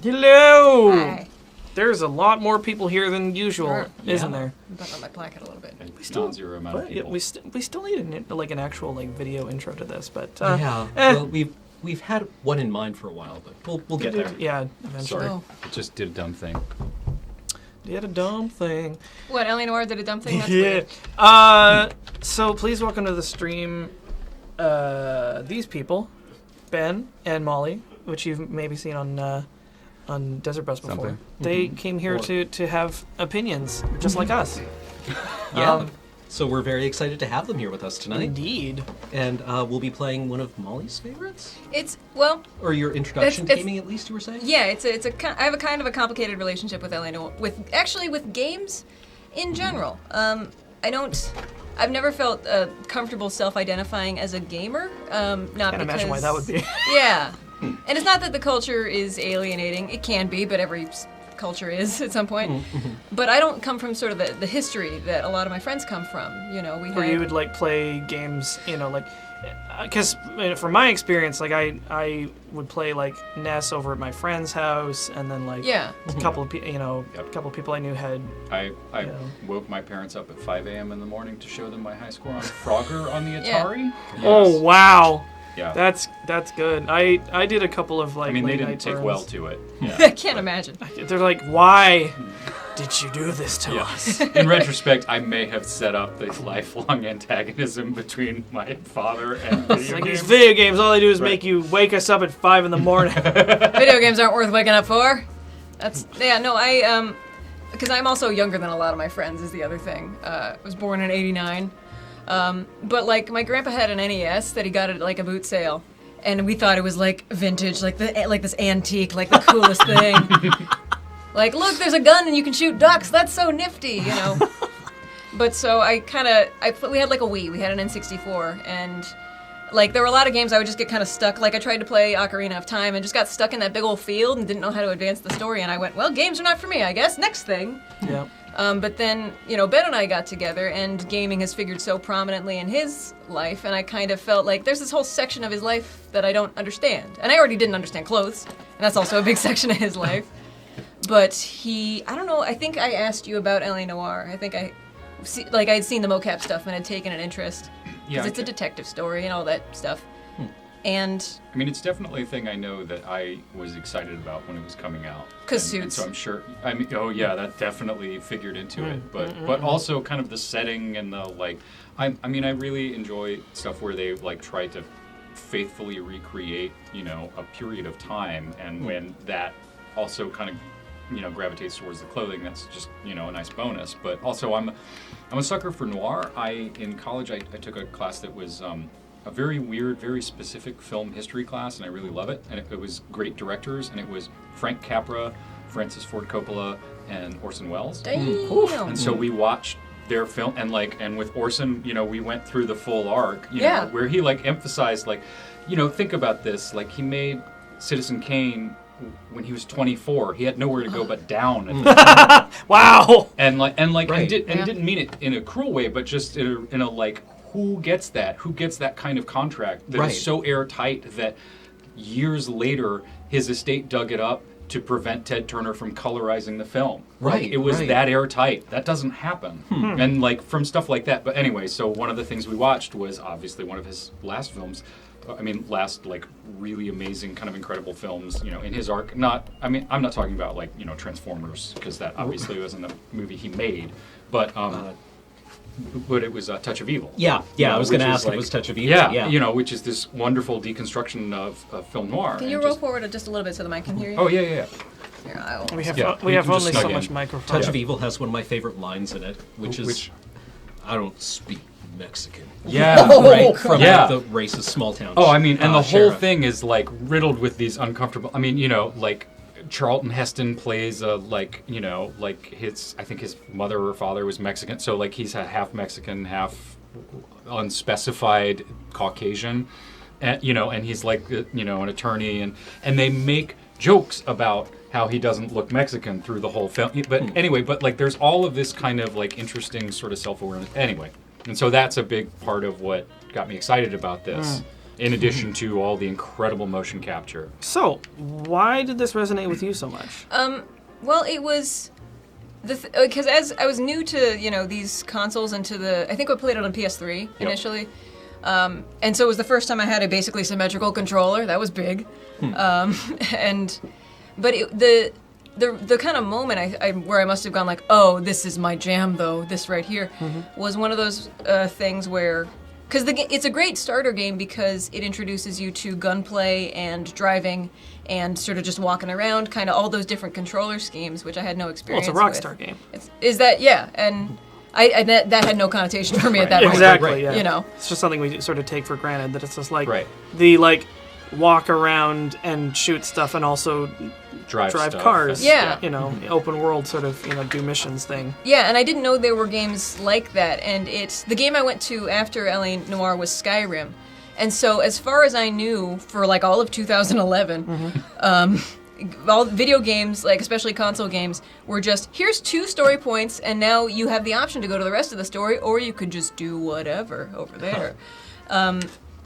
Hello! Hi. There's a lot more people here than usual, isn't there? I'm back on my placket a little bit. Non-zero amount of But, people. we still need an actual video intro to this, but Well, we've had one in mind for a while, but we'll get there. Yeah, eventually. Sorry, Oh. I just did a dumb thing. Did a dumb thing. What, Ellie Noire did a dumb thing? That's Yeah. weird. So please welcome to the stream these people, Ben and Molly, which you've maybe seen on Desert Bus before. Something. They came here to have opinions, just like us. Yeah. So we're very excited to have them here with us tonight. Indeed. And we'll be playing one of Molly's favorites? It's, well, Or your introduction It's- gaming, at least, you were saying? yeah, I have a kind of a complicated relationship with Ellie Noire, with games in general. I've never felt comfortable self-identifying as a gamer. Not Can't because, imagine why that would be. Yeah. And it's not that the culture is alienating. It can be, but every culture is at some point. But I don't come from sort of the history that a lot of my friends come from. You know, Where you would like play games, because from my experience, like I would play like NES over at my friend's house, and then like Yeah. a couple of a couple of people I knew had. I Yeah. woke my parents up at 5 a.m. in the morning to show them my high score on Frogger on the Yeah. Atari. Oh Yes. wow, Yeah. that's good. I did a couple of like. I mean, they late didn't night take turns. well to it. I Yeah. can't imagine. They're like, why did you do this to us? In retrospect, I may have set up this lifelong antagonism between my father and It's video like games. these video games, all they do is Right. make you wake us up at 5 in the morning. Video games aren't worth waking up for. Because I'm also younger than a lot of my friends is the other thing. I was born in '89, but like my grandpa had an NES that he got at like a boot sale, and we thought it was like vintage, like this antique, like the coolest thing. Like, look, there's a gun and you can shoot ducks. That's so nifty, you know. But so we had like a Wii. We had an N64, and like there were a lot of games I would just get kind of stuck. Like I tried to play Ocarina of Time and just got stuck in that big old field and didn't know how to advance the story. And I went, well, games are not for me, I guess. Next thing. Yeah. But then, Ben and I got together, and gaming has figured so prominently in his life, and I kind of felt like there's this whole section of his life that I don't understand. And I already didn't understand clothes, and that's also a big section of his life. But I don't know, I think I asked you about Ellie Noire. I think I'd seen the mocap stuff and had taken an interest. Because it's a detective story and all that stuff. And I mean, it's definitely a thing I know that I was excited about when it was coming out. 'Cause And suits. so I'm sure. I mean, oh yeah, that definitely figured into it. But also kind of the setting and the like. I mean, I really enjoy stuff where they like try to faithfully recreate, a period of time, and when that also kind of gravitates towards the clothing, that's just a nice bonus. But also I'm a sucker for noir. In college I took a class that was a very weird, very specific film history class, and I really love it. And it was great directors, and it was Frank Capra, Francis Ford Coppola, and Orson Welles. damn. And so we watched their film, and with Orson, we went through the full arc, Yeah. where he emphasized think about this, he made Citizen Kane when he was 24. He had nowhere to go but down at the time. Wow. And Right. didn't mean it in a cruel way, but just in a who gets that? Who gets that kind of contract that is Right. so airtight that years later his estate dug it up to prevent Ted Turner from colorizing the film? Right, It was right. that airtight. That doesn't happen. And from stuff like that. But anyway, so one of the things we watched was obviously one of his last films. Last really amazing, kind of incredible films, in his arc. I'm not talking about Transformers, because that obviously wasn't the movie he made, but it was Touch of Evil. Yeah, I was going to which is ask if it was Touch of Evil. Yeah, which is this wonderful deconstruction of film noir. Can you and roll just- forward just a little bit so the mic can hear you? Oh yeah. Here, I'll- We have Yeah, we you have can just only snug so in. much microphone. Touch of Evil has one of my favorite lines in it, which is, I don't speak Mexican. Yeah. Right? From Yeah. the racist small town. Oh, and the whole sheriff. thing is riddled with these uncomfortable. Charlton Heston plays his. I think his mother or father was Mexican, so he's a half Mexican, half unspecified Caucasian, and he's an attorney, and they make jokes about how he doesn't look Mexican through the whole film. But anyway, there's all of this kind of interesting sort of self-awareness. Anyway, and so that's a big part of what got me excited about this. in addition to all the incredible motion capture. So, why did this resonate with you so much? Well, it was because as I was new to these consoles and I think I played it on PS3 initially, and so it was the first time I had a basically symmetrical controller. That was big, but the kind of moment where I must have gone like, oh, this is my jam though. This right here was one of those things where. Because it's a great starter game because it introduces you to gunplay and driving and sort of just walking around, kind of all those different controller schemes, which I had no experience with. Well, it's a Rockstar game. Is that, yeah, and that had no connotation for me at that point. Exactly, yeah. You know. It's just something we sort of take for granted, that it's just like the walk around and shoot stuff and also drive stuff cars. Yeah. Open world sort of, do missions thing. Yeah, and I didn't know there were games like that. And the game I went to after L.A. Noire was Skyrim. And so as far as I knew, for like all of 2011, all video games, like especially console games, were just, here's 2 story points, and now you have the option to go to the rest of the story, or you could just do whatever over there.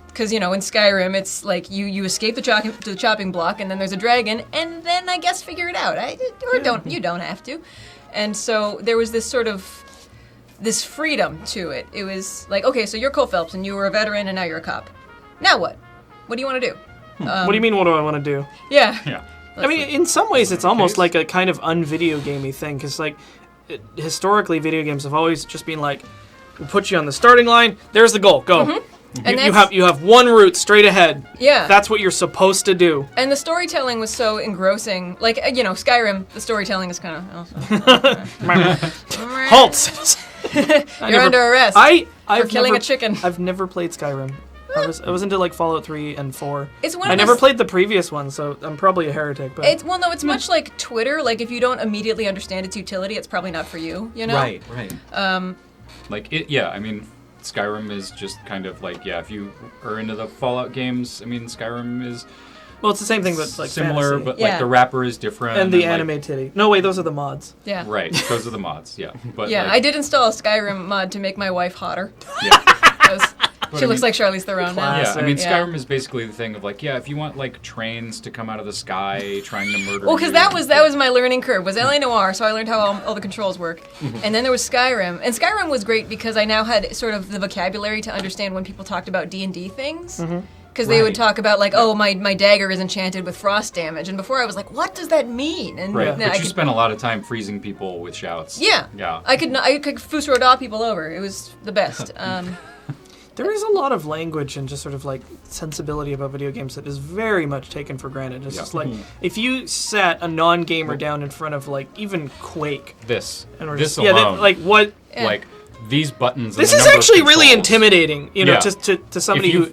Because, in Skyrim, it's like you escape the chopping block, and then there's a dragon, and then I guess figure it out. You don't have to. And so there was this sort of this freedom to it. It was like, okay, so you're Cole Phelps, and you were a veteran, and now you're a cop. Now what? What do you want to do? What do you mean, what do I want to do? Yeah. Yeah. I mean, in some ways, it's almost like a kind of un-video gamey thing, because historically, video games have always just been like, we put you on the starting line, there's the goal, go. Mm-hmm. And you have one route straight ahead. Yeah. That's what you're supposed to do. And the storytelling was so engrossing. Like, Skyrim, the storytelling is kind of... Halt! You're under arrest for killing a chicken. I've never played Skyrim. I was into like Fallout 3 and 4. I never played the previous one, so I'm probably a heretic. But it's much like Twitter. Like, if you don't immediately understand its utility, it's probably not for you, Right. Skyrim is just kind of like, if you are into the Fallout games, Skyrim is... Well, it's the same thing, but like similar, fantasy. but like the wrapper is different. And the anime titty. No, wait, those are the mods. Yeah. Right, those are the mods, yeah. But I did install a Skyrim mod to make my wife hotter. Yeah. She looks like Charlize Theron now. Yeah, Skyrim is basically the thing of like, if you want like trains to come out of the sky trying to murder. Well, because that was my learning curve. Was L.A. Noire, so I learned how all the controls work, and then there was Skyrim, and Skyrim was great because I now had sort of the vocabulary to understand when people talked about D&D things. Because they would talk about like, oh, my dagger is enchanted with frost damage, and before I was like, what does that mean? And but you spent a lot of time freezing people with shouts. Yeah. I could Fusroda people over. It was the best. There is a lot of language and just sort of like sensibility about video games that is very much taken for granted. It's just like, if you sat a non-gamer down in front of like even Quake. This alone. Yeah, like what? Like these buttons. This is actually really intimidating, to somebody who...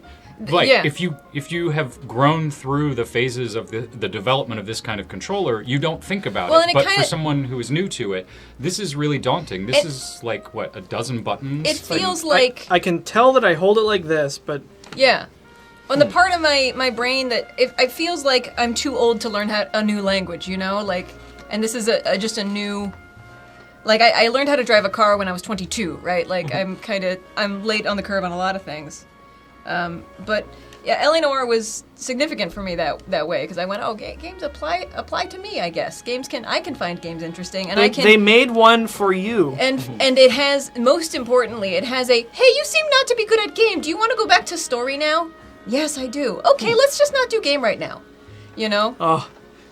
Like, if you have grown through the phases of the development of this kind of controller, you don't think about it. But for someone who is new to it, this is really daunting. This is like, what, a dozen buttons? It feels like... I can tell that I hold it like this, but... Yeah. On the part of my brain that... It feels like I'm too old to learn a new language, Like, and this is just a new... Like, I learned how to drive a car when I was 22, right? Like, I'm late on the curve on a lot of things. But yeah, L.A. Noire was significant for me that way because I went, games apply to me, I guess. I can find games interesting, and they made one for you. And it has, most importantly, it has a, hey, you seem not to be good at game. Do you want to go back to story now? Yes, I do. Okay, let's just not do game right now. Oh,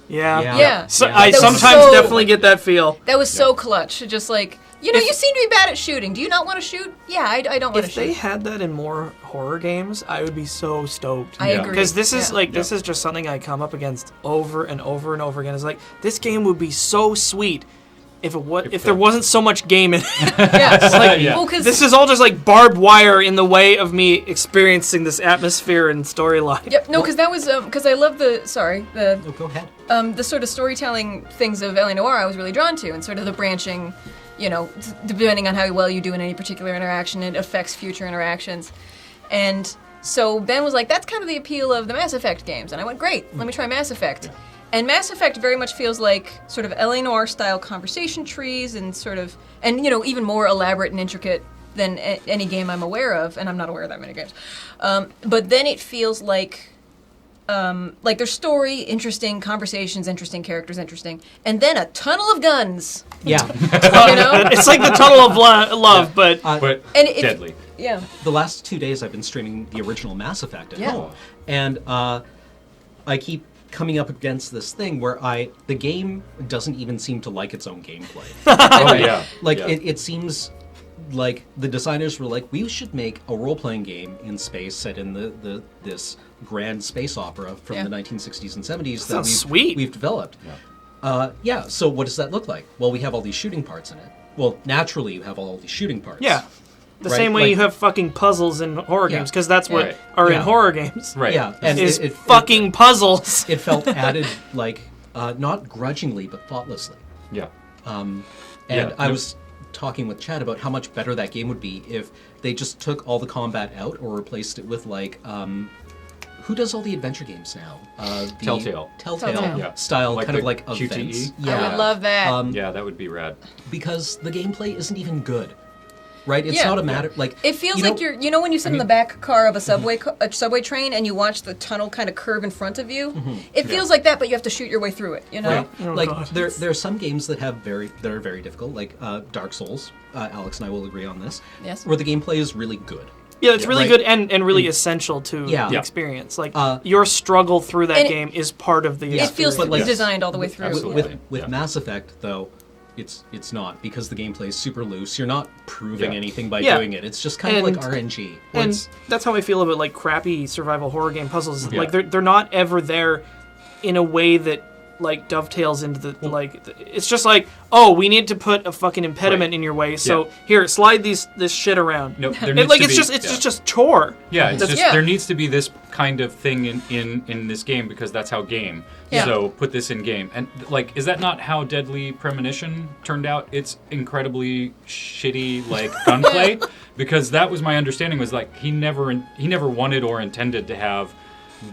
yeah. Yeah. So I sometimes definitely get that feel. That was so clutch. Just like. You seem to be bad at shooting. Do you not want to shoot? Yeah, I don't want to shoot. If they had that in more horror games, I would be so stoked. I agree. Because this is this is just something I come up against over and over and over again. It's like, this game would be so sweet if there wasn't so much game in it. Well, this is all just like barbed wire in the way of me experiencing this atmosphere and storyline. Yep. No, because that was because I love the go ahead. The sort of storytelling things of L.A. Noire I was really drawn to, and sort of the branching. Depending on how well you do in any particular interaction, it affects future interactions. And so Ben was like, that's kind of the appeal of the Mass Effect games. And I went, great, let me try Mass Effect. And Mass Effect very much feels like sort of L.A. Noire style conversation trees and even more elaborate and intricate than any game I'm aware of, and I'm not aware of that many games. But then it feels like their story, interesting, conversations, interesting, characters, interesting, and then a tunnel of guns. Yeah. You know? It's like the tunnel of love, but But And it- deadly. Yeah. The last 2 days I've been streaming the original Mass Effect at Yeah. home. And I keep coming up against this thing where the game doesn't even seem to like its own gameplay. Oh yeah. Like, yeah. it seems like the designers were like, we should make a role-playing game in space set in this grand space opera from Yeah. the 1960s and 70s that Sounds sweet. we've developed. Yeah, so what does that look like? Well, we have all these shooting parts in it. Well, naturally, you have all these shooting parts. yeah. The Right, same way like- you have fucking puzzles in horror Yeah. games, because that's what Right. are in Yeah. horror games. Right. Yeah, and Is it fucking puzzles. it felt added, like, not grudgingly, but thoughtlessly. Yeah. And Yeah, I no- was talking with Chad about how much better that game would be if they just took all the combat out or replaced it with, like, who does all the adventure games now? The Telltale. Telltale. Yeah. style, Like kind of the like QTE? events. I would love that. Yeah, that would be rad. Because the gameplay isn't even good, right? It's Yeah. not a matter like It feels you like know- you know when you sit in the back car of a subway train and you watch the tunnel kind of curve in front of you. It feels like that, but you have to shoot your way through it. You know. Right. Oh, like God. there are some games that are very difficult, like Dark Souls. Alex and I will agree on this. Yes. Where the gameplay is really good. Yeah, it's really Right. good and really essential to Yeah. the Yeah. experience. Like, Uh, your struggle through that and it- game is part of the It feels experience. But, like- designed all the way through. Absolutely. With Yeah. Mass Effect though, it's not because the gameplay is super loose. You're not proving Yeah. anything by Yeah. doing it. It's just kind of And- like RNG. And that's how I feel about like crappy survival horror game puzzles. Yeah. Like they're not ever there in a way that like dovetails into the like. It's just like, oh, we need to put a fucking impediment Right. in your way. So Yeah. here, slide this shit around. No, there It, needs like to it's be, just just chore. Yeah, it's just Yeah. there needs to be this kind of thing in this game because that's how game. Yeah. So put this in game. And like, is that not how Deadly Premonition turned out? It's incredibly shitty like gunplay because that was my understanding was like he never wanted or intended to have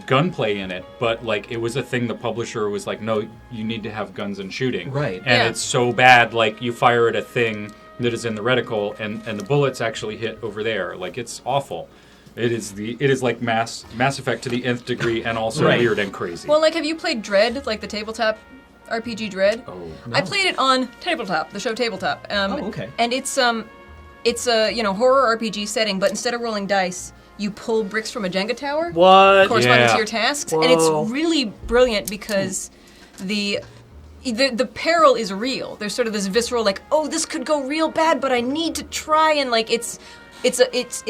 gunplay in it, but like it was a thing the publisher was like, no, you need to have guns and shooting. Right. And Yeah. it's so bad, like you fire at a thing that is in the reticle and the bullets actually hit over there. Like it's awful. It is like Mass Effect to the nth degree and also Right. weird and crazy. Well, like, have you played Dread, like the tabletop RPG Dread? oh. I played it on Tabletop, the show Tabletop. Oh, okay. And it's a horror RPG setting, but instead of rolling dice, you pull bricks from a Jenga tower What? corresponding Yeah. to your tasks, Whoa. and it's really brilliant because the peril is real. There's sort of this visceral like, oh, this could go real bad, but I need to try, and like it's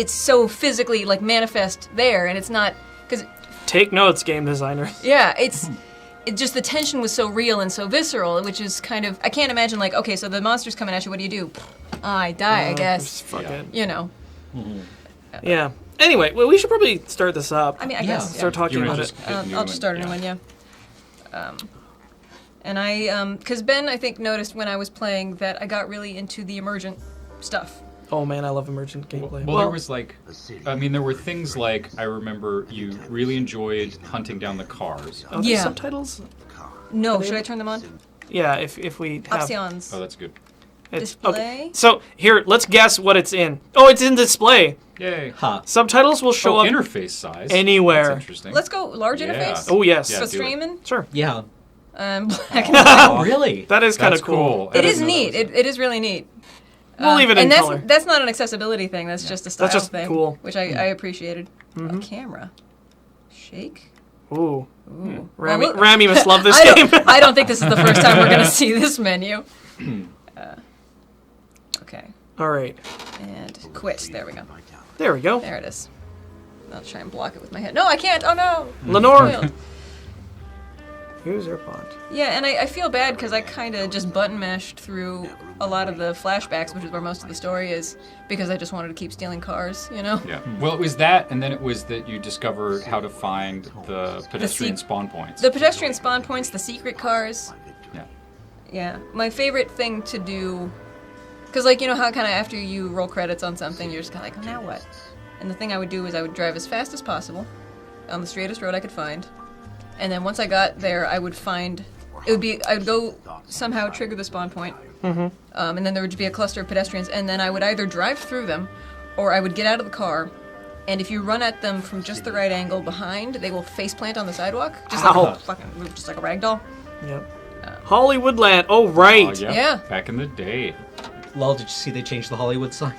so physically like manifest there, and it's not because Take notes, game designers. yeah, it just the tension was so real and so visceral, which is kind of I can't imagine like okay, so the monster's coming at you, what do you do? I die, I guess. Just fucking, You know, yeah. Anyway, well, we should probably start this up. I mean, I Yeah. guess. Start talking You wanna about just it. hit new I'll just start a new one, yeah. And I, because Ben, I think, noticed when I was playing that I got really into the emergent stuff. Oh man, I love emergent gameplay. Well, there was like, I mean, there were things like I remember you really enjoyed hunting down the cars. are there Yeah. subtitles? No, should I turn them on? Yeah, if we have. Options. Oh, that's good. It's, Display? Okay. So here, let's guess what it's in. Oh, it's in display. Yay. Ha. Subtitles will show Oh, up interface size. anywhere. That's interesting. Let's go large Yeah. interface. Oh yes. Yeah. For do it. streaming. Sure. Yeah. Black and white. Oh, really? That is kind of That's cool. I It didn't is know that neat. was It is really neat. We'll leave it in and that's, color. that's not an accessibility thing. That's just a style That's just thing. cool. Which I appreciated. A camera. Shake. Ooh. Ooh. Rami, Well, Rami must love this I game. I don't think this is the first time we're going to see this menu. Okay. All right. And quit. There we go. There we go. There it is. I'll try and block it with my hand. No, I can't. Oh, no. Lenore. Failed. Here's our pond. Yeah, and I feel bad because I kind of just button mashed through a lot of the flashbacks, which is where most of the story is, because I just wanted to keep stealing cars, you know? Yeah. Well, it was that, and then it was that you discovered how to find the pedestrian spawn points. The pedestrian spawn points, the secret cars. Yeah. Yeah. My favorite thing to do, because, like, you know how kind of after you roll credits on something, you're just kind of like, oh, now what? And the thing I would do is I would drive as fast as possible on the straightest road I could find. And then once I got there, I would go somehow trigger the spawn point. And then there would be a cluster of pedestrians, and then I would either drive through them, or I would get out of the car, and if you run at them from just the right angle behind, they will faceplant on the sidewalk, just like Ow. just like a rag doll. Yep. Hollywoodland. Oh, right. Oh, yeah. Yeah. Back in the day. Lol, did you see they changed the Hollywood sign?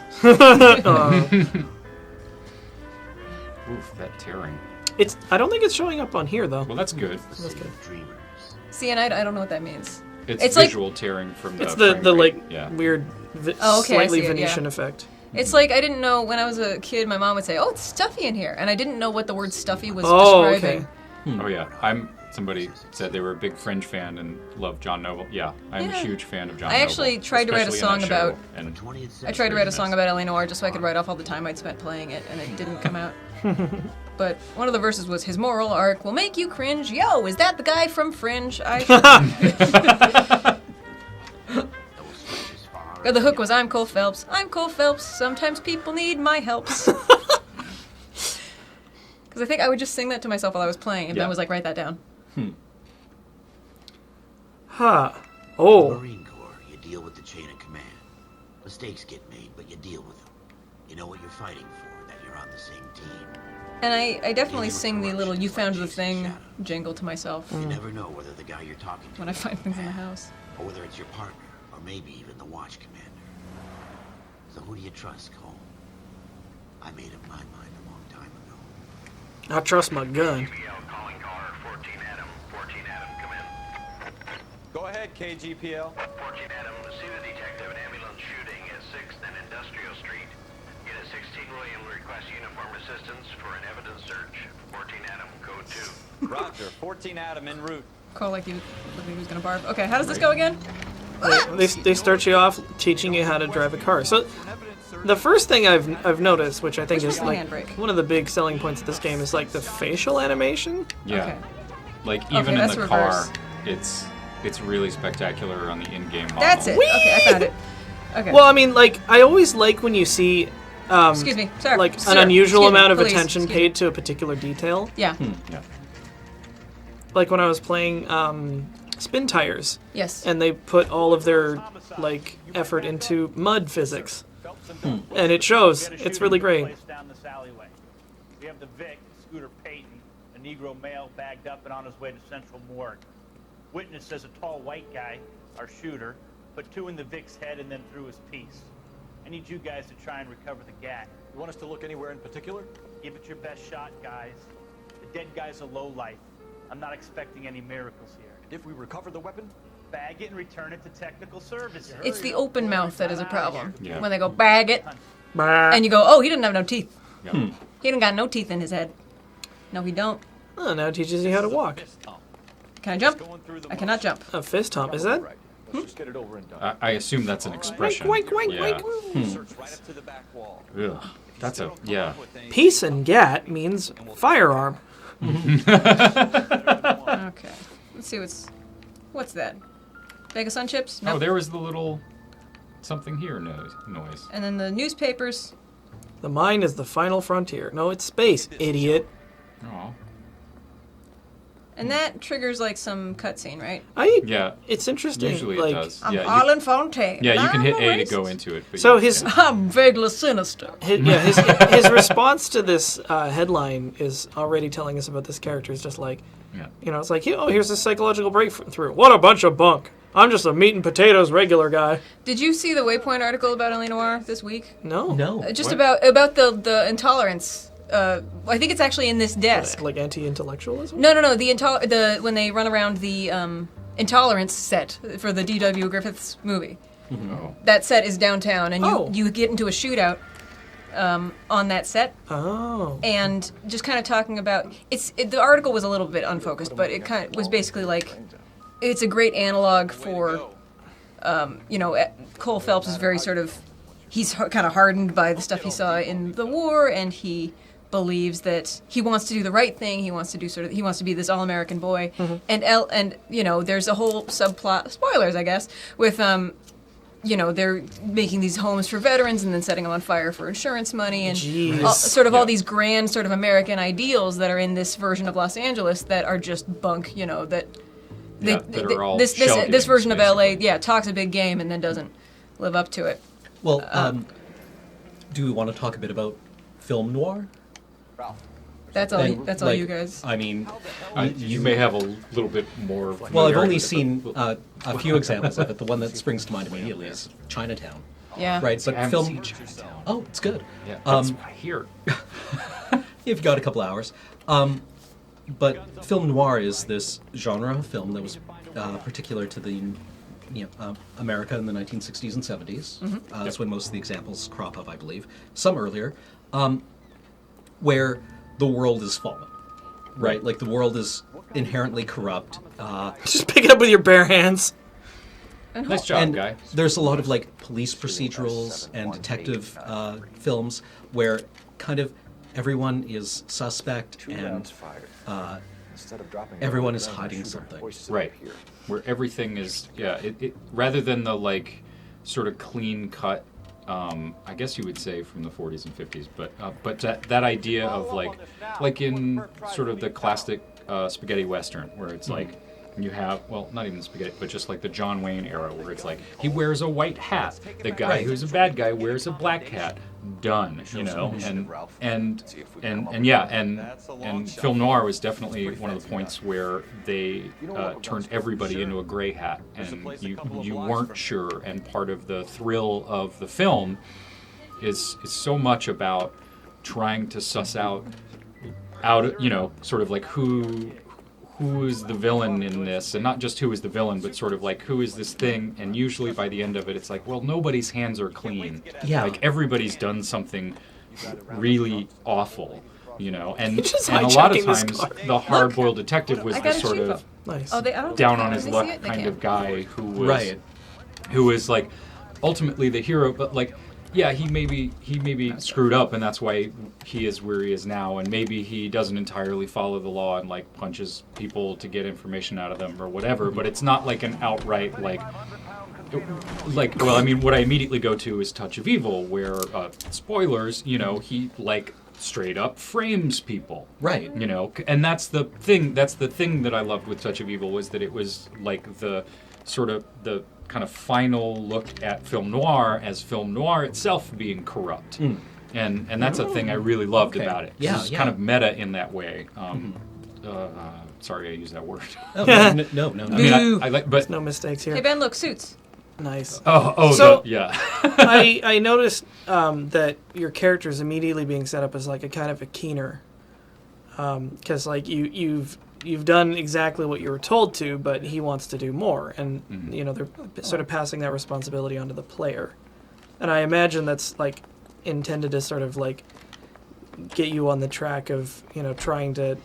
Oof, that tearing. I don't think it's showing up on here, though. Well, that's good. That's good. See, and I don't know what that means. It's like- visual tearing from the It's the frame rate. like yeah. weird, Oh, okay, I slightly see it, yeah. Venetian effect. It's like I didn't know when I was a kid. My mom would say, "Oh, it's stuffy in here," and I didn't know what the word "stuffy" was Oh, describing. okay. Oh yeah, somebody said they were a big Fringe fan and loved John Noble. Yeah, I'm a Yeah. huge fan of John I Noble. actually tried to write a especially in song that show, about- and I tried to write a song about L.A. Noire just so I could write off all the time I'd spent playing it, and it didn't come out. But one of the verses was, "His moral arc will make you cringe. Yo, is that the guy from Fringe?" The hook was, "I'm Cole Phelps. I'm Cole Phelps. Sometimes people need my helps." Because I think I would just sing that to myself while I was playing, and Yeah. then was like, "Write that down." Huh. Oh. Marine Corps, you deal with the chain of command. Mistakes get made, but you deal with them. You know what you're fighting for, that you're on the same team. And I definitely sing the little "You Found the Thing" jingle to myself You never know whether the guy you're talking to when I find things in the house. or whether it's your partner, or maybe even the watch commander. So who do you trust, Cole? I made up my mind a long time ago. I trust my gun. Calling caller 14 Adam. 14 Adam, come in. Go ahead, KGPL. 14 Adam, see the detective an ambulance shooting at 6th and Industrial Street. Unit 16 William requests uniform assistance for an evidence search. 14 Adam, code 2. Roger. 14 Adam en route. Call like he was gonna barf. Okay, how does this go again? They start you off teaching you how to drive a car. So the first thing I've noticed, which I think Which is was the like handbrake. one of the big selling points of this game, is like the facial animation. yeah, Okay. like Okay, even in that's the reverse. car, it's really spectacular on the in-game model. That's it. Okay, I found it. Okay. Well, I mean, like I always like when you see Excuse me, sir. like Sir, an unusual excuse me, amount of please, attention excuse me. paid to a particular detail. Yeah. Yeah. Like when I was playing Spin Tires, Yes. and they put all of their like effort into mud physics, and it shows. It's really great. Down this alleyway. We have the Vic, Scooter Payton, a Negro male bagged up and on his way to Central Morgue. Witness says a tall white guy, our shooter, put 2 in the Vic's head and then threw his piece. I need you guys to try and recover the gat. You want us to look anywhere in particular? Give it your best shot, guys. The dead guy's a lowlife. I'm not expecting any miracles here. If we recover the weapon? Bag it and return it to technical services. It's the open mouth that is a problem. Yeah. When they go, "Bag it," Bah. and you go, "Oh, he didn't have no teeth. Yeah. He didn't got no teeth in his head." No, he don't. Oh, now it teaches you how to walk. Can I jump? Going through the I cannot jump. A fist hump, is that? Right. Let's just get it over and done. I assume that's an expression. Wink, wink, yeah. wink. Search right up to the back wall. Ugh. That's a yeah. Peace and gat means firearm. Okay. Let's see what's that? Bag of sun chips? Oh, No. there was the little something here noise. And then the newspapers. The mine is the final frontier. No, it's space, idiot. Oh. And that triggers like some cutscene, right? Yeah. It's interesting. Usually like, it does. I'm yeah, Harlan Fontaine. yeah, you can hit I'm A to racist. go into it. But So you, his- yeah. I'm vaguely sinister. his response to this headline is already telling us about this character. Is just like, Yeah. you know, it's like, oh, here's a psychological breakthrough. What a bunch of bunk. I'm just a meat and potatoes regular guy. Did you see the Waypoint article about L.A. Noire this week? No. No. Just What? about the intolerance. I think it's actually in this desk. Like anti-intellectualism? No. The when they run around the intolerance set for the D.W. Griffiths movie. Oh. That set is downtown, and Oh. you get into a shootout on that set, Oh. and just kind of talking about the article was a little bit unfocused, but it kind of was basically like it's a great analog for Cole Phelps is very sort of he's kind of hardened by the stuff he saw in the war, and he believes that he wants to do the right thing. He wants to do he wants to be this all-American boy, and there's a whole subplot, spoilers I guess, with they're making these homes for veterans and then setting them on fire for insurance money and Jeez. all these grand sort of American ideals that are in this version of Los Angeles that are just bunk, that that are all this shell games, version of LA, basically. talks a big game and then doesn't live up to it. Well, do we want to talk a bit about film noir? That's all. And, That's all like, you guys. I mean, You may have a little bit more. well, I've familiarity only with it, seen but- a few examples of it. The one that springs to mind immediately is Chinatown, Yeah. right? But I haven't film. seen Chinatown. Oh, it's good. Yeah, that's what I hear. If you got a couple hours. But film noir is this genre of film that was particular to the America in the 1960s and 70s. That's when most of the examples crop up, I believe. Some earlier, where the world is fallen, right? Like the world is inherently corrupt. Just pick it up with your bare hands. Nice job, And guy. there's a lot of like police procedurals and detective films where kind of everyone is suspect and everyone is hiding something. Right. Where everything is, it rather than the like sort of clean cut, I guess you would say from the 40s and 50s, but that idea of like in sort of the classic spaghetti western where it's like you have, well, not even spaghetti, but just like the John Wayne era where it's like he wears a white hat, the guy who's a bad guy wears a black hat. Done, you know, and film noir was definitely one of the points where they turned everybody into a gray hat, and you weren't sure. And part of the thrill of the film is so much about trying to suss out, you know, sort of like who is the villain in this, and not just who is the villain, but sort of like who is this thing. And usually by the end of it, it's like, well, nobody's hands are clean. Yeah. Like everybody's done something really awful, you know. And just a lot of hijacking this times car. the hard-boiled detective was I got this a sort cheapo. of Nice. Oh, I don't down think- on his can they luck see it? They kind can't. of guy who was Right. who was like ultimately the hero, but like, yeah, he maybe screwed up, and that's why he is where he is now. And maybe he doesn't entirely follow the law and like punches people to get information out of them or whatever. But it's not like an outright like. Well, I mean, what I immediately go to is Touch of Evil, where spoilers, you know, he like straight up frames people. Right. You know, and that's the thing. That's the thing that I loved with Touch of Evil was that it was like the sort of the kind of final look at film noir as film noir itself being corrupt. And that's a thing I really loved Okay. about it. Yeah, It's yeah. kind of meta in that way. Sorry, I used that word. Oh, no. I mean, I like, but No mistakes Hey here. Ben, look, suits. Nice. So, yeah. I noticed that your character is immediately being set up as like a kind of a keener, because like you've done exactly what you were told to, but he wants to do more, and you know they're sort of passing that responsibility onto the player, and I imagine that's like intended to sort of like get you on the track of trying to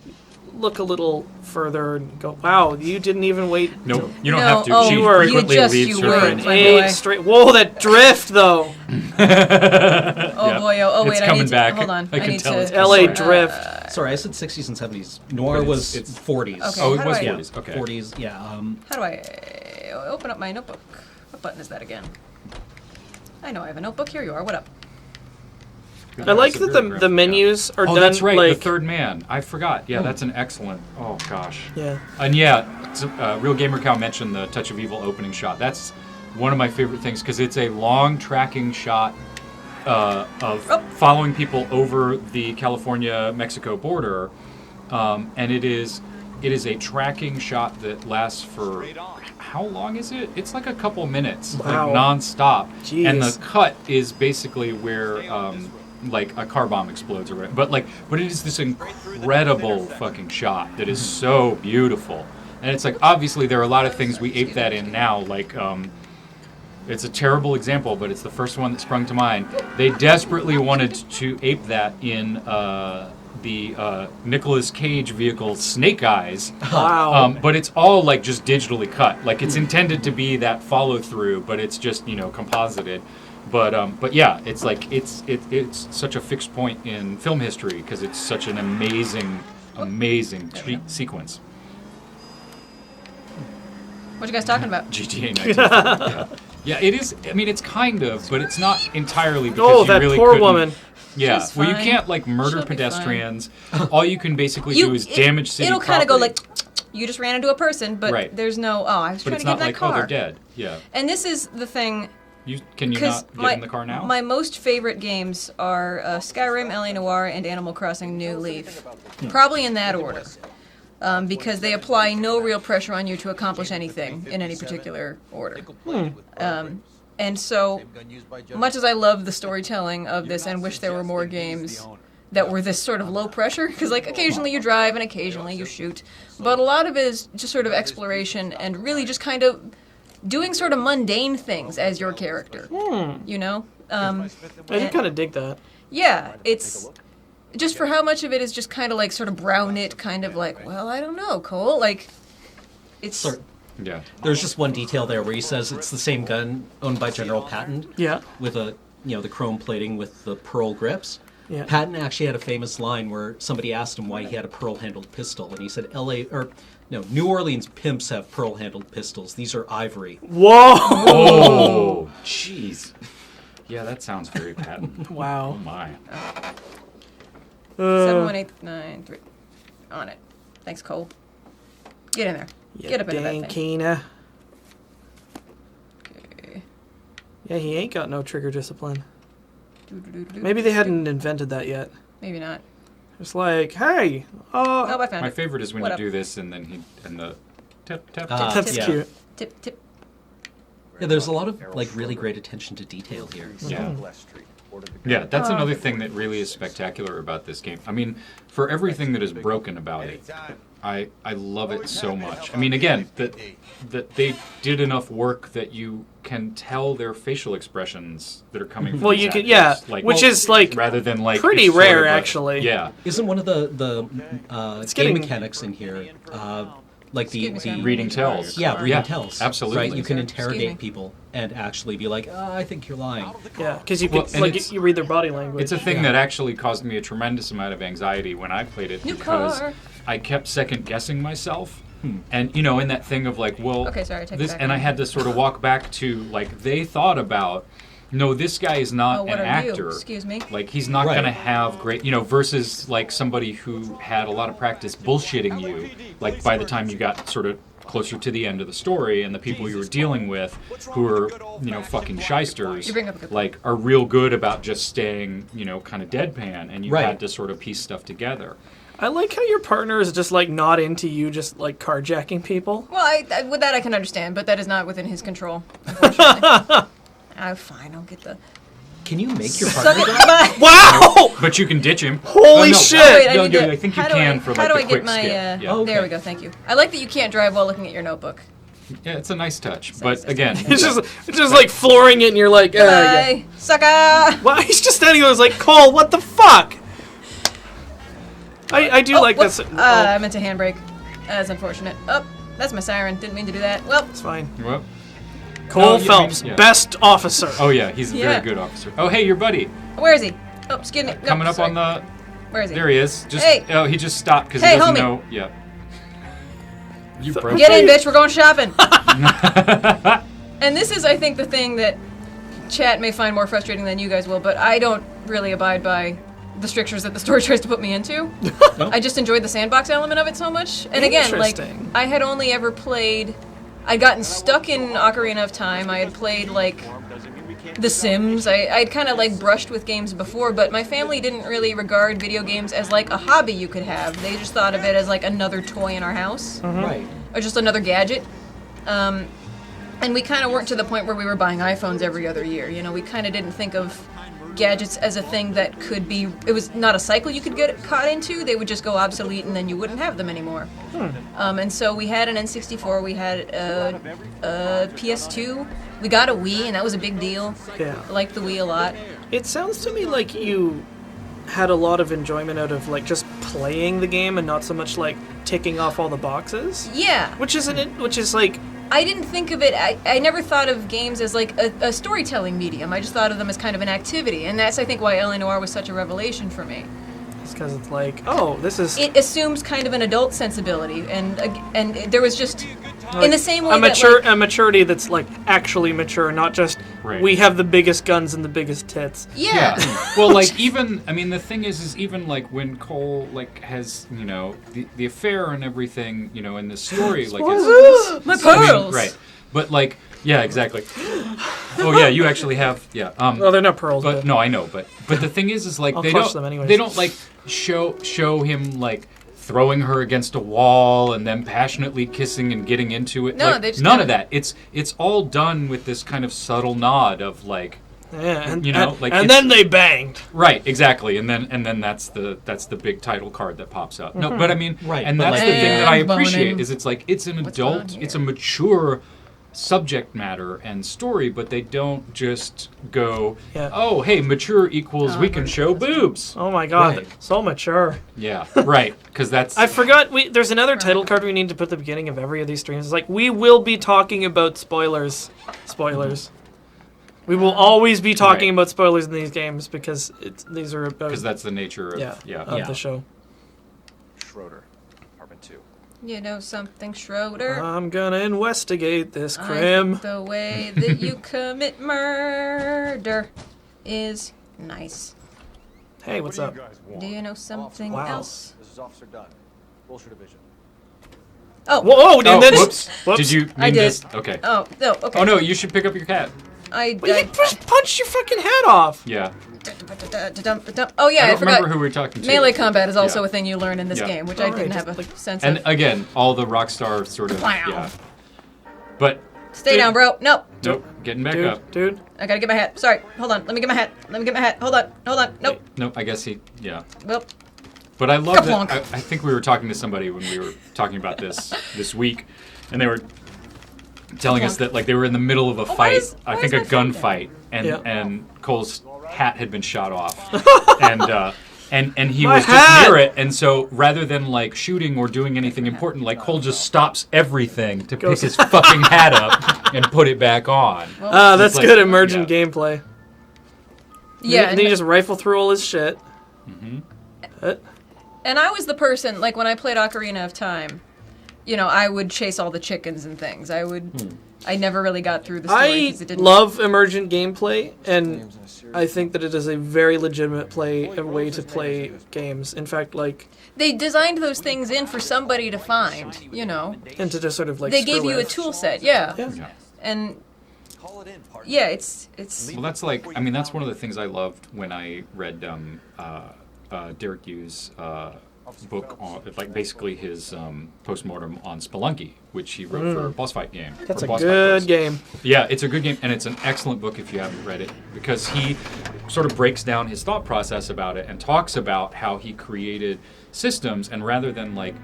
look a little further and go, wow, you didn't even wait. No, you don't No, have to. oh, She you were- frequently you just- leaves you her wait. friend. By the way. 8 straight. Whoa, that drift though. Oh Yeah. boy, oh wait, It's I coming need back. to hold on. I can need tell to it's LA coming. drift. Sorry, I said 60s and 70s. Noir But was it's 40s. Okay. Oh, it How do was I- 40s. Okay. 40s, yeah. How do I open up my notebook? What button is that again? I know I have a notebook. Here you are. What up? I like that the menus are Oh, done that's right. like The Third Man. I forgot. Yeah, that's an excellent. Oh gosh. yeah. And yeah, Real Gamer Cow mentioned the Touch of Evil opening shot. That's one of my favorite things because it's a long tracking shot of following people over the California-Mexico border, and it is a tracking shot that lasts for how long is it? It's like a couple minutes, Wow. like nonstop. Jeez. And the cut is basically where like a car bomb explodes or whatever. But it is this incredible fucking shot that is so beautiful. And it's like obviously there are a lot of things we ape that in now, like it's a terrible example, but it's the first one that sprung to mind. They desperately wanted to ape that in the Nicolas Cage vehicle Snake Eyes. Wow. But it's all like just digitally cut. Like it's intended to be that follow through, but it's just composited. But yeah, it's like it's such a fixed point in film history because it's such an amazing sequence. What you guys talking about? GTA 1940. Yeah, it is. I mean, it's kind of, but it's not entirely because Oh, you that really poor couldn't- woman. Yeah, She's well, you fine. can't like murder She'll be pedestrians. All you can basically do is damage city It'll kind of go property. like, you just ran into a person, but Right. there's no. Oh, I was But trying it's to get not in that like car. oh they're dead. Yeah. And this is the thing Can you not get in the car now? My most favorite games are Skyrim, LA Noire, and Animal Crossing New Leaf. Probably in that order. Because they apply no real pressure on you to accomplish anything in any particular order. And so, much as I love the storytelling of this and wish there were more games that were this sort of low pressure, because like occasionally you drive and occasionally you shoot, but a lot of it is just sort of exploration and really just kind of doing sort of mundane things as your character. You know? I do kind of dig that. Yeah, it's just for how much of it is just kind of like sort of brown knit, kind of like, well, I don't know, Cole. Like, it's. Yeah. There's just one detail there where he says it's the same gun owned by General Patton. Yeah. With the chrome plating with the pearl grips. Yeah. Patton actually had a famous line where somebody asked him why he had a pearl-handled pistol, and he said, New Orleans pimps have pearl-handled pistols. These are ivory. Whoa! Oh, jeez. Yeah, that sounds very Patton. Wow. Oh my. 71893. On it. Thanks, Cole. Get in there. Get up into that thing. Dankina. Okay. Yeah, he ain't got no trigger discipline. Maybe they hadn't invented that yet. Maybe not. It's like, hey, Oh, I found My it. favorite is when What you up? do this and then the tap tap Ah, tap. that's yeah. cute. Tip, tip. Yeah, there's a lot of like really great attention to detail here. Yeah. West Street. Ordered the Yeah, that's another thing that really is spectacular about this game. I mean, for everything that is broken about it, I love it so much. I mean, again, that they did enough work that you can tell their facial expressions that are coming from Well, these you can, actors. yeah, which is like rather than like pretty it's sort rare, of a- actually. Yeah, Isn't one of the game getting- mechanics in here like the Excuse me, sir. reading tells. Yeah, reading Yeah, tells. absolutely. Right, you can Excuse me. interrogate people and actually be like, I think you're lying. Yeah, because you can, Well, and like, it's- you read their body language. It's a thing Yeah. that actually caused me a tremendous amount of anxiety when I played it New because car. I kept second guessing myself. And in that thing of like, well, Okay, sorry, I take it this, back. and I had to sort of walk back to like they thought about, no, this guy is not Oh, what an are you? actor. Excuse me? Like he's not Right. gonna have great, versus like somebody who had a lot of practice bullshitting you. Like by the time you got sort of closer to the end of the story, and the people you were dealing with, who are fucking shysters, You bring up a good point. like are real good about just staying kind of deadpan, and you Right. had to sort of piece stuff together. I like how your partner is just like not into you, just like carjacking people. Well, with that I can understand, but that is not within his control, unfortunately. Fine, I'll get the... Can you make your Suck partner it, die? bye! Wow! But you can ditch him. Holy no, shit! Wait, No, need to- I think you how do can I- for how like do a I quick get my, skip. Yeah. Oh, There we okay. go, thank you. I like that you can't drive while looking at your notebook. Yeah, it's a nice touch. But again, It's just like flooring it, and you're like, yeah. Bye, sucker! Well, he's just standing there. I was like, Cole, what the fuck? I do like whoops. this. I meant to handbrake. That's unfortunate. Oh, that's my siren. Didn't mean to do that. Well, It's fine. well, Cole you- Phelps, yeah. best officer. Oh yeah, he's a Yeah. very good officer. Oh hey, your buddy where is he? Oh, excuse me. No, coming up sorry. on the. Where is he? There he is. Just Hey. oh, he just stopped because Hey, he doesn't homie. know. Yeah. You broke. Get in, bitch. We're going shopping. And this is, I think, the thing that chat may find more frustrating than you guys will, but I don't really abide by the strictures that the story tries to put me into. I just enjoyed the sandbox element of it so much. And again, like, Interesting. I had only ever played... I'd gotten stuck in Ocarina of Time. I had played, like, The Sims. I'd kind of, like, brushed with games before, but my family didn't really regard video games as, like, a hobby you could have. They just thought of it as, like, another toy in our house. Right. Or just another gadget. And we kind of weren't to the point where we were buying iPhones every other year. We kind of didn't think of gadgets as a thing that could be... It was not a cycle you could get caught into. They would just go obsolete and then you wouldn't have them anymore. And so we had an N64, we had a PS2, we got a Wii, and that was a big deal. Yeah. I liked the Wii a lot. It sounds to me like you had a lot of enjoyment out of like just playing the game and not so much like ticking off all the boxes. Yeah. Which is like I didn't think of it, I never thought of games as like a storytelling medium. I just thought of them as kind of an activity. And that's, I think, why LA Noire was such a revelation for me. it's because it's like, oh, this is It assumes kind of an adult sensibility. And there was just, in the same way a maturity that's like actually mature, not just Right. we have the biggest guns and the biggest tits. Yeah. Well, like even the thing is even like when Cole like has the affair and everything in this story like it's My I mean, pearls! right, but like yeah, exactly. Oh yeah, you actually have. Yeah. Well, they're not pearls, But no, I know. But the thing is like I'll they crush don't. them anyways. They don't like show him like throwing her against a wall and then passionately kissing and getting into it. No, like, they just none kinda- of that. It's all done with this kind of subtle nod of like. Yeah, and, You know, and, like and it's- then they banged. Right, exactly, and then that's the big title card that pops up. No, but I mean, Right, and but that's like- the thing that I And appreciate boning. is it's like it's an What's going on adult, here? it's a mature subject matter and story, but they don't just go, Yeah. oh, hey, mature equals we can show boobs. Oh my god, Right. so mature. Yeah, right, because that's I forgot. There's another title card we need to put at the beginning of every of these streams. It's like we will be talking about spoilers. Spoilers. We will always be talking Right. about spoilers in these games because these are about because that's the nature of of Yeah. the show. Schroeder, apartment 2. You know something, Schroeder? I'm gonna investigate this I crim. think the way that you commit murder is nice. Hey, what's up? Do you know something Wow. else? This is Officer Dunn, Bullshit Division. Oh, Whoa! Oh, And then whoops. whoops. Did you I mean did. this? Okay. Oh, no, okay. Oh no, you should pick up your cat. Well, you just punched your fucking head off. Yeah. Oh yeah, I I, don't forgot. remember who we were talking to. Melee combat is also Yeah. a thing you learn in this Yeah. game, which Oh, I didn't right, have just a sense And of. again, all the Rockstar sort of Wow. yeah. But Stay down, bro. Nope. nope, getting back up. Dude. I gotta get my hat. Sorry. Hold on. Let me get my hat. Let me get my hat. Hold on. Hold on. Nope. Nope, I guess yeah. Well, But I love Kaplunk. that. I think we were talking to somebody when we were talking about this week, and they were telling us that like they were in the middle of a fight. why I is think a my phone gunfight, and Yeah. and Cole's hat had been shot off, and he My was hat! just near it, and so rather than like shooting or doing anything important, like Cole just stops everything to pick his fucking hat up and put it back on. That's like- good emergent gameplay. yeah. Then you just rifle through all his shit. And I was the person, like, when I played Ocarina of Time, you know, I would chase all the chickens and things. I never really got through the story I because it didn't. love emergent gameplay, and I think that it is a very legitimate way to play games. In fact, like, They designed those things in for somebody to find, you know. and to just sort of like They screw gave you a with. tool set, yeah. Yeah. Yeah. And Call it in, partner. yeah, it's Well, that's like, I mean, that's one of the things I loved when I read Derek Hughes' book on, like, basically his postmortem on Spelunky, which he wrote for a boss fight game. That's for a Boss Fight good Quest. game. Yeah, it's a good game, and it's an excellent book if you haven't read it, because he sort of breaks down his thought process about it and talks about how he created systems, and rather than like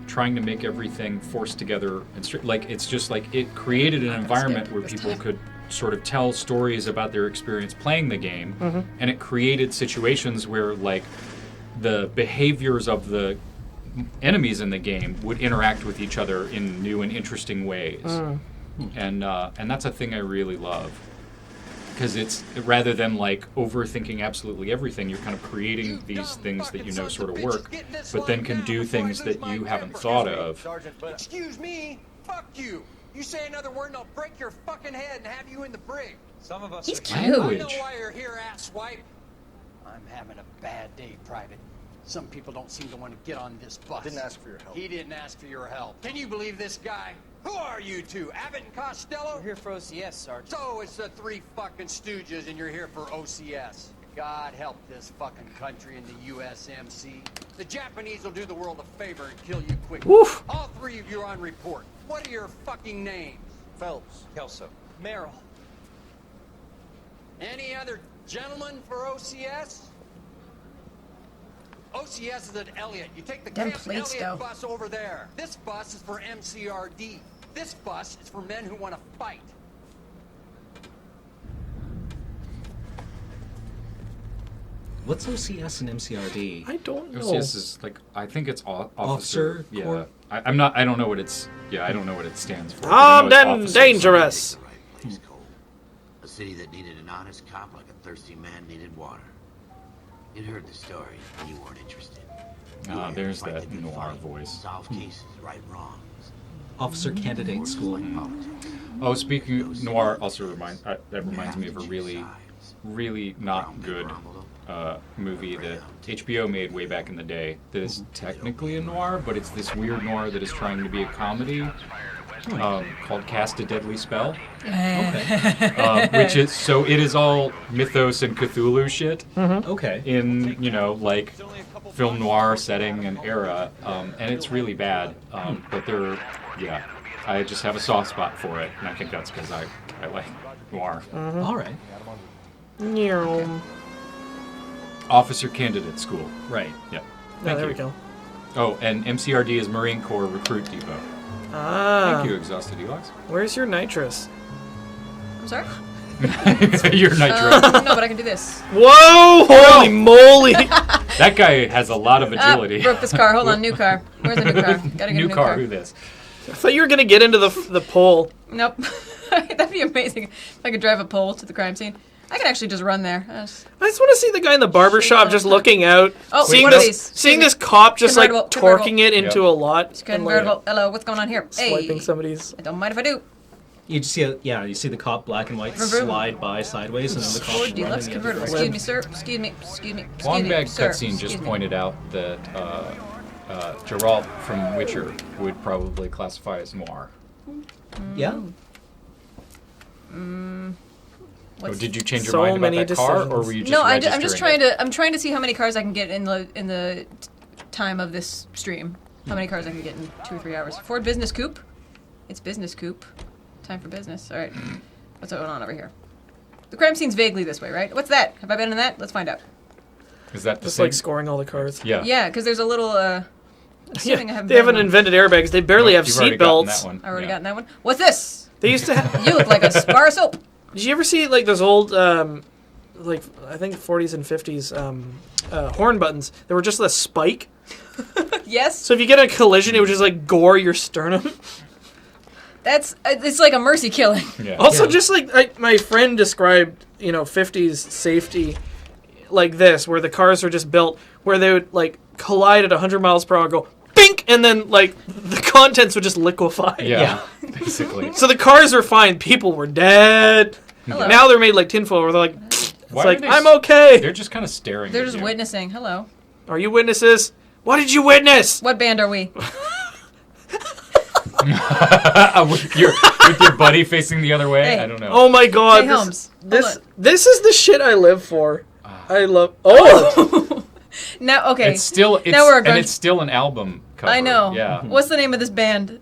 trying to make everything forced together and like it's just like it created an environment where people could sort of tell stories about their experience playing the game, and it created situations where like the behaviors of the enemies in the game would interact with each other in new and interesting ways, and that's a thing I really love, because it's rather than like overthinking absolutely everything, you're kind of creating these things that you know sort of work, but then can do things that you haven't thought of. Sergeant, but excuse me. Fuck you. You say another word and I'll break your fucking head and have you in the brig. Some of us He's are cute. I know Language. why you're here, asswipe. I'm having a bad day, Private. Some people don't seem to want to get on this bus. Didn't ask for your help. He didn't ask for your help. Can you believe this guy? Who are you two? Abbott and Costello? We're here for OCS, Sergeant. So it's the three fucking stooges and you're here for OCS. God help this fucking country and the USMC. The Japanese will do the world a favor and kill you quickly. Woof. All three of you are on report. What are your fucking names? Phelps, Kelso, Merrill. Any other gentlemen for OCS? OCS is at Elliott. You take the Them Camp plates, Elliott though. bus over there. This bus is for MCRD. This bus is for men who want to fight. What's OCS and MCRD? I don't know. OCS is like, I think it's officer. Officer Yeah, Corps? I'm not. I don't know what it's. Yeah, I don't know what it stands for. but I Armed know it's and officers. dangerous. Right place, Cole. A city that needed an honest cop like a thirsty man needed water. You'd heard the story, and you weren't interested. You were Ah, here to there's fight that the good noir fight, voice. Solve cases, right wrongs. Officer Candidate School. Like politics. Oh, speaking of noir, also that reminds me of a really not good movie that HBO made way back in the day. That is technically a noir, but it's this weird noir that is trying to be a comedy. called Cast a Deadly Spell, Okay. which is so it is all mythos and Cthulhu shit Okay. in like film noir setting and era, and it's really bad. But I just have a soft spot for it, and I think that's because I like noir. All right. Yeah. Officer Candidate School. Right. Yeah. There we go. Oh, and MCRD is Marine Corps Recruit Depot. Ah. Thank you, Exhausted Elox. Where's your nitrous? I'm sorry? You're nitro. No, but I can do this. Whoa! Holy moly! That guy has a lot of agility. Broke this car. Hold on, new car. Where's the new car? Gotta get a New new car, who this? I thought you were gonna get into the pole. Nope. That'd be amazing if I could drive a pole to the crime scene. I could actually just run there. I just want to see the guy in the barber shop just looking out, Oh, seeing one of this, these. seeing Excuse this cop just like Convertible. torquing it into Yep. a lot, and, like, Convertible. Hello, what's going on here? swiping Hey. somebody's. I don't mind if I do. You just see, you see the cop black and white Vroom, vroom. slide by sideways, and then the cop Ford run Deluxe in the other convertible. direction. Excuse me, sir. Excuse me. Excuse me. Excuse Long me. Bag sir. Cutscene just Excuse me. pointed out that Geralt from Witcher would probably classify as noir. Yeah. Oh, did you change your So mind about many that car, or decisions. were you just No, I'm just registering it? I'm trying to see how many cars I can get in the time of this stream. How many cars I can get in 2 or 3 hours. Ford Business Coupe. It's Business Coupe. Time for business. All right. What's going on over here? The crime scene's vaguely this way, right? What's that? Have I been in that? Let's find out. Is that the Just same? like scoring all the cars. Yeah. Yeah, because there's a little. Assuming I haven't They been haven't one. invented airbags. They barely have You've already gotten seatbelts. that one. I already Yeah. gotten that one. What's this? They used to have. You look like a bar of soap. Did you ever see like those old, like I think 40s and 50s horn buttons? They were just a spike. Yes. So if you get a collision, it would just like gore your sternum. That's it's like a mercy killing. Yeah. Also, Yeah. just like my friend described, 50s safety like this, where the cars were just built where they would like collide at 100 miles per hour, go bink, and then like the contents would just liquefy. Yeah. Basically. So the cars were fine, people were dead. Hello. Now they're made like tinfoil, where they're like, it's Why are like they I'm s- okay. They're just kind of staring. They're at just you. witnessing. Hello. Are you witnesses? What did you witness? What band are we? with your buddy facing the other way. Hey. I don't know. Oh my god! Hey, Holmes. This Hold this is the shit I live for. I love. Oh, Now, okay. It's still Now we're and going- it's still an album cover. I know. Yeah. What's the name of this band?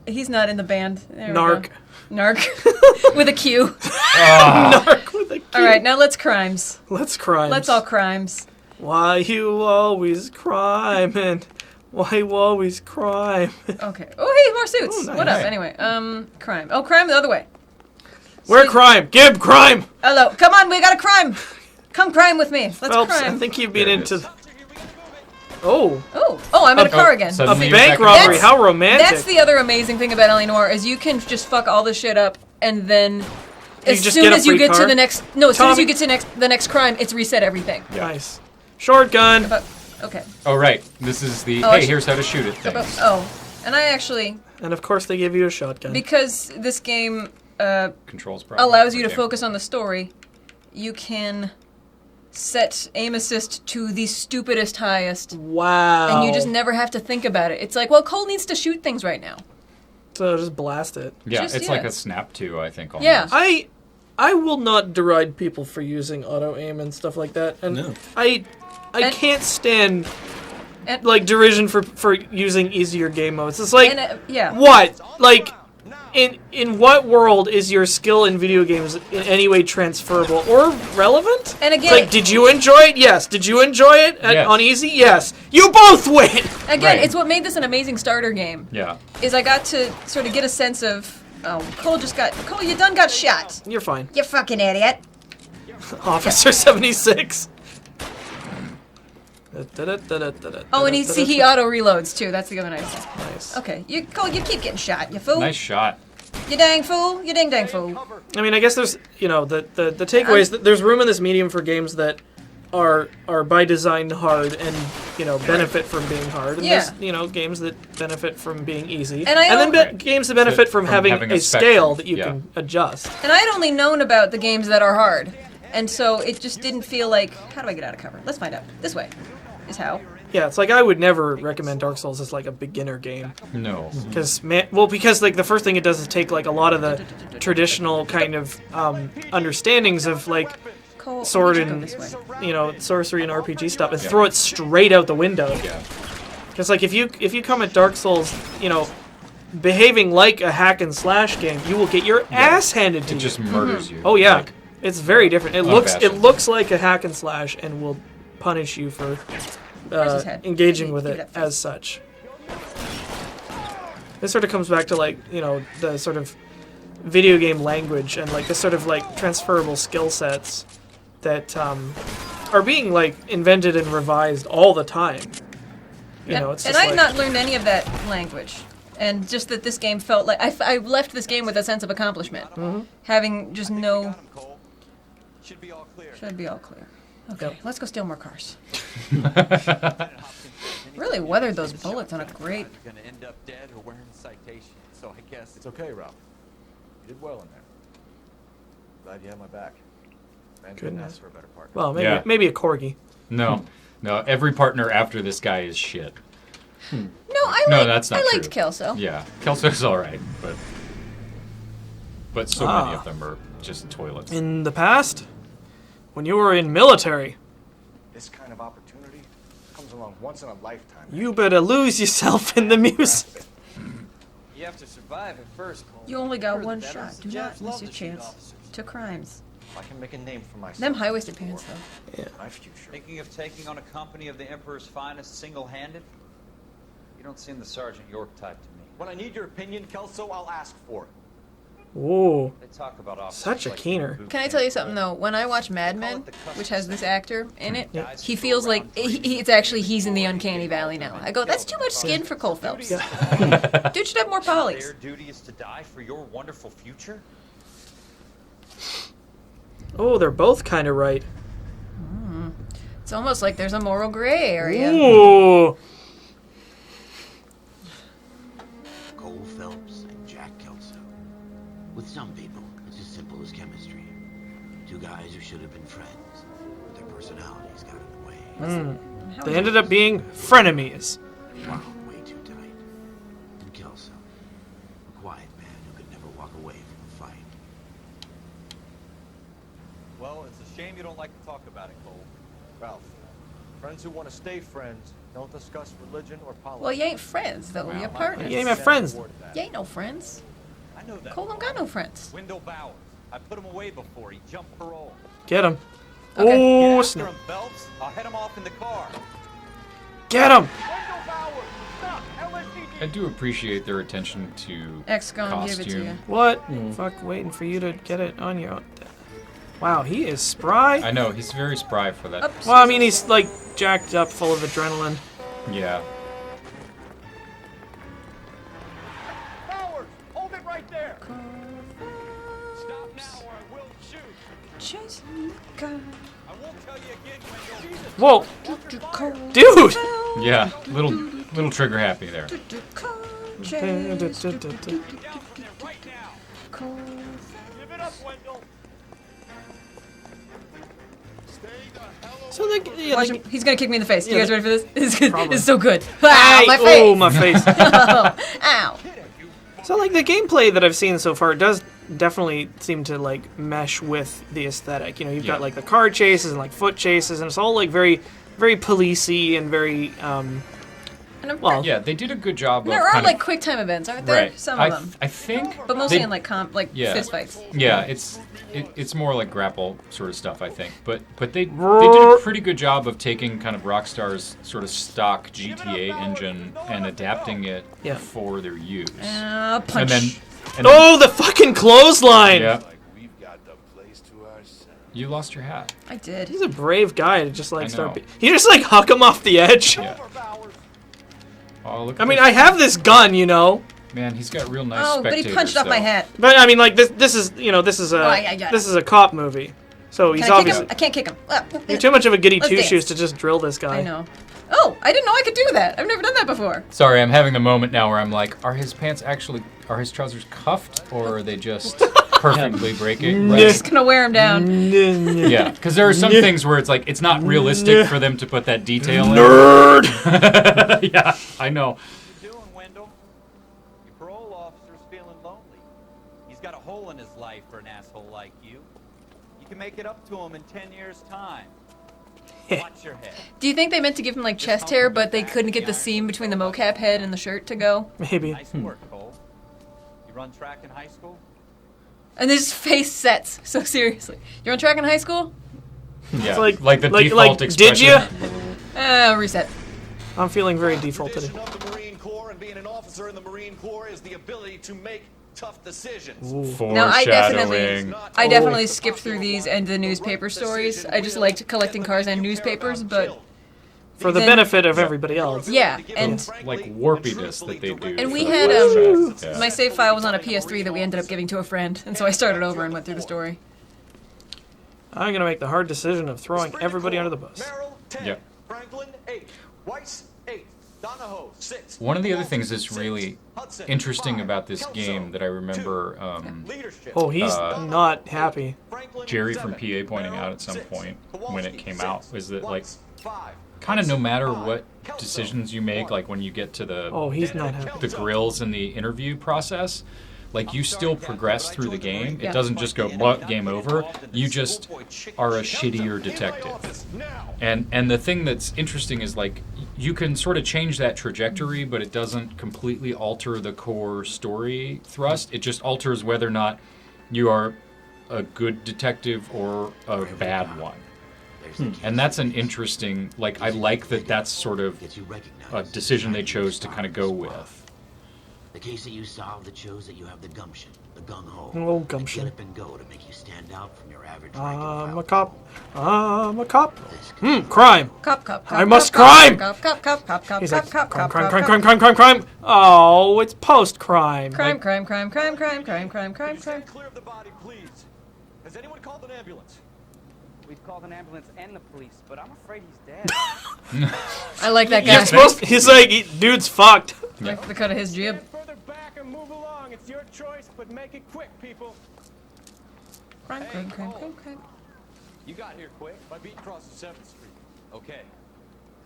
He's not in the band. There we Narc. go. Narc. With a Q. Narc with a key. All right, now let's crimes. Let's crime. Let's all crimes. Why you always criming? Why you always crime? Okay. Oh, hey, more suits. Oh, nice. What up? Anyway, crime. Oh, crime the other way. Where crime? Gib crime. Hello. Come on, we got a crime. Come crime with me. Let's Phelps, crime. I think you've been There it into. is. Oh, Oh, I'm in a car again. a Suddenly you're bank back in robbery. the- How romantic. That's the other amazing thing about L.A. Noire is you can just fuck all this shit up and then as just soon get a as you free get to car? the next as soon as Tommy- you get to the next crime, it's reset everything. Nice. Shotgun. But okay. Oh right. This is the Oh, I hey. should- Here's how to shoot it thing. And I actually And of course they give you a shotgun. because this game Controls problem. allows you to Okay. focus on the story, you can set aim assist to the stupidest highest. Wow. And you just never have to think about it. It's like, well, Cole needs to shoot things right now. So just blast it. Yeah, Just- it's yeah. like a snap to, I think. Almost. Yeah. I will not deride people for using auto aim and stuff like that. And No. I And- can't stand And, like derision for using easier game modes. It's like yeah. what? Like in what world is your skill in video games in any way transferable or relevant? And It's again, like, did you enjoy it? Yes. Did you enjoy it Yes. on easy? Yes. You both win. again, Right. it's what made this an amazing starter game. Yeah. Is I got to sort of get a sense of, Cole, you done got shot. You're fine. You fucking idiot. Officer 76. Oh, and he auto reloads too. That's the other nice thing. Nice. Okay, Cole, you keep getting shot, you fool. Nice shot. You dang fool. You ding dang fool. I mean, I guess there's, the takeaway is that there's room in this medium for games that are by design hard and, benefit from being hard. And Yeah. there's, games that benefit from being easy. And I then don't- games that benefit from having a scale spectrum, that you yeah. can adjust. And I had only known about the games that are hard. And so it just didn't feel like, how do I get out of cover? Let's find out. This way is how. Yeah, it's like I would never recommend Dark Souls as like a beginner game. No. Because like the first thing it does is take like a lot of the traditional kind of understandings of like Cole, sword you go and this way. sorcery and RPG stuff and throw it straight out the window. Yeah. Because like if you come at Dark Souls, behaving like a hack and slash game, you will get your ass handed to It you. just murders you. Oh yeah, Like, it's very different. It unabashed. looks like a hack and slash and will punish you for Where's his head? engaging with Give it it up. as such. This sort of comes back to like the sort of video game language and like the sort of like transferable skill sets that are being like invented and revised all the time. It's And just I like, had not learned any of that language. And just that this game felt like I left this game with a sense of accomplishment, having just no. Should be all clear. Should be all clear. Okay, Yep. let's go steal more cars. Really weathered those bullets on a great. Gonna end up dead or wearing citations. So I guess It's okay, Ralph. You did well in there. Glad you had my back. Man couldn't Goodness. ask for a better partner. well, maybe Yeah. maybe a corgi. No. Every partner after this guy is shit. No, No, that's not I true. liked Kelso. Yeah, Kelso's all right, but so many Ah. of them are just toilets. In the past, when you were in military, This kind of opportunity comes along once in a lifetime. you better lose yourself in the music. you have to survive at first, Cole. You only got We're the one veterans. shot. The Do not Jabs love miss your to shoot chance. officers. To crimes. I can make a name for myself. Them high-waisted pants, though. My future. Thinking of taking on a company of the Emperor's finest single-handed? You don't seem the Sergeant York type to me. When I need your opinion, Kelso, I'll ask for it. Whoa, They talk about officers such a like keener. boot Can I camp tell you boys. something though? When I watch Mad Men, which has this actor in it, Guys he who go feels like around he's in the uncanny valley now. I go, that's too much skin for Cole Phelps. Dude should have more Their polys. duty is to die for your wonderful future? Oh, they're both kind of right. It's almost like there's a moral gray area. Ooh. Cole Phelps and Jack Kelso. With some people, it's as simple as chemistry. Two guys who should have been friends, but their personalities got in the way. How They is ended up being frenemies. Wound way too tight. And Kelso, a quiet man who could never walk away from a fight. Well, it's a shame you don't like to talk about it, Cole. Ralph, friends who want to stay friends don't discuss religion or politics. Well, you ain't friends though. You're partners. You ain't my friends. You ain't no friends. I know that. Cole don't got no friends. Wendell Bowers. I put him away before. He jumped parole. Get him. Okay. Oh, Get after snap. him, Phelps. I'll head him off in the car. Get him. Wendell Bowers! Stop! LSD! I do appreciate their attention to Ex-con, give it to costume. you. What? Fuck, waiting for you to get it on your own. Wow, he is spry. I know, he's very spry for that. Oops. Well, I mean, he's like jacked up, full of adrenaline. Yeah. Bowers! Hold it right there! Stop now or I will shoot! Chase me, God. I won't tell you again, Wendell. Whoa, dude! Yeah, little trigger happy there. Down there right now! Give it up, Wendell! So like, yeah, Watch like him. He's gonna kick me in the face. You Yeah, guys ready for this? This is good. Probably. This is so good. Ow, Hey, my face. oh, my face. Ow. So like the gameplay that I've seen so far does definitely seem to like mesh with the aesthetic. You know, you've Yeah. got like the car chases and like foot chases, and it's all like very, very policey and very And I'm- well. Yeah, they did a good job there of are kind like of, quick time events, aren't there? right. Some of them, I think, but mostly they- in like Yeah. fist fights. Yeah, it's more like grapple sort of stuff, I think. But they did a pretty good job of taking kind of Rockstar's sort of stock GTA engine and adapting it Yeah. for their use. Punch. And then Oh, the fucking clothesline! yeah, We've got the place to ourselves. you lost your hat. I did. He's a brave guy to just like I start. know. He just like huck him off the edge. Yeah. Oh, look. I at mean, this. I have this gun, you know, Man, he's got real nice Oh, but he spectators, punched off my though. hat. but I mean, like this is this is a Oh, I got this it. is a cop movie, so he's Can I kick obviously him? I can't kick him. you're too much of a goody Let's two shoes dance. to just drill this guy. I know. Oh, I didn't know I could do that. I've never done that before. Sorry, I'm having the moment now where I'm like, are his trousers cuffed, or are they just perfectly break it. Yeah. Right? Just gonna wear him down. Yeah, because there are some things where it's like it's not realistic for them to put that detail in. Nerd! Yeah, I know. What you doing, Wendell? Your parole officer's feeling lonely. He's got a hole in his life for an asshole like you. You can make it up to him in 10 years' time. Watch your head. Do you think they meant to give him like chest hair, but they couldn't get the seam between the mocap head and the shirt to go? Maybe. Nice work, Cole. You run track in high school? And his face sets so seriously. You on track in high school? Yeah, It's like the default expression. Did you? Reset. I'm feeling very defaulted. Tradition of the Marine Corps and being an officer in the Marine Corps is the ability to make tough decisions. No, I Foreshadowing. definitely skipped through these and the newspaper stories. I just liked collecting cars and newspapers, but For the then- benefit of everybody else. yeah, and Like warpiness that they do. and we for had flashbacks, yeah. my save file was on a PS3 that we ended up giving to a friend, and so I started over and went through the story. I'm gonna make the hard decision of throwing everybody under the bus. Merrill, 10. Yep. Franklin, 8. Weiss, 8. Donahoe, 6. One of the other things that's 6. really Hudson, interesting 5. about this Kelso, game that I remember Leadership. Oh, he's not happy. Franklin, Jerry from 7. PA pointing out at some Merrill, point 6. when it Kowalski, came out 6. was that like Weiss, 5. kind of no matter what Kelso, decisions you make, 1. like when you get to the Oh, he's not happy. the grills in the interview process, like you still progress through the game. Yeah. It doesn't just go "But, game over. You just are a shittier detective. And the thing that's interesting is like you can sort of change that trajectory, but it doesn't completely alter the core story thrust. It just alters whether or not you are a good detective or a bad one. And that's an interesting, like, I like that that's sort of a decision they chose to kind of go with. The case that you solved that shows that you have the gumption, the gung-ho. Oh, the gumption. Get up and go to make you stand out from your average I'm a cop. I'm a cop. Crime. Cop. I must crime! Cop. He's like, crime. Oh, it's post-crime. Crime. Stand clear of the body, please. Has anyone called an ambulance? We've called an ambulance and the police, but I'm afraid he's dead. I like that You're guy. supposed to, he's like, dude's fucked. Like the cut of his jib. Further back and move along. It's your choice, but make it quick, people. Crime. You got here quick. My beat crosses 7th Street. Okay.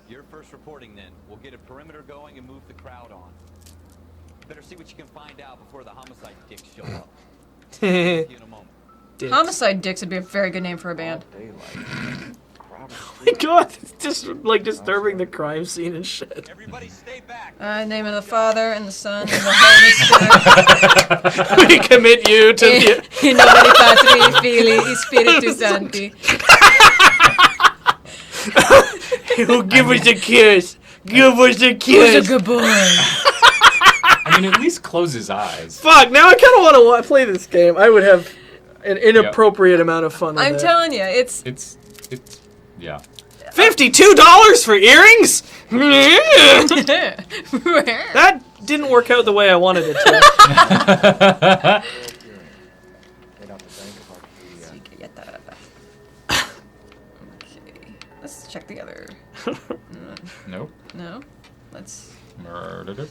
You're first reporting then. We'll get a perimeter going and move the crowd on. Better see what you can find out before the homicide dicks show up. See you in a moment. Dicks. Homicide Dicks would be a very good name for a band. Oh my god, it's just like disturbing the crime scene and shit. Everybody stay back. In the name of the Father, and the Son, and the Holy Spirit. We commit you to the... In nomine Patri, Filii, Spiritus Sancti. Who give us a kiss? Give us a Who's kiss. a good boy? I mean, at least close his eyes. Fuck, now I kind of want to play this game. I would have an inappropriate amount of fun with I'm it. telling you, it's Yeah. $52 for earrings? That didn't work out the way I wanted it to. Okay, let's check the other. Nope. No, let's.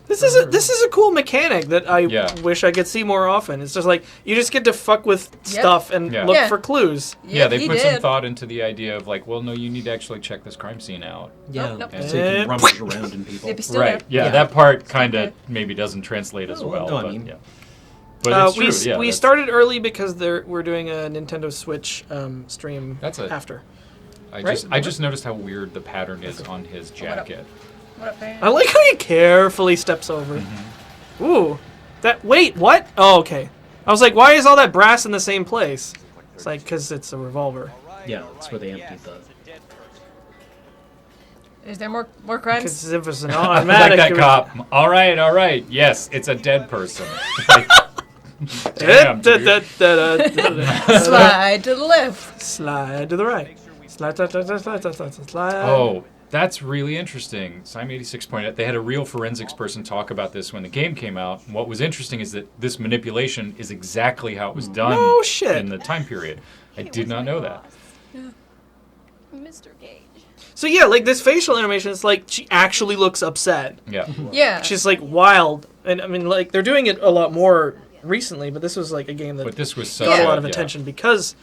This is a cool mechanic that I wish I could see more often. It's just like you just get to fuck with stuff and look for clues. Yeah, they put some thought into the idea of like, well, no, you need to actually check this crime scene out. Yeah, nope. so you can rummage around in people. Yep, still Right. there. Yeah, that part kind of maybe doesn't translate as well. no, I but, mean- yeah. But it's true. We started early because we're doing a Nintendo Switch stream after. I just noticed how weird the pattern is on his jacket. What up, man? I like how he carefully steps over. Ooh. Wait, what? Oh, okay. I was like, why is all that brass in the same place? It's like, because it's a revolver. Yeah, that's where they emptied the... Is there more crimes? Because if it's an I automatic... like that cop. All right. Yes, it's a dead person. Damn, dude. Slide to the left. Slide to the right. Slide. Oh, that's really interesting. Sime86 pointed out they had a real forensics person talk about this when the game came out. And what was interesting is that this manipulation is exactly how it was done No shit. in the time period. I did not know that. Mr. Gage. So yeah, like this facial animation, it's like she actually looks upset. Yeah. Yeah. She's like wild. And I mean, like, they're doing it a lot more recently, but this was like a game that But this was got such a lot of yeah. attention because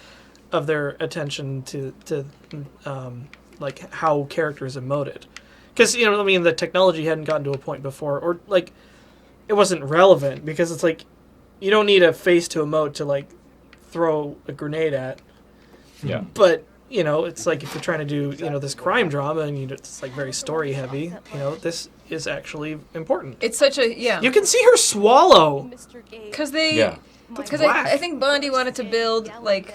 of their attention to like how characters emoted. Because I mean, the technology hadn't gotten to a point before, or like it wasn't relevant because it's like you don't need a face to emote to like throw a grenade at. Yeah. But it's like if you're trying to do this crime drama and it's like very story heavy. This is actually important. It's such a You can see her swallow. because they Yeah. because I think Bondi wanted to build like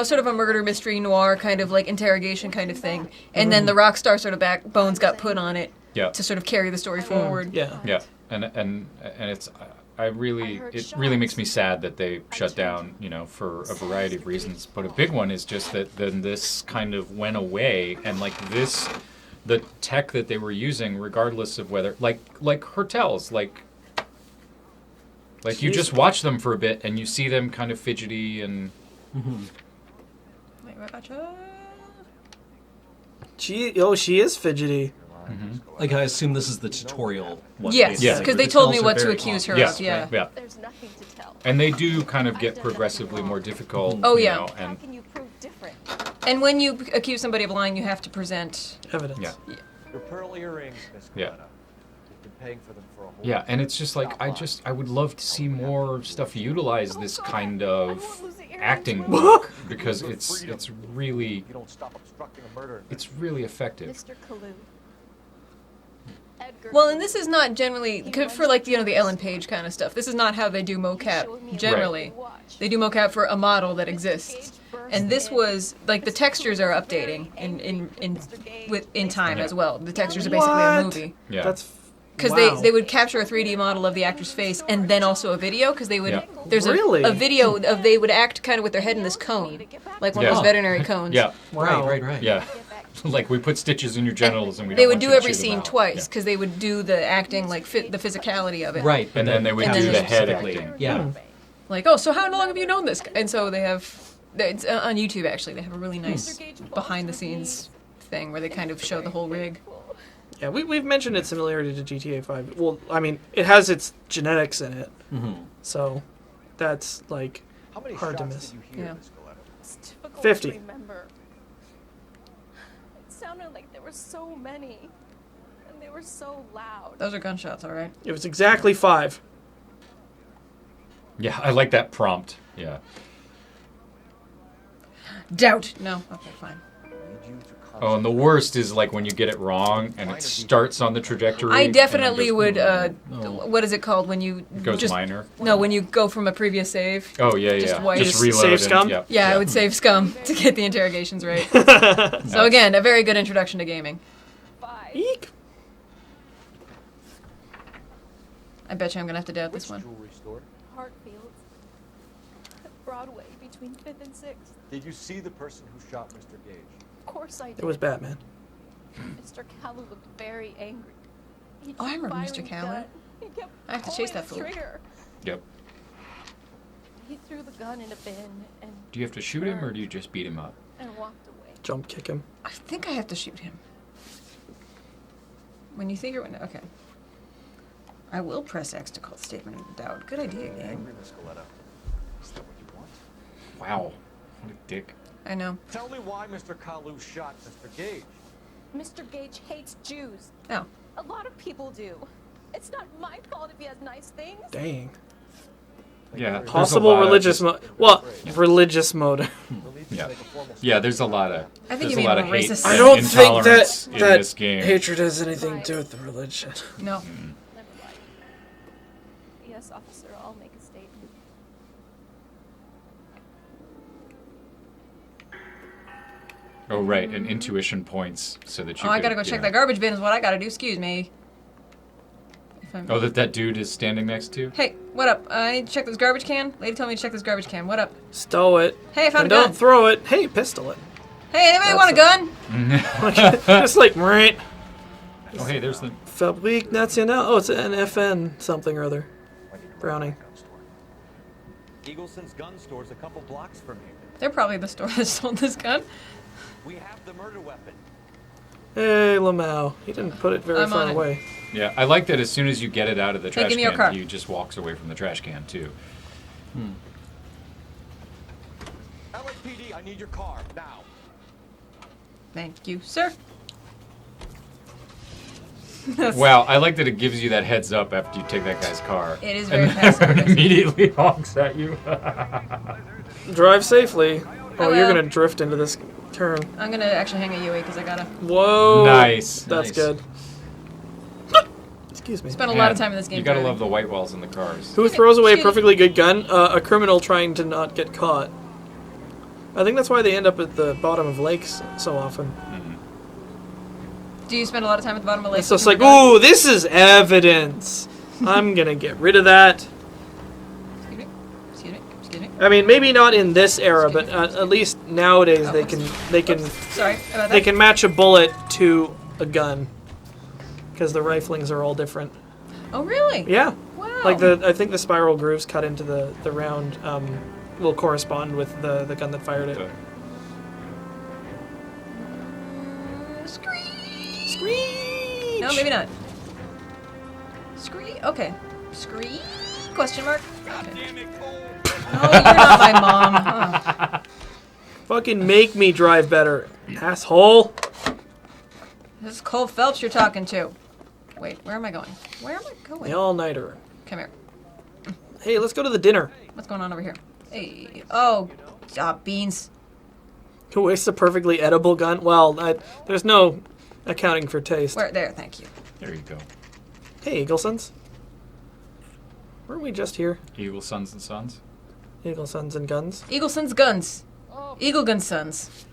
sort of a murder mystery noir kind of like interrogation kind of thing, and then the Rockstar sort of backbones got put on it Yeah. to sort of carry the story forward. Yeah. Yeah, and it's it really makes me sad that they shut down, for a variety of reasons. But a big one is just that then this kind of went away, and like the tech that they were using, regardless of whether like hotels, like you just watch them for a bit and you see them kind of fidgety and. She is fidgety. Like, I assume this is the tutorial one. Yes, basically, because where they told me tells what are to very accuse her obvious, of. Yeah. right? Yeah. There's nothing to tell. And they do kind of get progressively more difficult. Oh, you yeah. know, How and can you prove different? And when you accuse somebody of lying, you have to present evidence. Yeah. Your pearl earrings, Miss Yeah. Coletta. You've been paying for them for a whole yeah, and it's just like I would love to see more stuff utilize this kind of acting work because it's really You don't stop obstructing a murder. it's really effective. Mr. Kalu. Edgar Well, and this is not generally for like the Ellen Page kind of stuff. This is not how they do mocap generally. They do mocap for a model that exists, and this was like the textures are updating in time as well. The textures are basically a movie. Yeah. That's Because they would capture a 3D model of the actor's face and then also a video because they would Yeah. there's Really? a video of they would act kind of with their head in this cone like one of Yeah. those veterinary cones. Yeah. wow. Right. Yeah. Like we put stitches in your genitals and we They don't would want do you to every chew them scene out. twice because they would do the acting like the physicality of it. Right. And then they would do the head specifically. acting. Yeah. Like, oh, so how long have you known this guy? And so they have it's on YouTube actually. They have a really nice behind the scenes thing where they kind of show the whole rig. Yeah, we've mentioned its similarity to GTA 5. Well, I mean, it has its genetics in it, so that's like How many hard to shots miss. did you hear, Yeah. Miss Coletta? It's difficult 50. to remember. It sounded like there were so many, and they were so loud. Those are gunshots, all right. It was exactly 5. Yeah, I like that prompt. Yeah. Doubt. No. Okay, fine. I need you to Oh, and the worst is like when you get it wrong and it starts on the trajectory. I and definitely then goes, would. What is it called when you Goes just minor. No, when you go from a previous save. Oh yeah, Just yeah. wipe. Just Just reload. save and- scum? Yeah, Yeah, I would save scum to get the interrogations right. So again, a very good introduction to gaming. 5. Eek. I bet you I'm gonna have to doubt this one. jewelry store. Hartfield's. Broadway between 5th and 6th. Did you see the person who shot Mr. Gage? Of course I did. It was Batman. Mr. Kalu looked very angry. He Oh, I kept remember Mr. firing Kalu. gun. He kept I have to pulling chase that the fool. trigger. Yep. He threw the gun in a bin and Do you have to shoot him or do you just beat him up? and walked away. Jump kick him. I think I have to shoot him. When you think you're okay. I will press X to call statement of doubt. Good idea, game. Angry, Miss Coletta. Is that what you want? Wow. What a dick. I know. Tell me why Mr. Kalu shot Mr. Gage. Mr. Gage hates Jews. Oh. A lot of people do. It's not my fault if he has nice things. Dang. Yeah. there's a Possible lot of religious just- religious motive. Yeah. Yeah, there's a lot of I think there's you a mean lot a of hate racist- and I don't think intolerance that in that this game. hatred has anything to do with the religion. No. Never mind. Yes, officer, I'll make a statement. Oh right, and intuition points so that you Oh, I gotta go check that garbage bin is what I gotta do. Excuse me. If I'm... Oh, that dude is standing next to? Hey, what up? I need to check this garbage can. Lady told me to check this garbage can. What up? Stow it. Hey, I found and a gun. don't throw it. Hey, pistol it. Hey, anybody want a gun? Just like right. Oh hey, there's the Fabrique Nationale. Oh, it's an FN something or other. Browning. Eagleson's gun store's a couple blocks from here. They're probably the store that sold this gun. We have the murder weapon. Hey, Lamau. He didn't put it very I'm far on it. LAPD, I need your car now. Thank you, sir. Wow, I like that it gives you that heads up after you take that guy's car. It is very and fast. then immediately honks at you. Drive safely. Oh, you're will. gonna drift into this turn. I'm gonna actually hang a UE because I gotta Whoa. Nice. That's Nice. good. Excuse me. spend a lot of time in this game. You gotta driving. love the white walls in the cars. Who throws away a perfectly good gun? A criminal trying to not get caught. I think that's why they end up at the bottom of lakes so often. Do you spend a lot of time at the bottom of the lake? It's just like, ooh, this is evidence. I'm gonna get rid of that. Excuse me. Excuse me. Excuse me. I mean, maybe not in this era, but at least nowadays they can Sorry about that. they can match a bullet to a gun because the riflings are all different. Oh really? Yeah. Wow. Like I think the spiral grooves cut into the round will correspond with the gun that fired it. Screech! No, maybe not. Scree? Okay. Scree? Question mark? Okay. Oh, you're not my mom. Huh. Fucking make me drive better, asshole. This is Cole Phelps you're talking to. Wait, where am I going? Where am I going? The all-nighter. Come here. Hey, let's go to the dinner. What's going on over here? Hey. Oh, beans. Who wastes a perfectly edible gun? Well, there's no accounting for taste. Where? There, thank you. There you go. Hey, Eaglesons. Weren't we just here? Eagle Sons and Sons. Eaglesons and guns. Eagleson's guns. Eagle Gun Sons.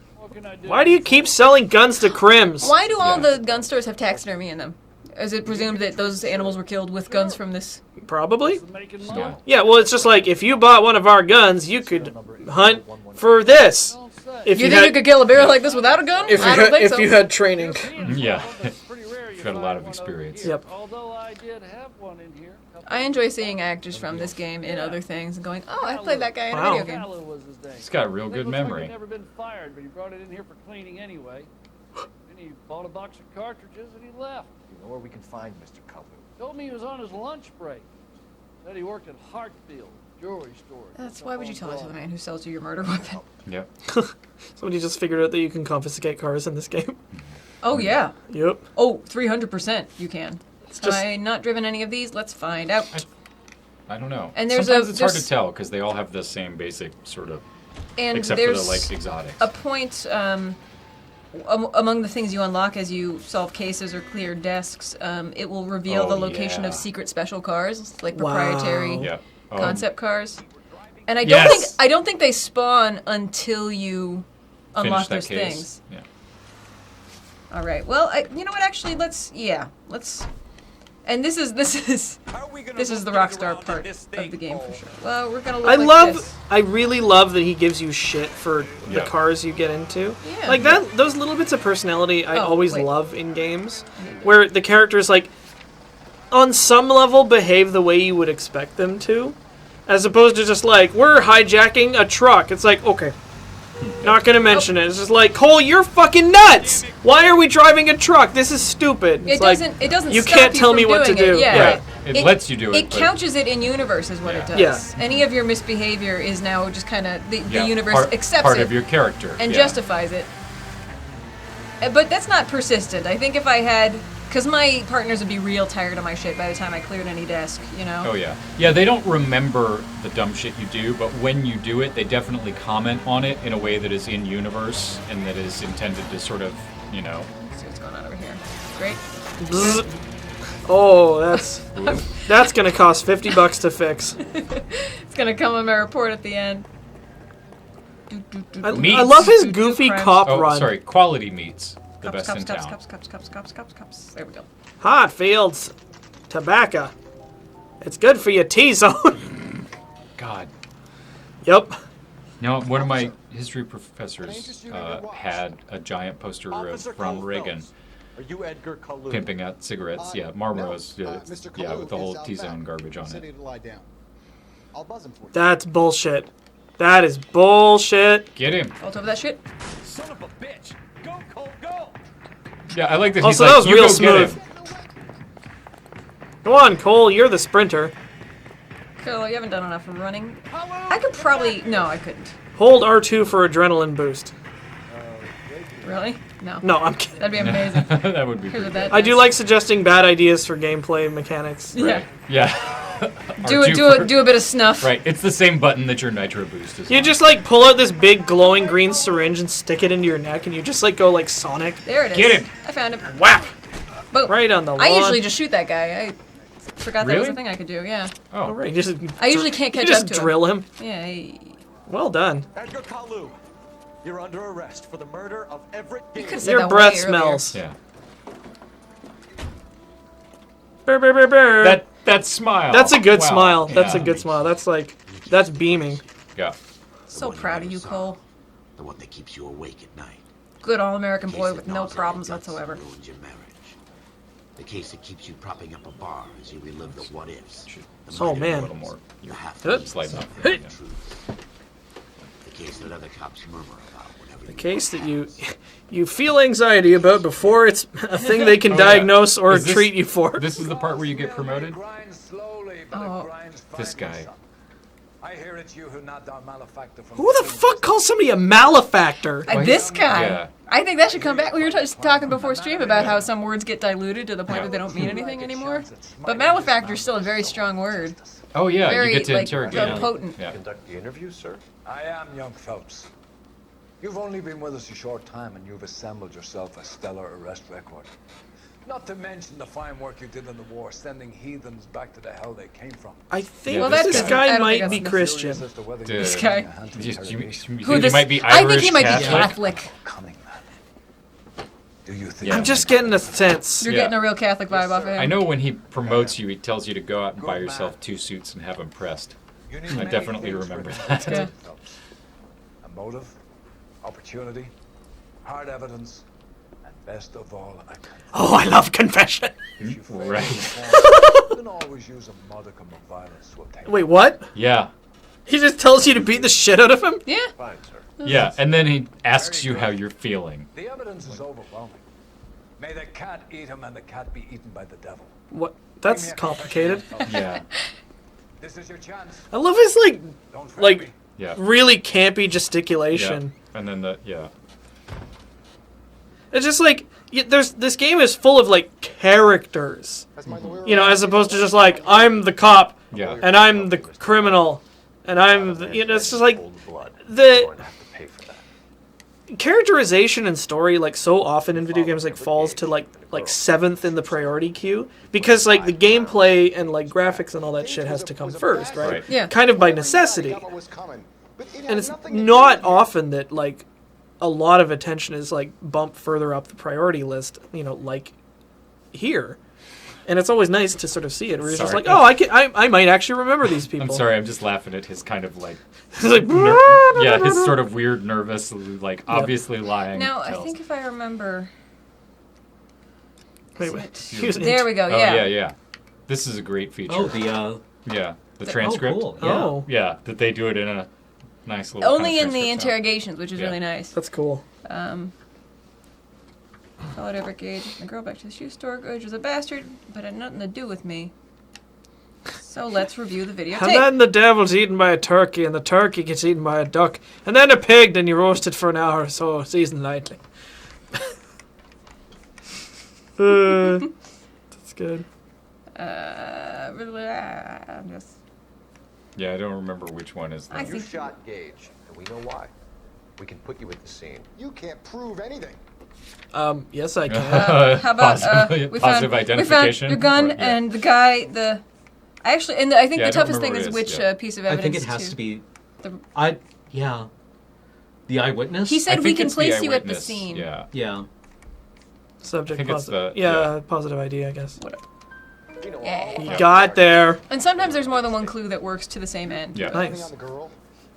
Why do you keep selling guns to crims? Why do all the gun stores have taxidermy in them? Is it presumed that those animals were killed with guns from this? Probably. Yeah. Yeah, well, it's just like if you bought one of our guns, you could hunt for this. If you think you could kill a bear like this without a gun? I don't think so. If you had training. Yeah. You've got a lot of experience. Yep. Although I did have one in here. I enjoy seeing actors from this game in other things and going, oh, I played that guy in a Wow. video game. Was his name. He's got a real I think good looks like memory. he'd never been fired, but he brought it in here for cleaning anyway. Then he bought a box of cartridges and he left. You know where we can find Mr. Kalu? Told me he was on his lunch break. Said he worked at Hartfield jewelry store. That's why would you tell it to the man who sells you your murder weapon? Yep. Somebody just figured out that you can confiscate cars in this game. Oh, yeah. Yep. Oh, 300% you can. just- Have I not driven any of these? Let's find out. I don't know. And there's Sometimes a- it's hard to there's- tell because they all have the same basic sort of, And except for the there's like exotics. a point among the things you unlock as you solve cases or clear desks. It will reveal Oh, the location yeah. of secret special cars, like Wow. proprietary Yeah. concept cars. And Yes. I don't think they spawn until you Finish unlock that those case. things. Yeah. All right. Well, you know what? Actually, let's. And this is the Rockstar part of the game for sure. Well, we're gonna. Look like this. I really love that he gives you shit for the Yeah. cars you get into. Yeah. Like that, those little bits of personality I Oh, always wait. love in games, where the characters like, on some level, behave the way you would expect them to, as opposed to just like we're hijacking a truck. It's like okay. Not gonna mention it. It's just like Cole, you're fucking nuts. Why are we driving a truck? This is stupid. It's like, It doesn't. You stop can't you tell from me what to doing do. it. Yeah. Right. It lets you do it, It but- couches it in universe, is what it does. Yeah. Any of your misbehavior is now just kind of the Yeah, universe part- accepts part it of your character, and yeah. justifies it. But that's not persistent. I think if I had, because my partners would be real tired of my shit by the time I cleared any desk. You know. Oh yeah. Yeah, they don't remember the dumb shit you do, but when you do it, they definitely comment on it in a way that is in universe and that is intended to sort of, you know. Let's see what's going on over here. Great. Bzz. Oh, that's gonna cost $50 to fix. It's gonna come on my report at the end. I Meats. love his goofy cop Oh, run. sorry, quality meats. The Cups, best cups, in cups, town. cups. There we go. Hotfields tobacco. It's good for your T-zone. God. Yep. No, one of my history professors had a giant poster of Ronald Reagan Are you Edgar Kalu? pimping out cigarettes. Yeah, Marlboro's. Mr. Yeah, Kalu with the whole is out T-zone back. garbage on Said it. he'd lie down. I'll buzz him for you. That's bullshit. That is bullshit. Get him. Vault over that shit. Son of a bitch! Go, Cole, go! Yeah, I like that Also, he's that like, was you real go get smooth. him. Go on, Cole. You're the sprinter. Cole, you haven't done enough running. I could probably... No, I couldn't. Hold R2 for adrenaline boost. Really? No. No, I'm kidding. That'd be amazing. That would be Here's what pretty that I do does. like suggesting bad ideas for gameplay mechanics. Yeah. Yeah. Do R2 a bit of snuff. Right, it's the same button that your nitro boost is You on. just like pull out this big glowing green syringe and stick it into your neck, and you just like go like Sonic. There it is. Get him. I found him. Whap! Boom. Right on the lawn. I usually just shoot that guy. I forgot that was Really? a thing I could do. Yeah. Oh, right. Just I usually can't catch you up just to drill him. Yeah. Well done. Edgar Kalu, you're under arrest for the murder of Everett You Gaines. could've said Your that breath way smells. Yeah. Brr, brr, brr, brr. That smile. That's a good Wow. smile. That's a Yeah. good smile. That's beaming. Yeah. So proud of you, Cole. The one that keeps you awake at night. Good all-American The boy case with that no gnaws at your problems guts and whatsoever. ruins your marriage. The case that keeps you propping up a bar as you relive the what-ifs. The Oh, minor man. A little more. The half Oops. Slide up. the truth. The case that other cops murmur about whenever The you case go that out. you feel anxiety about before it's a thing they can Oh, yeah. diagnose or Is this- treat you for. This is the part where you get promoted? Oh. This guy. I hear it's you who knocked down malefactor from Who the fuck calls somebody a malefactor? This guy. Yeah. I think that should come back. We were just talking before stream about how some words get diluted to the point that they don't mean anything anymore. But malefactor is still a very strong word. Oh yeah, Very, you get to like, interrogate. potent. Yeah. Conduct the interview, sir. I am young Phelps. You've only been with us a short time and you've assembled yourself a stellar arrest record. Not to mention the fine work you did in the war, sending heathens back to the hell they came from. I think Well, this that's- I guy don't might think be that's Christian. As to whether Dude. This guy. You think Who he this? might be I Irish think he might be Catholic? Catholic. Coming man. Do you think Yeah. I'm just getting a sense. You're Yeah. getting a real Catholic vibe off of him. I know when he promotes you, he tells you to go out and buy yourself 2 suits and have them pressed. You need I many definitely things remember for that. Yeah. Phelps. A motive, opportunity, hard evidence, and best of all, a confession. Oh, I love confession. If you fail to Right. perform, you can always use a modicum of violence to obtain. Wait, what? Yeah. He just tells you to beat the shit out of him? Yeah. Fine, sir. Yeah, and then he asks you how you're feeling. The evidence is overwhelming. May the cat eat him and the cat be eaten by the devil. What? That's complicated. Yeah. This is your chance. I love his Don't fret like me. Yeah. really campy Yeah. gesticulation. And then yeah. It's just like this game is full of like characters, you know, as opposed to just like I'm the cop Yeah. and I'm the criminal and I'm the, you know, it's just like the characterization and story like so often in video games like falls to like seventh in the priority queue because like the gameplay and like graphics and all that shit has to come first, right? Right. Yeah. Kind of by necessity. And it's not often that like a lot of attention is like bumped further up the priority list, you know, like here. And it's always nice to sort of see it where you're just Sorry. like, oh, I might actually remember these people. I'm sorry, I'm just laughing at his kind of like It's like, yeah, his sort of weird nervous like obviously lying. Now, I tells. think if I remember... wait. He was There we go, Oh yeah. yeah. This is a great feature. Oh, the yeah, the transcript. cool. Yeah. Oh, Yeah, that they do it in a nice little. Only kind in of the transcript sound. interrogations, which is Yeah. really nice. that's cool. Followed Everett Gage, the girl back to the shoe store. Gage was a bastard, but had nothing to do with me. So let's review the And videotape. then the devil's eaten by a turkey, and the turkey gets eaten by a duck, and then a pig, then you roast it for an hour or so, seasoned lightly. That's good. Just, Yeah, I don't remember which one is. I The, You think- shot Gage, and we know why. We can put you at the scene. You can't prove anything. Yes, I can. how about Positive- we positive found identification? your gun Or- yeah. and the guy. I think Yeah, the I don't toughest thing remember is what it which is, yeah. piece of I evidence. think it has to be. the- Yeah. The eyewitness. He I said we think can it's place you at the eyewitness, scene. Yeah. Yeah. Subject I think it's positive. the- yeah, yeah. positive ID, I guess. Yeah. You got there. And sometimes there's more than one clue that works to the same end. Yeah. Anything Nice. on the girl?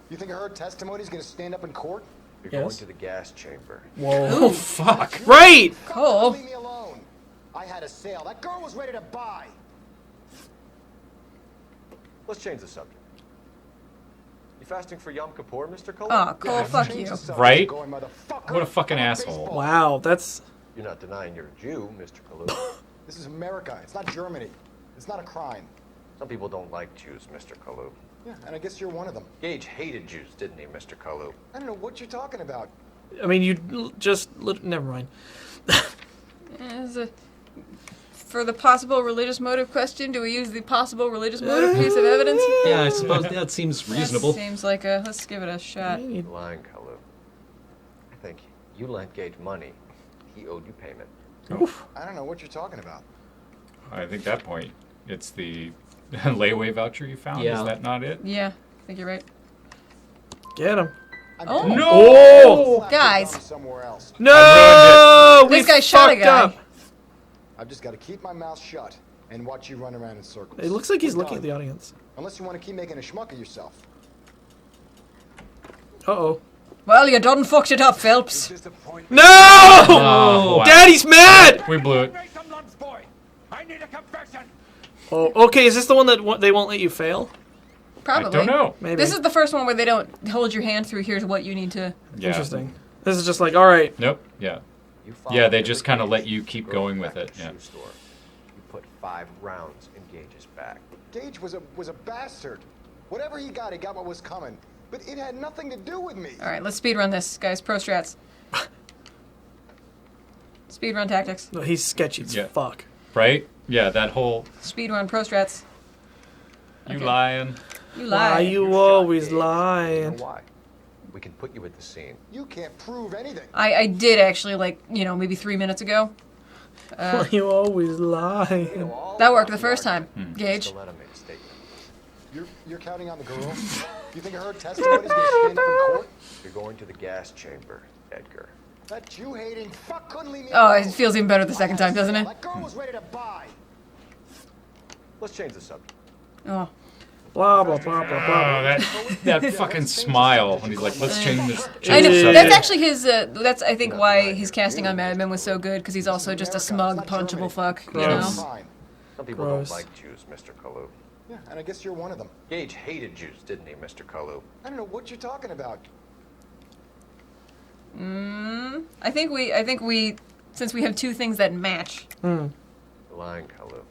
You think her testimony is going to stand up in court? You're Yes. going to the gas chamber. Whoa. Oh fuck. Right! Cole. Leave me alone. I had a sale. That girl was ready to buy. Let's change the subject. You fasting for Yom Kippur, Mr. Cole? Oh, Cole, fuck you. Right? Going, motherfucker. What a fucking I'm on asshole. baseball. Wow, that's... You're not denying you're a Jew, Mr. Kalu. This is America. It's not Germany. It's not a crime. Some people don't like Jews, Mr. Kalu. Yeah, and I guess you're one of them. Gage hated Jews, didn't he, Mr. Kalu? I don't know what you're talking about. I mean, never mind. For the possible religious motive question, do we use the possible religious motive piece of evidence? Yeah, I suppose that seems reasonable. That seems like a. Let's give it a shot. You're lying, Kalu. I think you lent Gage money. He owed you payment. I don't know what you're talking about. I think that point, it's the layaway voucher you found. Yeah. Is that not it? Yeah, I think you're right. Get him. Oh. No! Oh! Guys. Somewhere else. No! This We guy shot a fucked guy. up. I've just got to keep my mouth shut and watch you run around in circles. It looks like he's We're looking at the done. audience. Unless you want to keep making a schmuck of yourself. Uh-oh. Well, you done fucked it up, Phelps. No! Oh, wow. Daddy's mad! We blew it. I need a confession. Oh, okay, is this the one that they won't let you fail? Probably. I don't know. Maybe. This is the first one where they don't hold your hand through. Here's what you need to. Yeah. Interesting. This is just like, all right. Nope. Yeah. Yeah, they just kind of let you keep going with it. Yeah. Store. You put 5 rounds in Gage's back. Gage was a bastard. Whatever he got what was coming. But it had nothing to do with me. All right, let's speed run this, guys. Pro strats. Speed run tactics. No, he's sketchy as fuck. Right? Yeah, that whole Speed run pro strats. you lying. You lie. Why you always You know lying? why? We can put you at the scene. You can't prove anything. I did actually, like, maybe 3 minutes ago. Why you always lying? That worked the first time, Just Gage. to let him make a statement. You're counting on the girl? You think her testimony's gonna stand up in court? You're going to the gas chamber, Edgar. That Jew-hating fuck couldn't leave me Oh, alone. it feels even better the second time, doesn't it? That girl was ready to buy. Let's change the subject. Oh. Blah, blah, blah, blah, Oh, blah. that fucking smile when he's like, let's change this. I Change know. the That's subject. actually his. That's I think why his casting on Mad Men was so good because he's also just a smug, punchable fuck. You Gross. know. Fine. Some people Gross. don't like Jews, Mr. Kalu. Yeah, and I guess you're one of them. Gage hated Jews, didn't he, Mr. Kalu? I don't know what you're talking about. I think we, since we have two things that match. Hmm. You're lying, Kalu.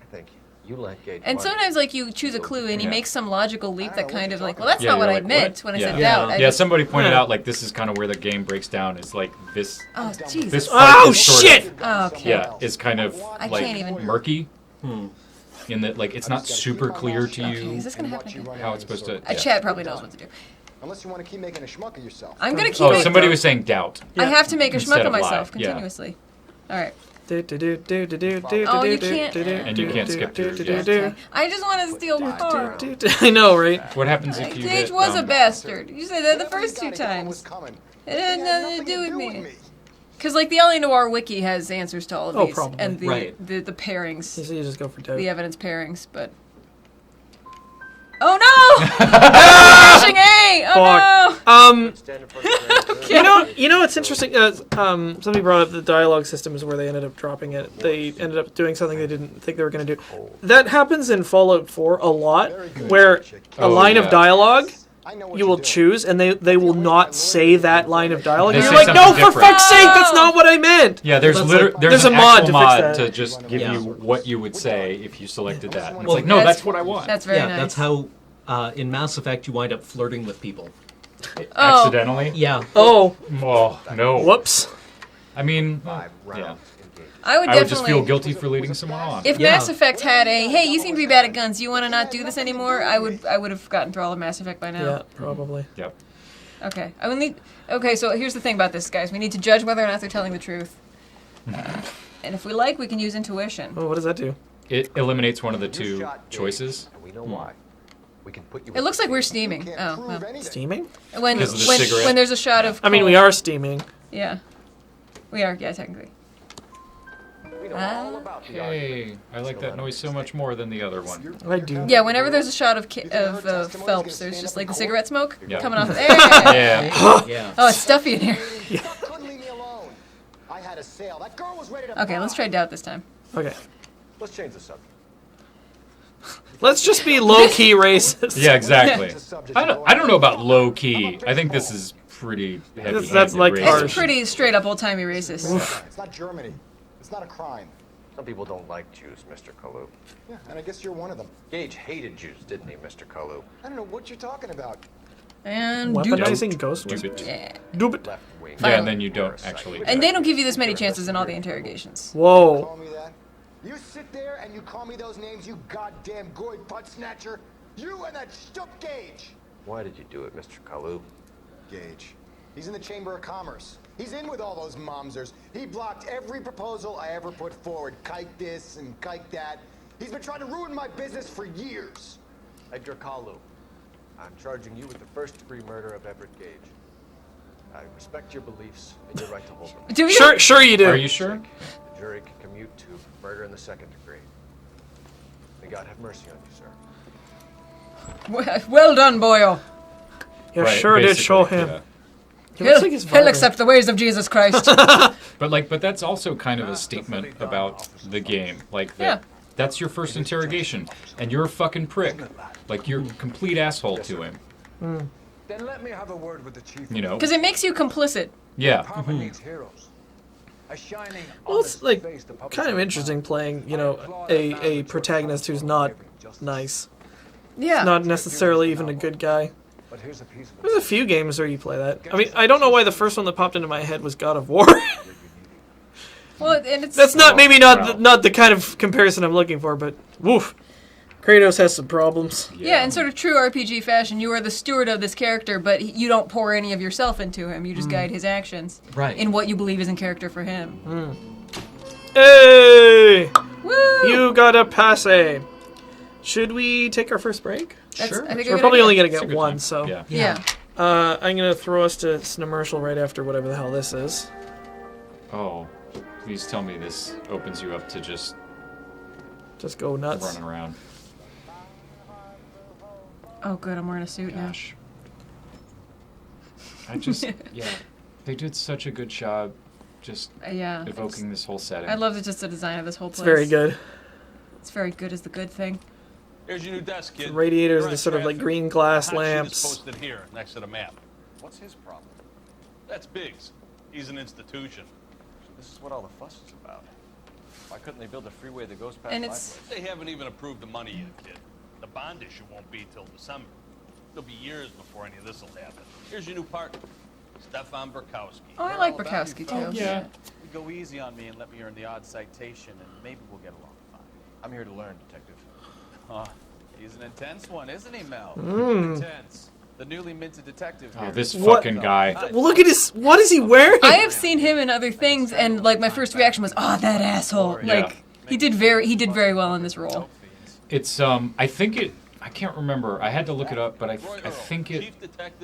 I think you lent Gage And money. sometimes, like, you choose a clue and he Yeah. makes some logical leap that kind of like, well, that's Yeah, not what you're I like, meant what? when I Yeah. said Yeah. doubt. I Yeah, just- somebody pointed out like this is kind of where the game breaks down. Is like this. Oh, Jesus. This Oh, part is sort shit! Of, Oh, okay. yeah, is kind of I like can't even- murky. In that, like, it's not super clear to Okay, you is this gonna happen again? how it's supposed to. Chad probably knows what to do. Unless you want to keep making a schmuck of yourself. I'm gonna keep Oh, it. somebody was saying doubt. I have to make a Instead schmuck of of lie. myself Yeah. continuously. All right. Oh, you can't- And you can't skip yours, yeah. Okay. I just want to steal car. I know, right? What happens if you Gage get? was a bastard. You said that the first two times. Coming. It had nothing to do with me. Because, like, the LA Noire wiki has answers to all of Oh, these. probably. And the, Right. the pairings. So you just go for doubt. The evidence pairings, but... Oh, no! Crashing A! Oh, no! Stand in front of the grand jury. You know what's interesting? Somebody brought up the dialogue systems where they ended up dropping it. They ended up doing something they didn't think they were going to do. That happens in Fallout 4 a lot, where a line of dialogue you will choose, and they will not say that line of dialogue. They And say you're like, no, something for different." fuck's sake, that's not what I meant. Yeah, there's That's there's a an mod actual to mod fix that. to just give you what you would say if you selected that. And it's Well, like, no, that's what I want. That's very yeah, nice. that's how in Mass Effect you wind up flirting with people. Accidentally. Yeah. Oh. Oh no. Whoops. I mean, 5 rounds yeah. in Gage. I would I would just definitely... feel guilty for leading someone on. If Yeah. Mass Effect had a, hey, you seem to be bad at guns, you want to not do this anymore, I would have gotten through all of Mass Effect by now. Yeah, probably. Yep. Okay. I will need. Okay, so here's the thing about this, guys. We need to judge whether or not they're telling the truth. And if we like, we can use intuition. Oh, what does that do? It eliminates one of the You two shot Gage, choices. And we know why. We can put you. It looks like we're You steaming. can't Oh, prove well. anything. Steaming? When Because of the cigarette. when there's a shot of. I mean, we coal- are steaming. Yeah. We are. Yeah, technically. We know all about the Hey, I like that noise so much more than the other one. I do. Yeah. Whenever there's a shot of Phelps, there's just like the cigarette smoke Yeah. coming off. There. Yeah. Yeah. Oh, it's stuffy in here. Couldn't leave me alone. I had a sale. That girl was ready to Okay, let's try doubt this time. Okay. Let's change the subject. Let's just be low-key racist. Yeah, exactly. I don't know about low key. I think this is pretty heavy. That's like racist. harsh. It's pretty straight up old timey racist. It's not Germany. It's not a crime. Some people don't like Jews, Mr. Kalu. Yeah, and I guess you're one of them. Gage hated Jews, didn't he, Mr. Kalu? I don't know what you're talking about. And Weaponizing ghost Do whispers. it. Yeah. Do it. Left wing. Yeah, and then you don't actually. And they don't give you this many chances in all the interrogations. Whoa. Call me that? You sit there and you call me those names, you goddamn goy butt snatcher. You and that stup Gage. Why did you do it, Mr. Kalu? Gage. He's in the Chamber of Commerce. He's in with all those momsers. He blocked every proposal I ever put forward. Kike this and kike that. He's been trying to ruin my business for years. Edgar Kalu, I'm charging you with the first-degree murder of Everett Gage. I respect your beliefs and your right to hold them. Do you? Sure you do. Are you sure? The jury can commute to murder in the second degree. May God have mercy on you, sir. Well done, Boyle. You Right, sure did basically, show him. yeah. He looks like he's He'll vibrant. accept the ways of Jesus Christ. But that's also kind of a statement about the game. Like, that's your first interrogation, and you're a fucking prick. Like, you're a complete asshole to him. Then let me have a word with the chief. You know? Because it makes you complicit. Yeah. Department needs heroes. A shining, Well, it's like honest face to publish kind of their interesting playing, you know, a protagonist who's not nice. Yeah. Not necessarily even a good guy. But here's a piece of There's a few games where you play that. I mean, I don't know why the first one that popped into my head was God of War. Well, and it's That's not not the kind of comparison I'm looking for, but woof. Kratos has some problems. Yeah, in sort of true RPG fashion, you are the steward of this character, but you don't pour any of yourself into him. You just guide his actions Right. in what you believe is in character for him. Hey! Woo! You got a passe. Should we take our first break? Sure. I think We're probably only going to It's a get good one, time. so. Yeah. I'm going to throw us to Snemercial right after whatever the hell this is. Oh, please tell me this opens you up to just go nuts. running around. Oh, good. I'm wearing a suit now. I just, they did such a good job just Yeah. evoking this whole setting. I love just the design of this whole place. It's very good. It's very good is the good thing. Here's your new desk, kid. The radiators, You're the in sort of like traffic. green glass The hot shit is lamps. posted here, next to the map. What's his problem? That's Biggs. He's an institution. So this is what all the fuss is about. Why couldn't they build a freeway that goes past And my it's- place? They haven't even approved the money yet, kid. The bond issue won't be till December. It'll be years before any of this will happen. Here's your new partner, Stefan Burkowski. Oh, I like Burkowski too. You go easy on me and let me earn the odd citation, and maybe we'll get along fine. I'm here to learn, detective. Oh, he's an intense one, isn't he, Mel? Intense. The newly minted detective. Oh, here. this fucking guy. Well, look at his. What is he wearing? I have seen him in other things, and like my first reaction was, "Oh, that asshole!" Yeah. Like he did very well in this role. It's I think it. I can't remember. I had to look it up, but I think it.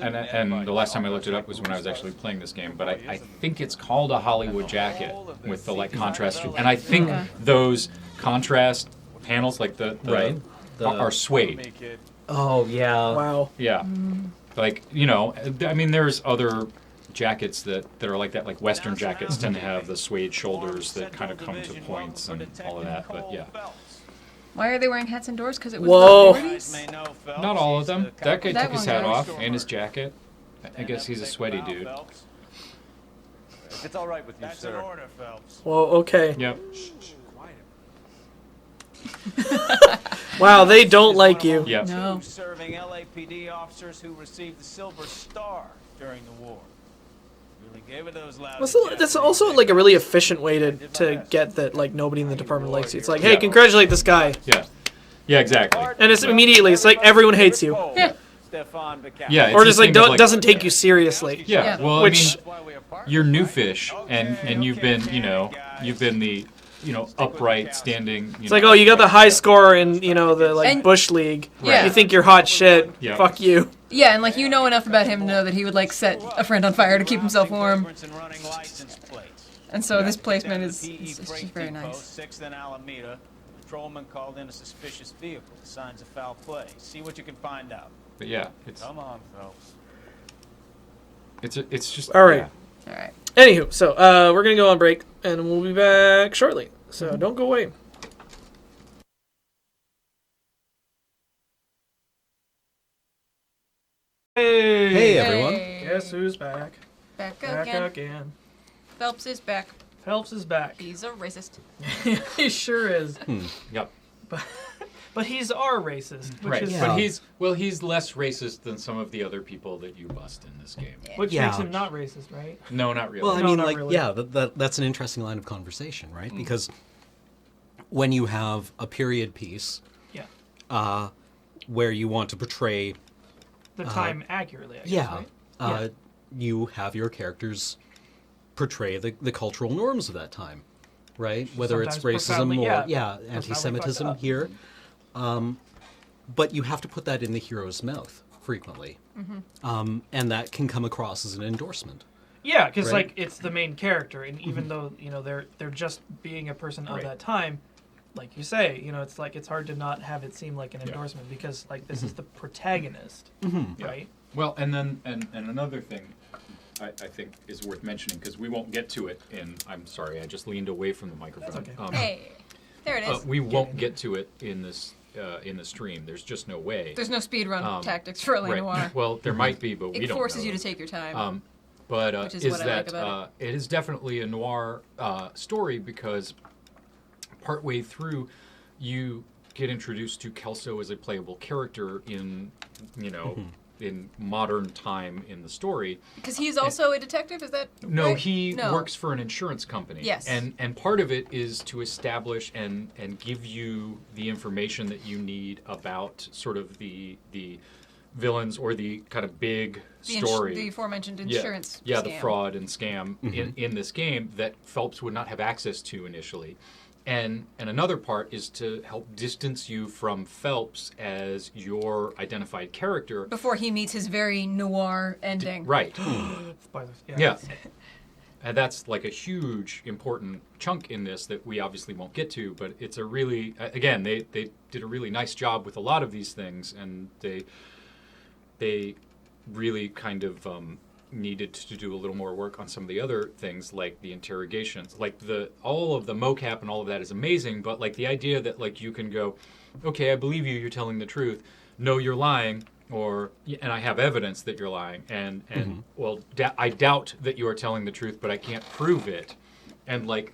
And the last time I looked it up was when I was actually playing this game. But I think it's called a Hollywood jacket with the like contrast. And I think those contrast panels, like the Right. are suede. Oh yeah. Wow. Yeah. Like, you know, I mean, there's other jackets that are like that, like Western jackets tend to have the suede shoulders that kind of come to points and all of that, but yeah. Why are they wearing hats indoors? Because it was Whoa. the 40s? Not all of them. That guy That took his one hat does. off and his jacket. I guess he's a sweaty dude. If it's all right with you, That's sir. an order, Phelps. Well, okay. Yep. Wow, they don't like you. Yep. No. Serving LAPD officers who received the Silver Star during the war. Really gave it those lousy That's also like a really efficient way to get that like nobody in the department likes you. It's like, hey, congratulate this guy, Yeah. Yeah, exactly. and it's immediately it's like everyone hates you, Yeah. Stefan Burkowski. Yeah. or it's just the like thing of, doesn't take you seriously. Yeah. Well, Which- I mean, you're new fish, and you've been, you've been the, upright, standing. It's like, oh, you got the high score in the like And- Bush League. Yeah. You think you're hot shit. Yeah. Fuck you. Yeah, and like you know enough about him to know that he would like set a friend on fire to keep himself warm. And so this placement is it's just very nice. 6th and Alameda. Patrolman called in a suspicious vehicle. Signs of foul play. See what you can find out. But yeah, it's Come on, Phelps. it's just All right. yeah. All right. Anywho, so we're gonna go on break, and we'll be back shortly. So don't go away. Hey everyone. Hey. Guess who's back? Back Back again. again. Phelps is back. Phelps is back. He's a racist. He sure is. Yep. But he's our racist, which Right, is but he's less racist than some of the other people that you bust in this game. which makes him not racist, right? No, not really. Well, I No, mean, not like, really. yeah, that's an interesting line of conversation, right? Because when you have a period piece, where you want to portray The time accurately, I guess, yeah, right? you have your characters portray the cultural norms of that time, right? Whether it's Sometimes racism profoundly, or profoundly anti-Semitism fucked up. here, but you have to put that in the hero's mouth frequently, and that can come across as an endorsement. Yeah, because right? like it's the main character, and even though they're just being a person of that time, like you say, it's like it's hard to not have it seem like an endorsement because like this is the protagonist, right? Well, and then and another thing I think is worth mentioning because we won't get to it I'm sorry, I just leaned away from the microphone. That's okay. Hey, there it is. We won't get to it in the stream. There's just no way. There's no speedrun tactics for LA Noire. Well, there might be, but we don't know. It forces you to take your time. But which is is what I that like about it is definitely a noir story because partway through you get introduced to Kelso as a playable character in in modern time in the story. Because he's also a detective, is that No, right? he works for an insurance company. Yes. And part of it is to establish and give you the information that you need about sort of the villains or the kind of big story. The aforementioned insurance Yeah, scam. the fraud and scam in this game that Phelps would not have access to initially. And another part is to help distance you from Phelps as your identified character. Before he meets his very noir ending. Right. Spoilers. Yeah. And that's like a huge, important chunk in this that we obviously won't get to, but it's a really, again, they did a really nice job with a lot of these things, and they really kind of needed to do a little more work on some of the other things, like the interrogations. Like all of the mocap and all of that is amazing, but like the idea that like you can go, okay, I believe you, you're telling the truth. No, you're lying. And I have evidence that you're lying, and well, I doubt that you are telling the truth, but I can't prove it. And like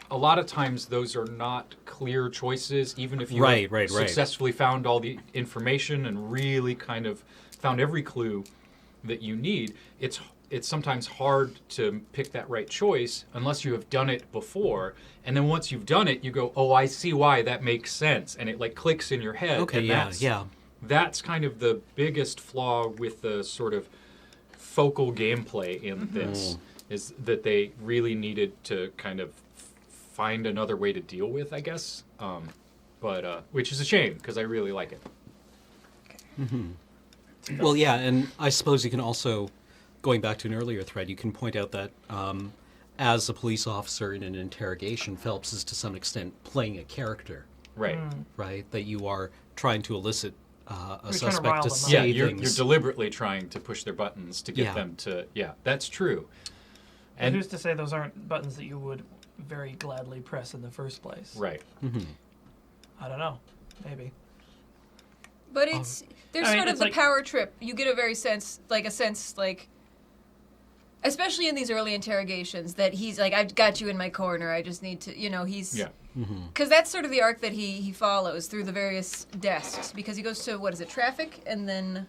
a lot of times those are not clear choices, even if you successfully found all the information and really kind of found every clue that you need. It's sometimes hard to pick that right choice unless you have done it before. And then once you've done it, you go, oh, I see why that makes sense, and it like clicks in your head. Okay, and that's kind of the biggest flaw with the sort of focal gameplay in this, is that they really needed to kind of find another way to deal with, I guess. But which is a shame, because I really like it. Well, yeah, and I suppose you can also, going back to an earlier thread, you can point out that as a police officer in an interrogation, Phelps is to some extent playing a character. Right. Right? That you are trying to elicit a suspect rile to them up. say You're things. deliberately trying to push their buttons to get them to... Yeah, that's true. And who's to say those aren't buttons that you would very gladly press in the first place? Right. I don't know. Maybe. But there's sort of the like, power trip. You get a sense, especially in these early interrogations, that he's like, I've got you in my corner. I just need to, he's... Yeah. Because that's sort of the arc that he follows through the various desks. Because he goes to, traffic, and then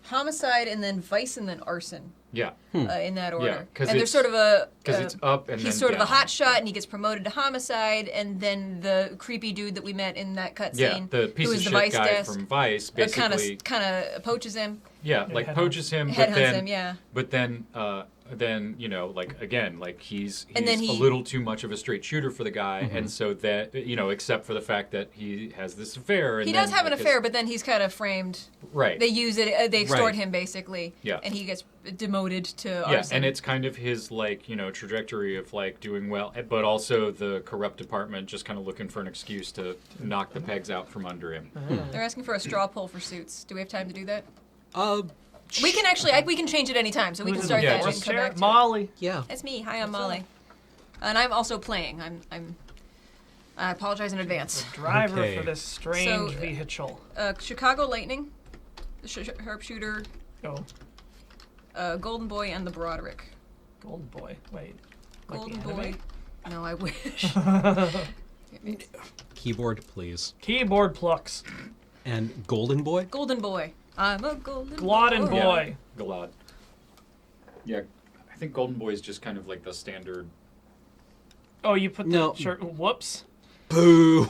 homicide, and then vice, and then arson. Yeah. In that order. Yeah, and there's sort of a... Because it's up and he's then sort of down. a hot shot, and he gets promoted to homicide, and then the creepy dude that we met in that cutscene, Yeah, the piece who of is the shit vice guy desk, from Vice, basically... kind of poaches him. Yeah, like poaches him, but Headhunts then... him, yeah. But then, again, he's And then a little too much of a straight shooter for the guy, and so that, except for the fact that he has this affair. And He does have an affair, but then he's kind of framed. Right. They use it, they extort Right. him, basically. Yeah. And he gets demoted to Yeah, arson. and it's kind of his, trajectory of, doing well, but also the corrupt department just kind of looking for an excuse to knock the pegs out from under him. They're asking for a straw poll for suits. Do we have time to do that? We can actually, we can change it any time, so we can start that and come back to Molly. Yeah. That's me. Hi, I'm Molly. And I'm also playing. I apologize in advance. Driver for this strange So, vehicle. Chicago Lightning, the Sharpshooter, Oh. Golden Boy, and the Broderick. Golden Boy. Wait. Golden the Boy. anime? No, I wish. Keyboard, please. Keyboard plucks. And Golden Boy? Golden Boy. I'm a golden Glodden boy. Yeah, Glod. Yeah, I think Golden Boy is just kind of like the standard. Oh, you put the shirt. Whoops. Boo.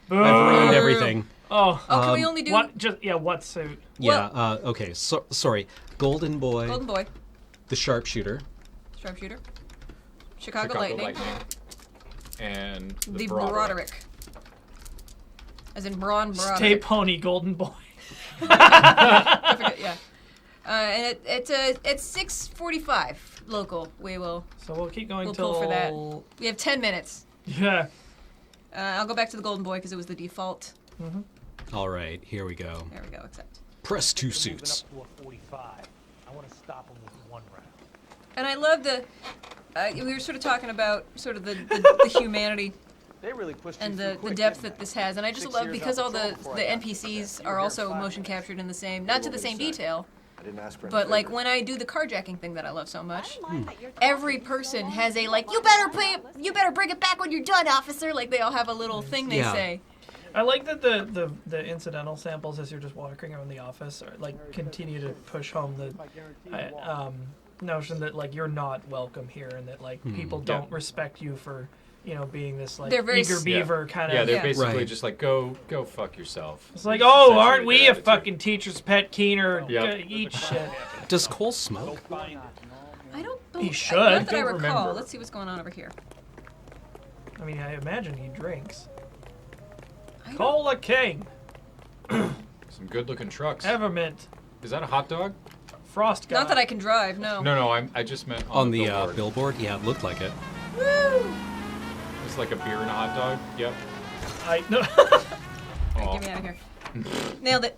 Boo. I've ruined everything. Oh. Oh, can we only do... What? Just what suit? Yeah, okay, so, sorry. Golden Boy. Golden Boy. The Sharpshooter. Sharpshooter. Chicago Lightning. And The Broderick. As in Braun Broderick. Stay Pony Golden Boy. I forget, yeah. And it's 6:45 local. We will. So we'll keep going we'll till. pull for that. We have 10 minutes. Yeah. I'll go back to the Golden Boy because it was the default. All right, here we go. There we go. Accept. Press 2 suits. Up to a 45. I want to stop him with one round. And I love the. We were sort of talking about sort of the humanity. They really pushed and you the through quick, depth didn't that this has, and I just 6 love years because on all the patrol before I got NPCs you are were also here 5 motion minutes. captured in the same, You not want to the me to same say? detail, I didn't ask for any but like favors. when I do the carjacking thing that I love so much, every person has a like, you better bring it back when you're done, officer. Like they all have a little thing they say. I like that the incidental samples as you're just walking around the office are like continue to push home the notion that like you're not welcome here and that like people don't respect you for being this like They're very eager beaver kind of. Yeah, they're basically just like go fuck yourself. It's like, oh, aren't we a fucking teacher's pet, Keener? Yep. Eat shit. Does Cole smoke? I don't. He should. Not that I Don't recall. remember. Let's see what's going on over here. I mean, I imagine he drinks. Cola King. Some good-looking trucks. Evermint. Is that a hot dog? Frost guy. Not that I can drive. No. No, I just meant On the billboard. billboard? Yeah, it looked like it. Woo! It's like a beer and a hot dog. Yep. No. Alright, get me out of here. Nailed it.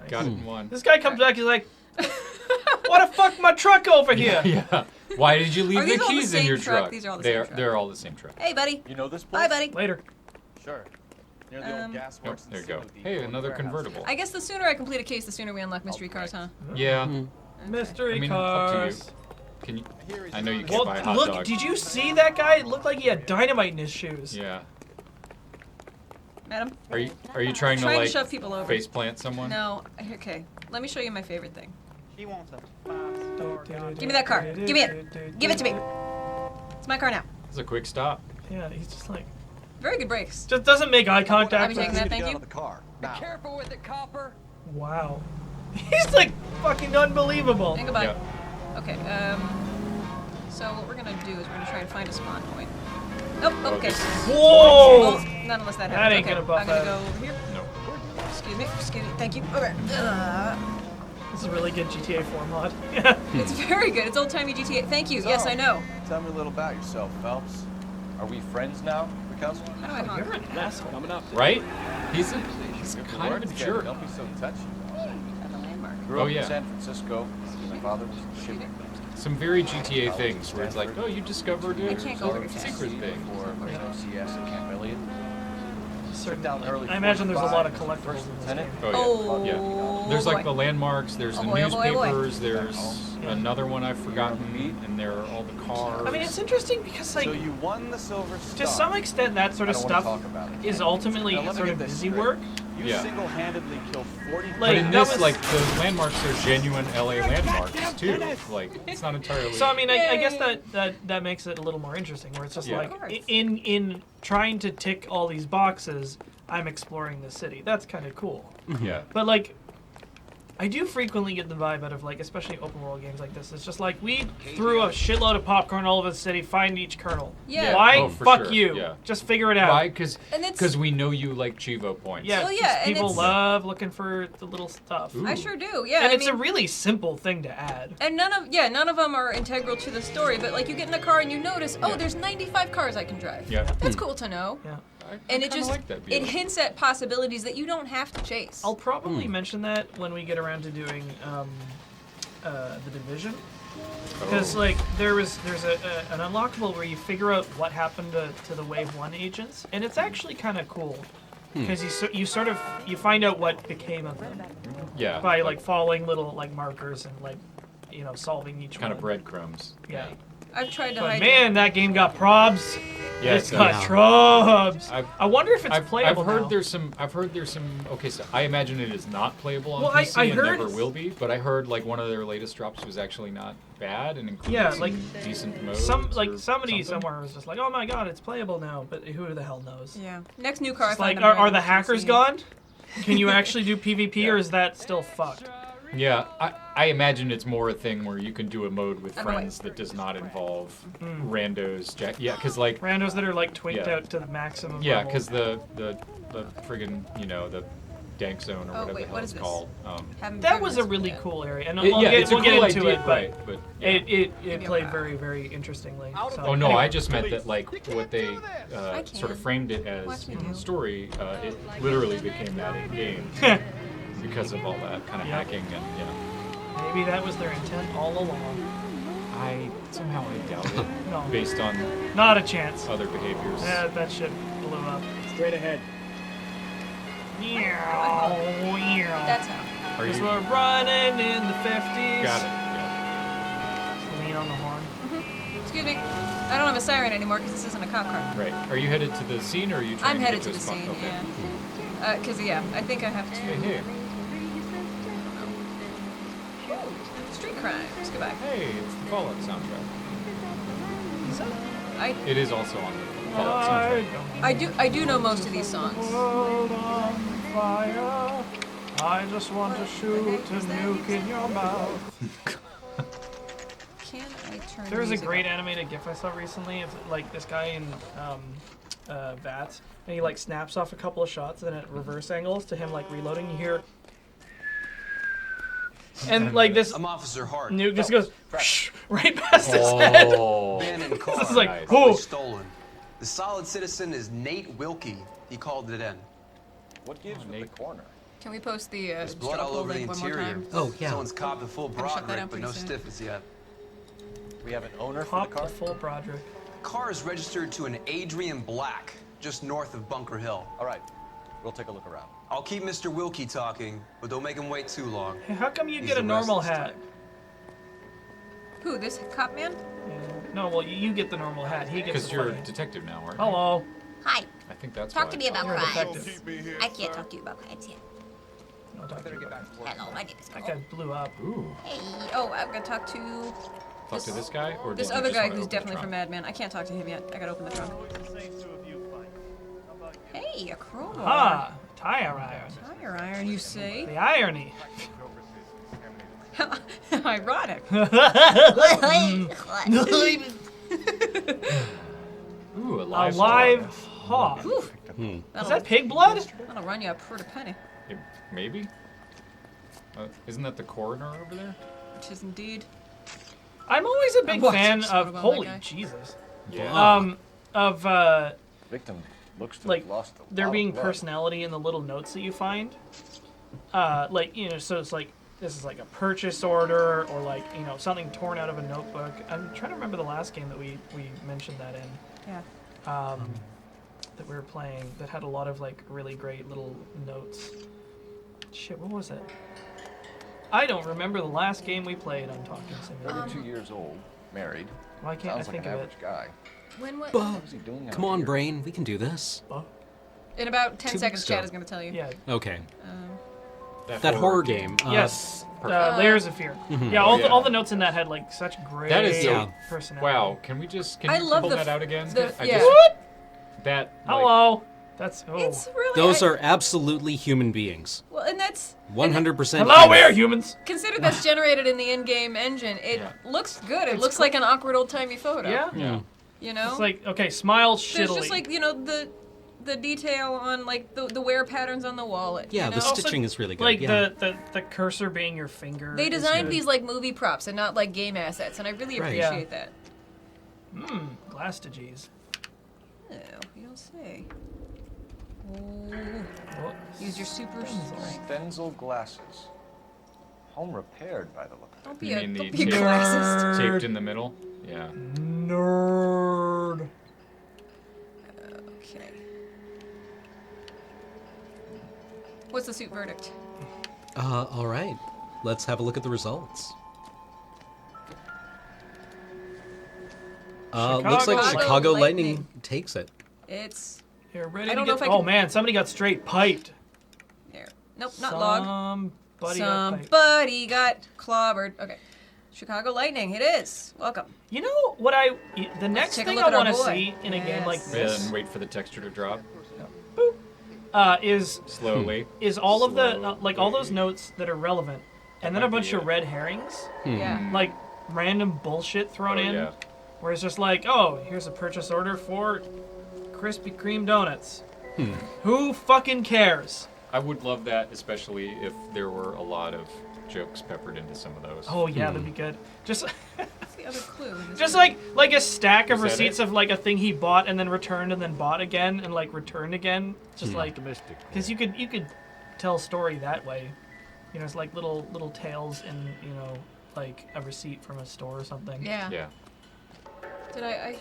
Got it in one. This guy comes back. He's like, "What the fuck, my truck over here?" Yeah. Why did you leave Are the these all the keys in same your truck? truck? These are all the same truck. They're all the same truck. Hey, buddy. You know this Bye, place? buddy. Later. Sure. Near the old gas Nope, works. there you go. Hey, another convertible. I guess the sooner I complete a case, the sooner we unlock mystery cars, huh? Yeah. Mystery I mean, cars. up to you. Can you? I know you can't Well, buy a hot look, dog. did you see that guy? It looked like he had dynamite in his shoes. Yeah. Madam? Are you trying to Trying to like shove people over. face plant someone? No. Okay. Let me show you my favorite thing. She wants a Give me that car. Give me it. Give it to me. It's my car now. It's a quick stop. Yeah, he's just like Very good brakes. just doesn't make eye contact. I'll be taking that, thank you. Be careful with it, copper. Wow. He's like fucking unbelievable. And goodbye. Okay. So what we're gonna do is we're gonna try and find a spawn point. Nope. Oh, Okay. Whoa! Well, not unless that That happens. ain't Okay. gonna buff I'm gonna that. go over here. No. Excuse me. Excuse me. Thank you. Okay. This is a really good GTA 4 mod. It's very good. It's old timey GTA. Thank you. Yes, I know. Tell me a little about yourself, Phelps. Are we friends now, Council? How do I honk? You're an asshole. Coming up. Right? He's Good kind of work a together. jerk. Don't be so touchy. At the landmark. Grew Oh, up yeah. in San Francisco. My father was a shipper. Some very GTA things where it's like, oh, you discovered I a can't go over here. secret thing. For OCS at Camp Elliott. Certain, down early I imagine there's a lot of 45, collectibles in this lieutenant. game. Oh yeah, yeah. There's like boy. the landmarks. There's Oh the boy, oh boy, oh boy. newspapers. There's another one I've forgotten, and there are all the cars. I mean, it's interesting because like So you won the Silver Star. to some extent that sort of I don't wanna stuff talk about it. is ultimately Now, let me sort get of this busy straight. work. You Yeah. single-handedly killed 40 Like, But in that this, was- like, the landmarks are genuine LA landmarks too. Like, it's not entirely. So I mean, I guess that makes it a little more interesting, where it's just Yeah. like Of course. in trying to tick all these boxes, I'm exploring the city. That's kind of cool. Yeah. But like, I do frequently get the vibe out of like, especially open world games like this. It's just like we threw a shitload of popcorn all over the city. Find each kernel. Yeah. Why? Oh, for Fuck sure. you. Yeah. Just figure it out. Why? Because And it's- we know you like Chivo points. Yeah. Well, yeah, 'cause and people it's- love looking for the little stuff. Ooh. I sure do. Yeah. And I it's a mean, really simple thing to add. and none of them are integral to the story. But like, you get in a car and you notice, oh, there's 95 cars I can drive. Yeah. That's cool to know. Yeah. And it kinda just like that it feeling. hints at possibilities that you don't have to chase. I'll probably mention that when we get around to doing the Division. Because like there's an unlockable where you figure out what happened to the Wave 1 agents, and it's actually kind of cool. Because you sort of find out what became of them Yeah. by like following little like markers and like solving each kind one. of breadcrumbs. Yeah. I've tried to But hide. man, that game got probs. Yeah, It's it got does. probs. I wonder if it's I've playable heard now. there's some. I've heard there's some. Okay, so I imagine it is not playable on Well, PC I and heard- never will be. But I heard like one of their latest drops was actually not bad and included Yeah, some like decent modes. somebody or something. somewhere was just like, "Oh my god, it's playable now," but who the hell knows? Yeah. Next new car. I It's find like, I'm are ready the to hackers see. gone? Can you actually do PvP, or is that still fucked? Yeah, I imagine it's more a thing where you can do a mode with I'm like- friends that does not involve randos. Yeah, because like Randos that are like tweaked Yeah. out to the maximum. yeah, level. because the friggin' the dank zone or Oh, whatever wait, the hell what it's is this? called. Haven't That driven was this a really yet. cool area, and Yeah, we'll get, it's a we'll get cool into idea, it, but right, but, yeah. it played very, very interestingly. So, Oh no, anyway. I just meant that like what they sort of framed it as Watch me in do. the story, it literally became that in game because of all that kind of Yep. hacking and yeah. Maybe that was their intent all along. I somehow I doubt it No. based on Not a chance. other behaviors. Yeah, that shit blew up. Straight ahead. That's how. Are Because you we're running in the 50s. got it? Lean on the horn. Excuse me. I don't have a siren anymore because this isn't a cop car. Yeah. Right. Are you headed to the scene or are you trying I'm to headed get to to the a spot? scene. Okay. Yeah. Because yeah, I think I have to. Hey, hey. Street crimes. Goodbye. Hey, it's the Fallout soundtrack. It is also on the Fallout soundtrack. I do know most of these songs. World on fire. I just want to shoot a nuke in your mouth. Can I turn? There was a music great up? animated GIF I saw recently of like this guy in VATS, and he like snaps off a couple of shots, and then at reverse angles to him like reloading. You hear, and like this I'm Officer Hart. nuke just goes right past his head. Abandoned car. This is like, Nice. oh, Stolen. The solid citizen is Nate Wilkie. He called it in. What gives with the corner? Can we post the There's blood all struggle over the link one more interior. time? Oh, yeah. Someone's copped the full Gotta shut that Broderick, down but no pretty soon. stiffs yet. We have an owner for Pop the the car? full Broderick. Car is registered to an Adrian Black, just north of Bunker Hill. All right. We'll take a look around. I'll keep Mr. Wilkie talking, but don't make him wait too long. Hey, how come you He's get a the normal restless hat? type. Who? This cop man? Yeah. No, well you get the normal hat. He gets Because the you're a funny. detective now, aren't you? Hello. Hi. I think that's Talk why to I me about thought. You're a crimes. detective. I can't talk to you about crimes yet. No, talk to you about it. Hello, my name is That Carl. guy blew up. Ooh. Hey. Oh, I'm gonna talk to Talk to this guy or this did you other just guy wanna who's open the definitely trunk? from Mad Men. I can't talk to him yet. I gotta open the trunk. Hey, a crowbar. Ah, tire iron. Tire iron, you say? The irony. Ironic. Ooh, a A live live hog. hog. Ooh. Is that pig blood? That'll run you a pretty penny. Maybe? Isn't that the coroner over there? Which is indeed. I'm always a big watched fan episode of about that holy guy. Jesus. Yeah. Of Victim looks to like have lost a there lot of being blood. personality in the little notes that you find. Like, you know, so it's like this is like a purchase order or like, you know, something torn out of a notebook. I'm trying to remember the last game that we mentioned that in. Yeah. That we were playing that had a lot of like really great little notes. Shit, what was it? I don't remember the last game we played on Talking Simulator. 32 years old, married. Why can't Sounds I like think an of average it? guy. When what? What was he doing out Come on, here? brain. We can do this. In about 10 2 seconds, weeks Chad ago. is gonna tell you. Yeah. Okay. Um, That horror game. Yes. perfect. Layers of Fear. Mhm. Yeah, all Yeah. all the notes in that had like such great That is so. personality. Wow. Can we just I you love pull the that out again? I yeah. just- What? That. like, Hello. That's It's really. Those are absolutely human beings. Well, and that's 100%. Hello, we're humans. consider that's generated in the in-game engine. It looks good. It looks like an awkward old-timey photo. Yeah. Yeah. You know. It's like okay, smile shittily. There's just like the detail on like the wear patterns on the wallet. Yeah, you the know? stitching is really good. like yeah. the cursor being your finger. They is designed good. these like movie props and not like game assets, and I really Right. appreciate that. Glastages. Oh, you don't say. Oh. Oh, Use your super strength. Stenzel glasses. Home repaired by the look of it. Don't be You a mean don't the be a tape- classist. taped in the middle? Yeah. nerd. Okay. What's the suit verdict? All right. Let's have a look at the results. Looks like Chicago Chicago Lightning Lightning. takes it. It's. You're ready I to don't know get. if I Oh can- man, somebody got straight piped. There. Nope, not log. Somebody Got clobbered. Okay. Chicago Lightning, it is. Welcome. You know what the next take a thing look I at our want to boy. see in a game like Yeah, this and wait for the texture to drop. is Slowly. is all of the like all those notes that are relevant, and then a might bunch be of it. red herrings, Yeah. like random bullshit thrown Oh, in, yeah. where it's just like, oh, here's a purchase order for Krispy Kreme donuts. Who fucking cares? I would love that, especially if there were a lot of jokes peppered into some of those. Oh yeah, that'd be good. Just What's the other clue? in this just one? like a stack of Is that receipts it? of like a thing he bought and then returned and then bought again and like returned again. Just like because you could tell a story that way. You know, it's like little tales in like a receipt from a store or something. Yeah. Yeah. Did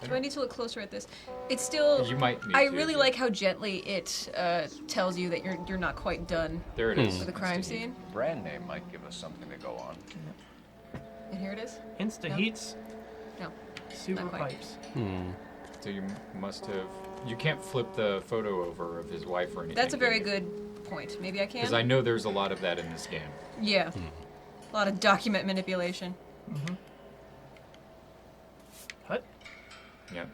do I need to look closer at this? It's still. You might need I to, really yeah. like how gently it tells you that you're not quite done There it is. with the crime scene. Brand name might give us something to go on. And here it is. Insta No? heats, No. super Not quite. pipes. So you must have. You can't flip the photo over of his wife or anything. That's a very good point. Maybe I can. Because I know there's a lot of that in this game. Yeah. A lot of document manipulation. What? Yeah.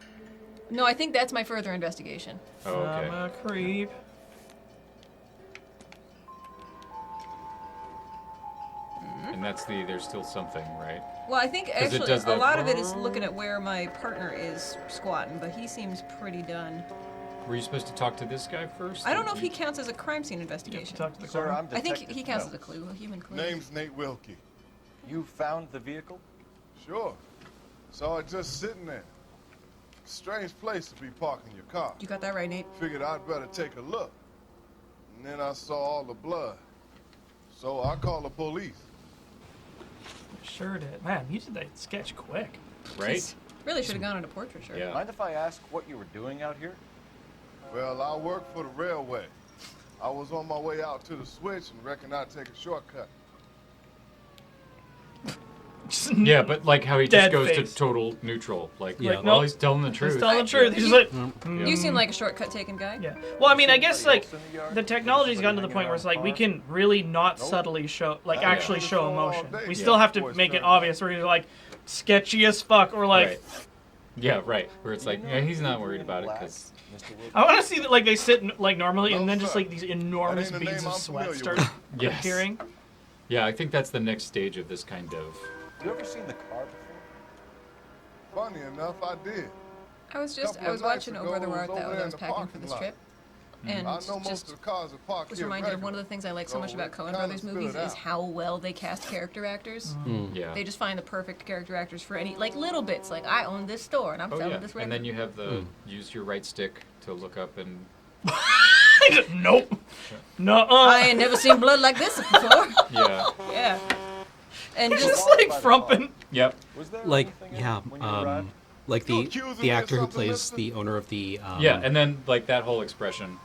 No, I think that's my further investigation. Oh, okay. I'm a creep. And that's there's still something, right? Well, I think 'Cause it actually does a that- lot of it is looking at where my partner is squatting, but he seems pretty done. Were you supposed to talk to this guy first? I don't or know if you- he counts as a crime scene investigation. Talk to the Sir, I'm I think Detective he counts as Mills. a clue, a human clue. Name's Nate Wilkie. You found the vehicle? Sure. Saw it just sitting there. Strange place to be parking your car. You got that right, Nate. Figured I'd better take a look. And then I saw all the blood. So I called the police. Sure did. Man, you did that sketch quick. Right? Really should have gone on a portraiture. Yeah. Mind if I ask what you were doing out here? Well, I work for the railway. I was on my way out to the switch and reckoned I'd take a shortcut. Yeah, but like how he Dead just goes face. to total neutral. Like, Yeah. well, nope. he's telling the truth. He's telling the truth. He's just like, You seem like a shortcut taking guy. yeah. Well, I mean, I guess like the technology's gotten to the point where it's like we can really not subtly show, like actually show emotion. We still have to make it obvious. Where he's like sketchy as fuck, or like Right. Yeah, right. Where it's like, yeah, he's not worried about it because. I want to see that like they sit like normally, and then just sir. like these enormous That ain't a beads name of I'm sweat familiar start with. Yes. appearing. Yeah, I think that's the next stage of this kind of. You ever seen the car before? Funny enough, I did. I was Couple watching of nights Over ago, the I was Road over that there when I in was the packing for parking this lot. trip, and I know most just of the cars are parked was here reminded of one of regularly. the things I like so So much about it Coen kinda Brothers stood movies is out. how well they cast character actors. Yeah. They just find the perfect character actors for any like little bits. Like I own this store and I'm Oh selling yeah. this And record. then you have the use your right stick to look up and. Nope. No. I ain't never seen blood like this before. Yeah. Yeah. And He's just just like frumping. Yep. Was there Like, anything yeah, when you arrived? like You accusing the me of actor who something, plays mister? the owner of the. Yeah, and then like that whole expression.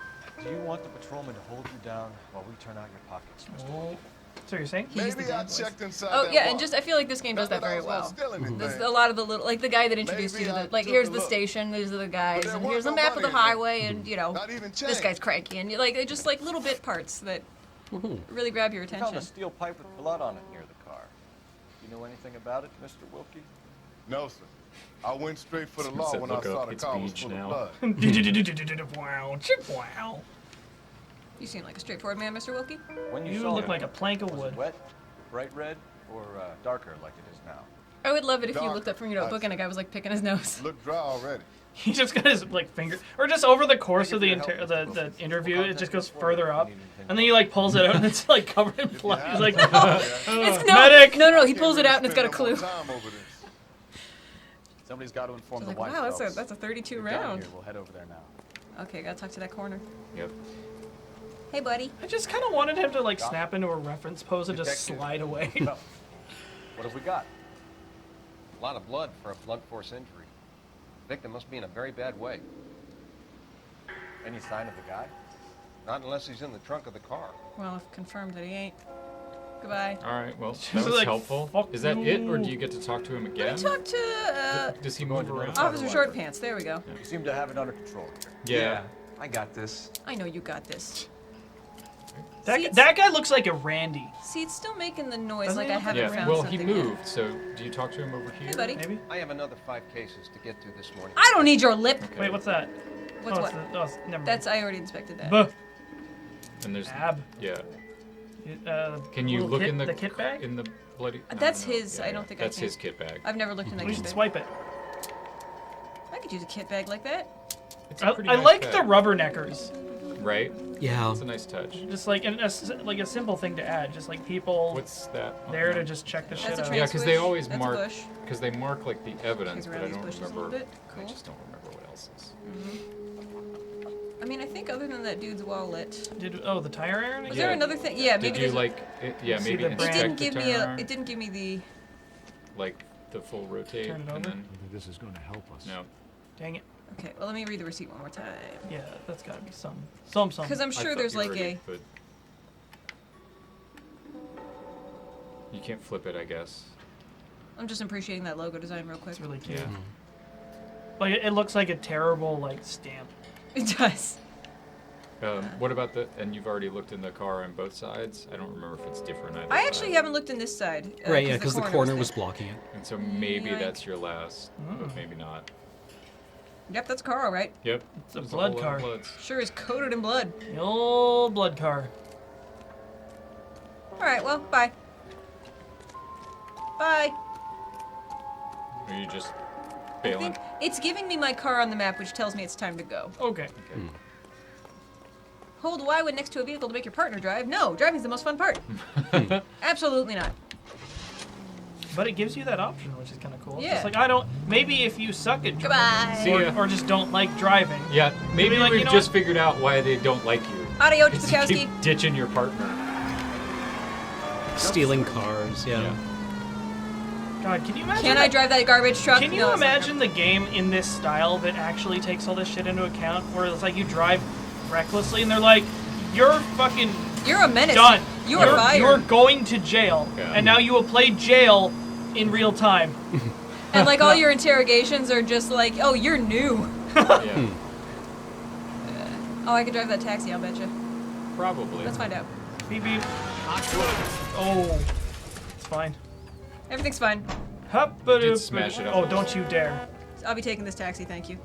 Do you want the patrolman to hold you down while we turn out your pockets, Mr. Oh. So you're saying? He's the Maybe I bad voice. checked inside Oh that yeah, and bar. just I feel like this game does Not that very I was gonna well. steal anything. There's a lot of the little, like the guy that introduced Maybe you to I the, like took here's a the look. station, these are the guys, there and weren't here's the no map of the money in there. highway, and you know Not even this change. guy's cranky, and you like they just like little bit parts that really grab your We found attention. a steel pipe with blood on it near the car. You know anything about it, Mr. Wilkie? No, sir. I went straight for the law Said, when I "Look saw up, the it's car was beach full now." of blood. Wow. Wow. You seem like a straightforward man, Mr. Wilkie. When you You saw look it, like a plank of was wood. it wet, bright red, or darker like it is now? I would love it if you Dark. looked up from your notebook and a guy was like picking his nose. Look dry already. He just got his like finger, or just over the course of the the interview, it just goes further up, and then he like pulls it out and it's like covered in blood. He's like, It's medic. no, he pulls it out and it's got a clue. Time over this. Somebody's got to inform I was the like, wife. wow, that's a 32 You're down round. here. We'll head over there now. Okay, gotta talk to that corner. Yep. Hey, buddy. I just kind of wanted him to like snap into a reference pose and just Detective. slide away. Well, what have we got? A lot of blood for a blunt force injury. Victim must be in a very bad way. Any sign of the guy? Not unless he's in the trunk of the car. Well, I've confirmed that he ain't. Goodbye. All right. Well, She's that was like, helpful. "Fuck Is that it, or you." do you get to talk to him again? Let me talk to Does he move around? Officer Short Pants. There we go. You seem to have it under control. Yeah. I got this. I know you got this. That guy looks like a Randy. See, it's still making the noise Doesn't like he I look haven't Yeah. found Well, something he moved. So, do you talk to him over here? Hey, buddy. Maybe. I have another 5 cases to get to this morning. I don't need your lip. Okay. Wait, what's that? What's oh, what? Never mind. That's I already inspected that. Buh. And there's Ab. Yeah. Can you look kit, in the kit bag? in the bloody? That's no, his. yeah, I don't think that's I can. his kit bag. I've never looked in that We kit should bag. swipe it. I could use a kit bag like that. It's a pretty I nice like bag. the rubberneckers. Right? Yeah. It's a nice touch. Just like like a simple thing to add. Just like people. What's that? There to just check the shit That's a out. Yeah, because they Switch. always That's a mark. bush. Because they mark like the evidence, Kick but around I these don't bushes a little remember. bit. Cool. I just don't remember what else is. I mean, I think other than that dude's wallet. The tire iron? Was there another thing? Yeah, maybe Did you there's a- like? Yeah, See maybe the It inspect didn't the give me tire a. iron, It didn't give me the. like the full rotate, Turn it and over. then This is going to help us. no. Dang it. Okay, well let me read the receipt one more time. Yeah, that's gotta be some. Because I'm I sure thought there's you like already- a. but you can't flip it, I guess. I'm just appreciating that logo design real quick. It's really cute. Yeah. Like it looks like a terrible like stamp. It does. What about the? And you've already looked in the car on both sides. I don't remember if it's different. Either I actually side. haven't looked in this side. Right, yeah, because the corner was there. blocking it. And so maybe Yoink. that's your last, Mm. but maybe not. Yep, that's a car, all right. Yep. It's a There's blood whole lot car. of bloods. Sure is coated in blood. The old blood car. All right, well, bye. Bye. Are you just I bailing? think it's giving me my car on the map, which tells me it's time to go. Okay. Hold Y when next to a vehicle to make your partner drive. No, driving's the most fun part. Absolutely not. But it gives you that option, which is kind of cool. It's Yeah. just like I don't. Maybe if you suck at Goodbye. See ya. driving, or just don't like driving. Yeah, maybe like, we've you know just what? figured out why they don't like you. Adios, It's you Chbosowski. keep ditching your partner. Stealing cars, yeah. God, can you imagine? Can I drive that garbage truck? Can you No, it's not imagine the game in this style that actually takes all this shit into account? Where it's like you drive recklessly and they're like, "You're fucking You're a menace. done. You are fired." You're going to jail, Yeah. and now you will play jail in real time." And like all your interrogations are just like, oh, you're new. Yeah, Oh, I could drive that taxi, I'll bet you. probably. Let's find out. Beep beep. Oh, it's fine. Everything's fine. You did smash it up. Oh, don't you dare! I'll be taking this taxi, thank you.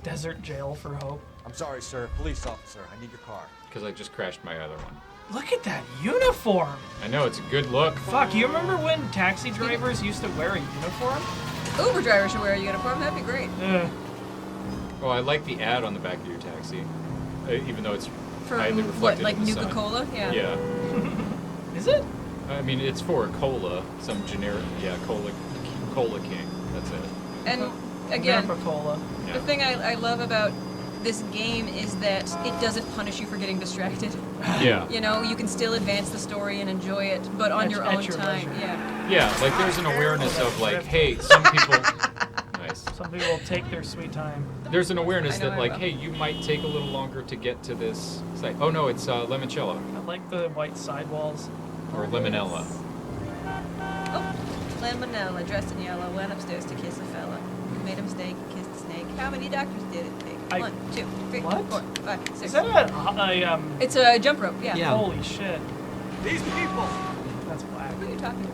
Desert jail for Hope. I'm sorry, sir. Police officer, I need your car. Because I just crashed my other one. Look at that uniform. I know, it's a good look. Fuck, you remember when taxi drivers used to wear a uniform? Uber driver should wear a uniform, that'd be great. Oh, I like the ad on the back of your taxi. Even though it's For highly what, reflected like in the Nuka sun. Cola? Yeah. Yeah. Is it? I mean, it's for a cola, some generic, Cola King. That's it. And again, Coca-Cola. the thing I love about this game is that it doesn't punish you for getting distracted. Yeah. You know, you can still advance the story and enjoy it, but on At- your at own your time. leisure. Yeah. Yeah, like there's an awareness of like, hey, some people. Nice. Some people will take their sweet time. There's an awareness I know that I like, will. hey, you might take a little longer to get to this site. Oh no, it's limoncello I like the white sidewalls. or limonella. Oh, Lemonella, dressed in yellow, went upstairs to kiss a fella. Made a mistake, kissed a snake. How many doctors did it take? I- 1, 2, 3, What? 4, 5, 6. Is that a It's a jump rope, yeah. Yeah. Holy shit. These people! That's whack. Who are you talking to?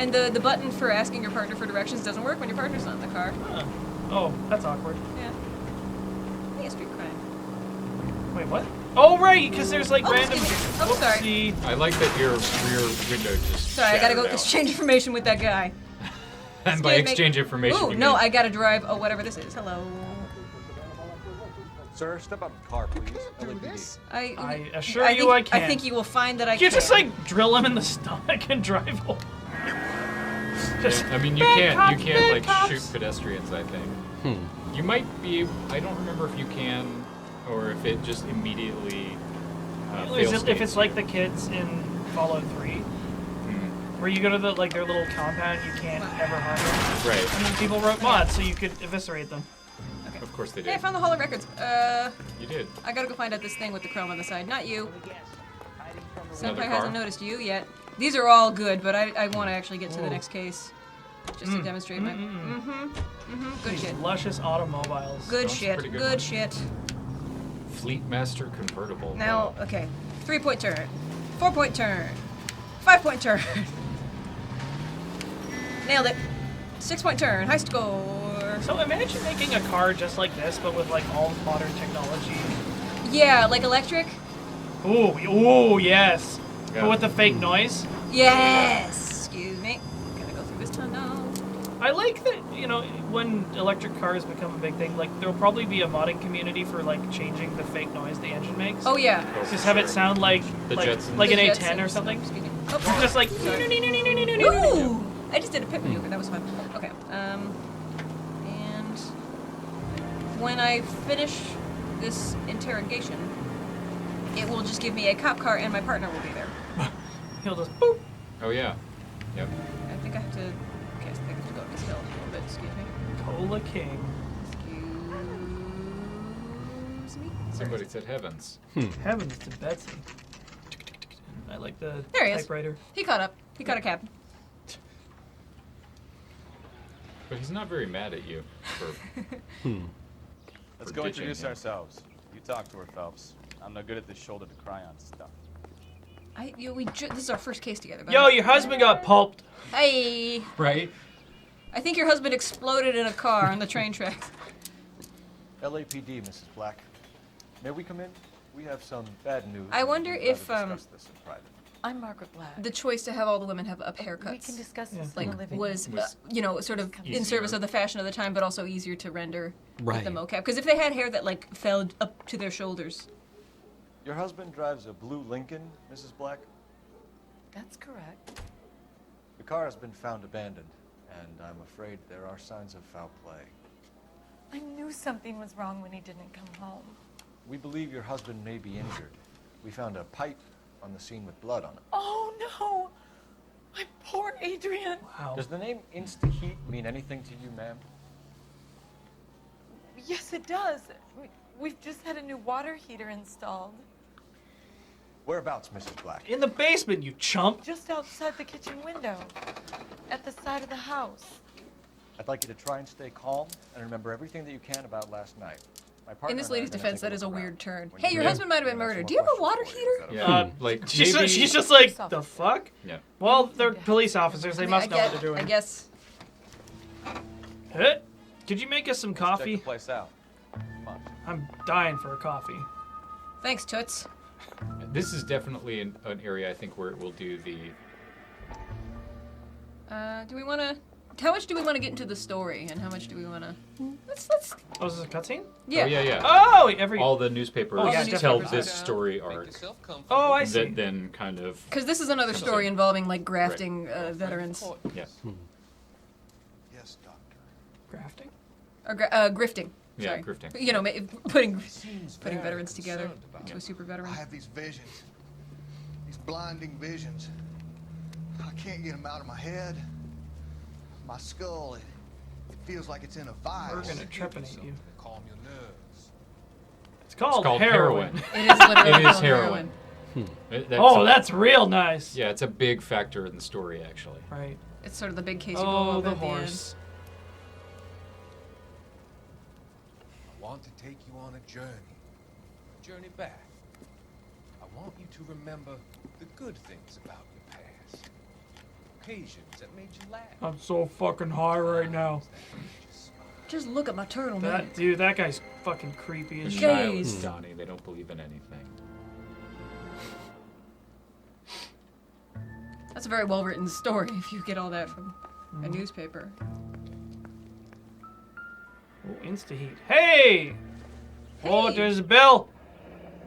And the button for asking your partner for directions doesn't work when your partner's not in the car. Huh. Oh, that's awkward. Yeah. Hey, a street crime. Wait, what? Oh, right, because there's like Oh, random. excuse me. Oh, sorry. Whoopsie. I like that your rear window just. Sorry, I gotta go shattered out. exchange information with that guy. And by Excuse me. exchange information, Ooh, you no, mean I gotta drive. Oh, whatever this is. Hello. Sir, step out of the car, please. LAPD. I assure you I can. I think you will find that I You can. just like drill him in the stomach and drive home. Just, I mean, you "Bad can't cops, bad like cops." shoot pedestrians. I think you might be. I don't remember if you can, or if it just immediately. If it's like the kids in Fallout 3, where you go to their little compound, you can't ever harm them. Right. And then people wrote mods so you could eviscerate them. Of course they Hey, I did. found the Hall of Records. You did. I gotta go find out this thing with the chrome on the side. Not you. Senpai hasn't noticed you yet. These are all good, but I want to actually get to the next case. Just to demonstrate my... Good These shit. luscious automobiles. Good That's a shit. pretty good Good one. shit. Fleetmaster convertible. Now, okay. 3-point turn. 4-point turn. 5-point turn. Nailed it. 6-point turn. High score. So imagine making a car just like this, but with like all modern technology. Yeah, like electric? Ooh, yes. Yeah. But with the fake noise. Yes. Excuse me. Gotta go through this tunnel. I like that, when electric cars become a big thing, like there'll probably be a modding community for like changing the fake noise the engine makes. Oh yeah. Just have it sound like The Jetsons. like an The A10 or Jetsons. something. Excuse me. Oh, Just like Ooh! I just did a pit maneuver. That was fun. Okay. And when I finish this interrogation, it will just give me a cop car and my partner will be there. he'll just boop. Oh yeah. Yep. I think I have to. Okay, I think I have to go up this hill a little bit. Excuse me. Cola King. Excuse me. Somebody said heavens. Heavens to Betsy. I like the There he is. typewriter. He caught up. He caught a cab. But he's not very mad at you for. Let's for go ditching introduce him. ourselves. You talk to her, Phelps. I'm no good at this shoulder to cry on stuff. This is our first case together. by the Yo, way. your husband got pulped. Hey. Right? I think your husband exploded in a car on the train tracks. LAPD, Mrs. Black. May we come in? We have some bad news. I wonder We'd if rather discuss this in private. I'm Margaret Black. the choice to have all the women have up haircuts. We can discuss this like in the living was room. sort of in Easier. service of the fashion of the time, but also easier to render Right. with the mocap. Because if they had hair that like fell up to their shoulders, Your husband drives a blue Lincoln, Mrs. Black? That's correct. The car has been found abandoned, and I'm afraid there are signs of foul play. I knew something was wrong when he didn't come home. We believe your husband may be injured. We found a pipe on the scene with blood on it. Oh no! My poor Adrian. Wow. Does the name Insta-Heat mean anything to you, ma'am? Yes, it does. We've just had a new water heater installed. Whereabouts, Mrs. Black? In the basement, you chump. Just outside the kitchen window. At the side of the house. I'd like you to try and stay calm and remember everything that you can about last night. My partner in this and I lady's are gonna defense, take that is a look around. weird turn. When Hey, you your leave, husband might have been we'll murdered. ask Do you have a more water questions for heater? you. Like She's maybe. just like, the fuck? Yeah. Well, they're police officers. They must know what they're doing. I guess. Huh? Could you make us some Check the coffee? place out. Come on. I'm dying for a coffee. Thanks, Toots. This is definitely an area I think where it will do the. Do we want to? How much do we want to get into the story, and how much do we want to? Let's. Oh, is this a cutscene? Yeah. Oh yeah, yeah. Oh, every. All the newspapers Oh, yeah, tell newspapers this do. story arc. Oh, I see. That then kind of. Because this is another story involving like grafting veterans Yeah. Yes, Doctor. Grafting? or grifting. Yeah, Sorry. grifting. You know, putting very veterans together concerned about into it. a super veteran. I have these visions, these blinding visions. I can't get them out of my head. My skull, it feels like it's in a vice. We're gonna trepanate you. Calm your nerves. It's called, called heroin. It is literally It is called heroin. Oh, that's real nice. Yeah, it's a big factor in the story actually. Right. It's sort of the big case you blow Oh, up the at the end. horse. I want to take you on a journey back. I want you to remember the good things about your past, occasions that made you laugh. I'm so fucking high right now. Just look at my turtle, man. That dude, that guy's fucking creepy as The shit. child, Donnie, they don't believe in anything. That's a very well written story if you get all that from a newspaper. Oh, Insta-Heat. Hey! Oh, Hey! there's a bill.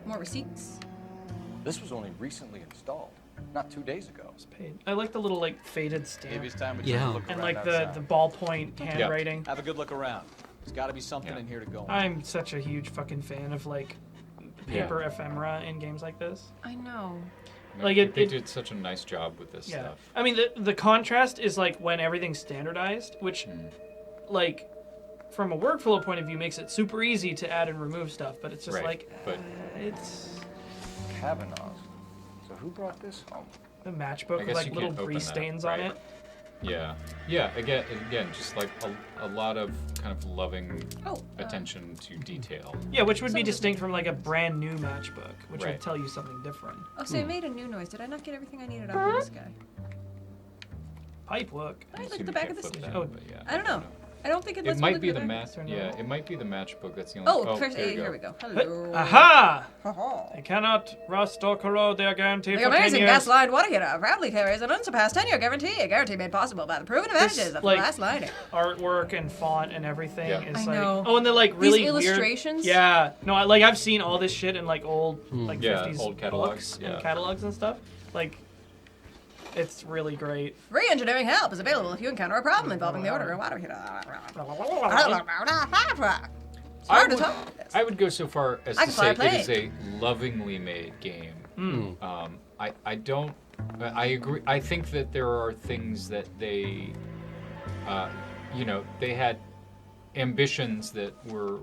More receipts. This was only recently installed, not 2 days ago. Paid. I like the little like faded stamp. Maybe it's time we Yeah. take a look And around like outside. the ballpoint handwriting. Have a good look around. There's got to be something in here to go on. I'm such a huge fucking fan of like paper ephemera in games like this. I know. Like They it did such a nice job with this yeah. stuff. I mean the contrast is like when everything's standardized, which like from a workflow point of view makes it super easy to add and remove stuff, but it's just Right, like but- it's Kavanaugh's. So who brought this home? The I matchbook with guess like you little can't open grease that, stains on right. it. Yeah. Again, just like a lot of kind of loving attention to detail. Yeah, which would be distinct from like a brand new matchbook, which Right. would tell you something different. Oh, so it made a new noise. Did I not get everything I needed out of this guy? Pipe work. I assume like the you back can't of this. flip that, Oh, but yeah. I don't know. I don't think it It lets me might look be at the back. match. Yeah, it might be the matchbook. That's the Oh, only. first, there you here go. we go. Hello. Aha! Ha-ha. They cannot rust or corrode. They are guaranteed The for 10 amazing years. gas-lined water heater proudly carries an unsurpassed 10-year guarantee, a guarantee made possible by the proven advantages of like, glass lining. artwork and font and everything is I like know. oh, and they're like These really illustrations? weird. Yeah, no, I've seen all this shit in like old like Yeah, 50s old catalogs, books yeah. and catalogs and stuff. Like, it's really great. Free engineering help is available if you encounter a problem involving the order of water heater. I would go so far as I to can say fly a it is a lovingly made game. I don't. I agree. I think that there are things that they, they had ambitions that were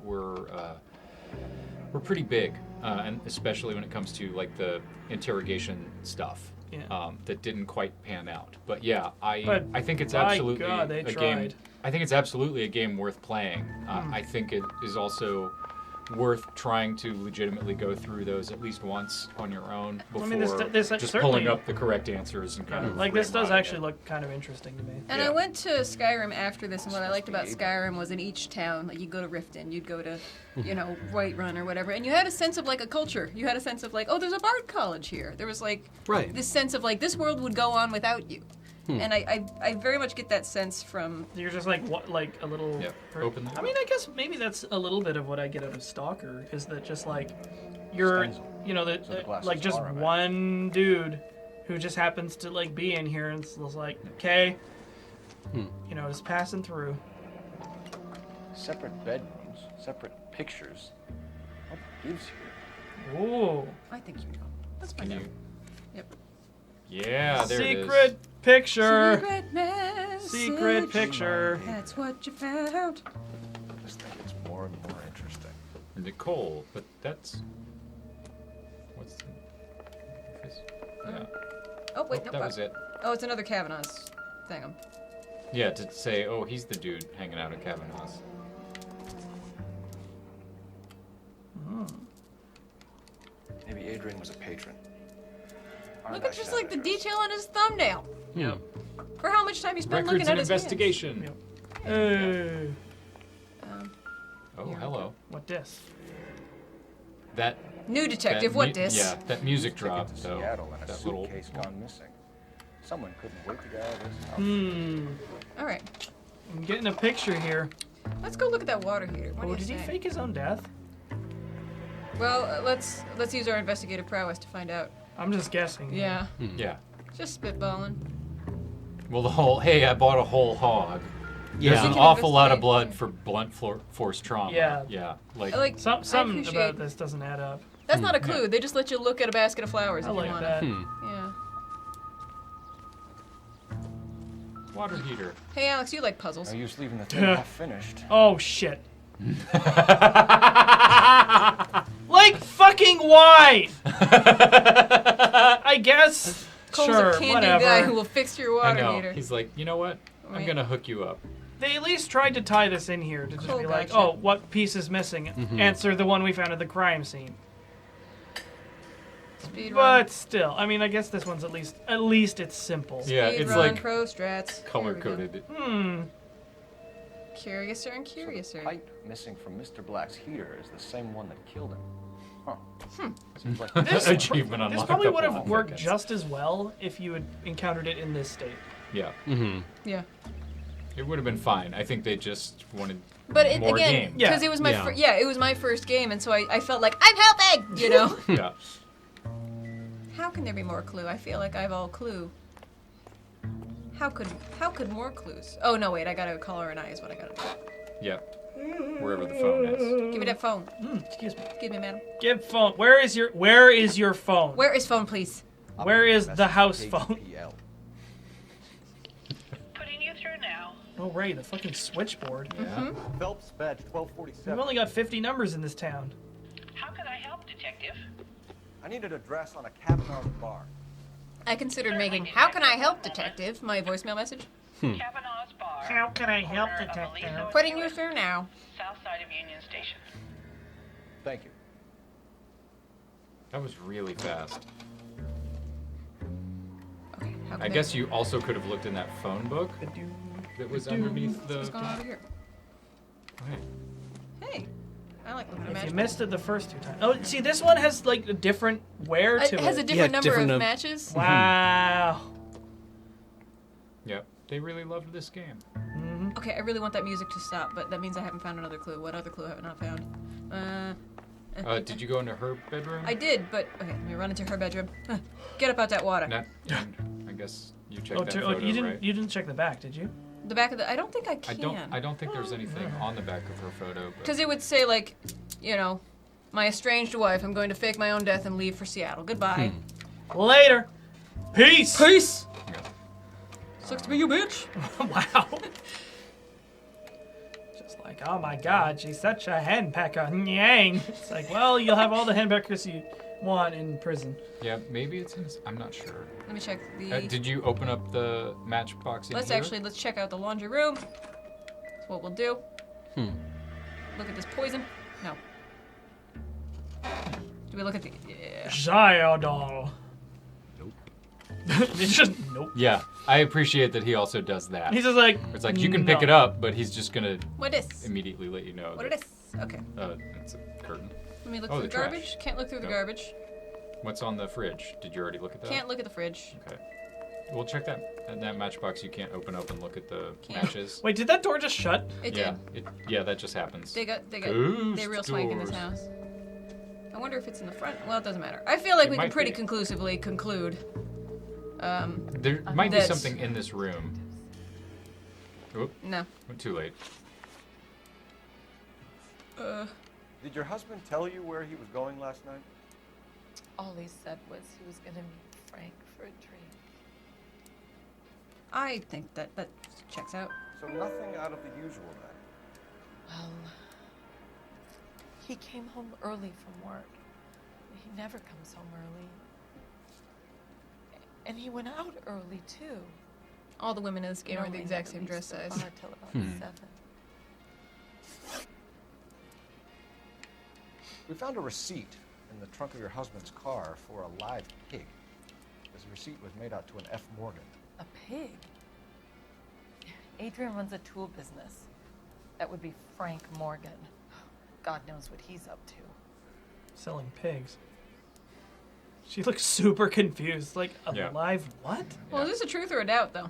pretty big, and especially when it comes to like the interrogation stuff. Yeah. That didn't quite pan out. But yeah, I think it's by absolutely God, they a game. tried. I think it's absolutely a game worth playing. I think it is also worth trying to legitimately go through those at least once on your own before I mean, this just certainly- pulling up the correct answers and kind of Like this does rewriting actually look kind of interesting to me. And I went to Skyrim after this, and what I liked about Skyrim was in each town, like you'd go to Riften, you'd go to, Whiterun or whatever, and you had a sense of like a culture. You had a sense of like, oh, there's a Bard College here. There was like this sense of like this world would go on without you. And I very much get that sense from. You're just like what, like a little. Open. I mean, I guess maybe that's a little bit of what I get out of Stalker is that just like you're, like just one dude who just happens to like be in here and it's like, okay, just passing through. Separate bedrooms, separate pictures. What gives you? Ooh. I think you know. Let's find out. Yep. Yeah, there it is. Secret picture. Secret message. Secret picture. That's what you found. I just think it's more and more interesting. Nicole, but that's what's the, yeah. Oh wait, no. That was it. Oh, it's another Kavanaugh's thing'em. Yeah, to say, oh, he's the dude hanging out at Kavanaugh's. Maybe Adrian was a patron. Look at just like the detail on his thumbnail. Yeah. For how much time he spent Records looking and at his investigation. Hey. Oh, hello. What dis? That New detective, what dis? Yeah, that music drop. So Seattle and a that little. suitcase gone missing. Someone couldn't wait to get out of this house. All right, I'm getting a picture here. let's go look at that water heater. What do Oh, you did he say? fake his own death? Well, let's use our investigative prowess to find out. I'm just guessing. Yeah, Yeah. just spitballing. Well, the whole, hey, I bought a whole hog. Yeah. There's an We can awful lot of investigate, blood yeah. for blunt force trauma. Yeah. Yeah. I like Something appreciate- about this doesn't add up. That's not a clue. They just let you look at a basket of flowers I if like you want that. Yeah. Water heater. Hey, Alex, you like puzzles. No use leaving the thing half finished. Oh shit. Like fucking why? I guess. Cole's sure, a can-do whatever. guy who will fix your I water know. heater. He's like, you know what? I'm Right. gonna hook you up. They at least tried to tie this in here to just Cool, be like, gotcha. oh, what piece is missing? Answer the one we found at the crime scene. Speed But still, I mean, I guess this one's at least it's simple. Yeah, Speed it's run, like pro strats. color Here we go. coded. Curiouser and curiouser. The pipe missing from Mr. Black's heater is the same one that killed him. Huh. Seems like This, Achievement this unlocked. probably up would a have lot. worked just as well if you had encountered it in this state. Yeah. Yeah. It would have been fine. I think they just wanted But it, more again, game. because it was my it was my first game, and so I felt like I'm helping, you know. Yeah. How can there be more clue? I feel like I've all clue. How could more clues? Oh no, wait! I gotta call her an eye is what I gotta do. Yep. Wherever the phone is. Give me that phone. Excuse me. Give me, madam. Give phone. Where is your phone? Where is phone, please? Where is the house phone? Putting you through now. Oh, right, the fucking switchboard. Yeah. Phelps badge We've 1247. only got 50 numbers in this town. How can I help, Detective? I need an address on a Kavanaugh's bar. I considered making "How can I help, detective?" my voicemail message. How can I help, detective? Putting you through now. South side of Union Station. Thank you. That was really fast. How I can guess you also could have looked in that phone book that was underneath the. What's going on over here? Hey, I like looking at If matches. you missed it the first 2 times. Oh, see, this one has like a different wear to it. It has a different number of matches. Wow. Yep, they really loved this game. Okay, I really want that music to stop, but that means I haven't found another clue. What other clue have I not found? Did you go into her bedroom? I did, but okay, let me run into her bedroom. Get up out that water. I guess you checked that Oh, photo, you didn't. right? You didn't check the back, did you? The back of the. I don't think I can. I don't think there's anything on the back of her photo. But Because it would say like, my estranged wife. I'm going to fake my own death and leave for Seattle. Goodbye. Later. Peace. Peace. Sucks to be you, bitch. Wow. Just like, oh my God, she's such a henpecker. Yang. It's like, well, you'll have all the henpeckers you want in prison. Yeah, maybe it's in. I'm not sure. Let me check the. Did you open up the matchbox? In here? Let's check out the laundry room. That's what we'll do. Look at this poison. No. Do we look at the? Yeah. Zyodol. Nope. It's just nope. Yeah, I appreciate that he also does that. He's just like, It's like you can pick it up, but he's just gonna What is? immediately let you know. What it is? Okay. It's a curtain. Let me look Oh, through the the trash. garbage. Can't look through the No. garbage. What's on the fridge? Did you already look at that? Can't look at the fridge. Okay. We'll check that matchbox. You can't open up and look at the matches. Wait, did that door just shut? It yeah, did. Yeah, that just happens. They got Ghost they real swank in this doors. house. I wonder if it's in the front. Well, it doesn't matter. I feel like It we can might pretty be. conclusively conclude. There might be that- something in this room. Oop. No. Too late. Did your husband tell you where he was going last night? All he said was he was going to meet Frank for a drink. I think that checks out. So nothing out of the usual then? Well, he came home early from work. He never comes home early. And he went out early, too. All the women in this game are the Normally exact never same dress leaves the size. bar till about 7. We found a receipt in the trunk of your husband's car for a live pig. This receipt was made out to an F. Morgan. A pig? Adrian runs a tool business. That would be Frank Morgan. God knows what he's up to. Selling pigs. She looks super confused. Like, a Yeah. live what? Well, is this a truth or a doubt, though?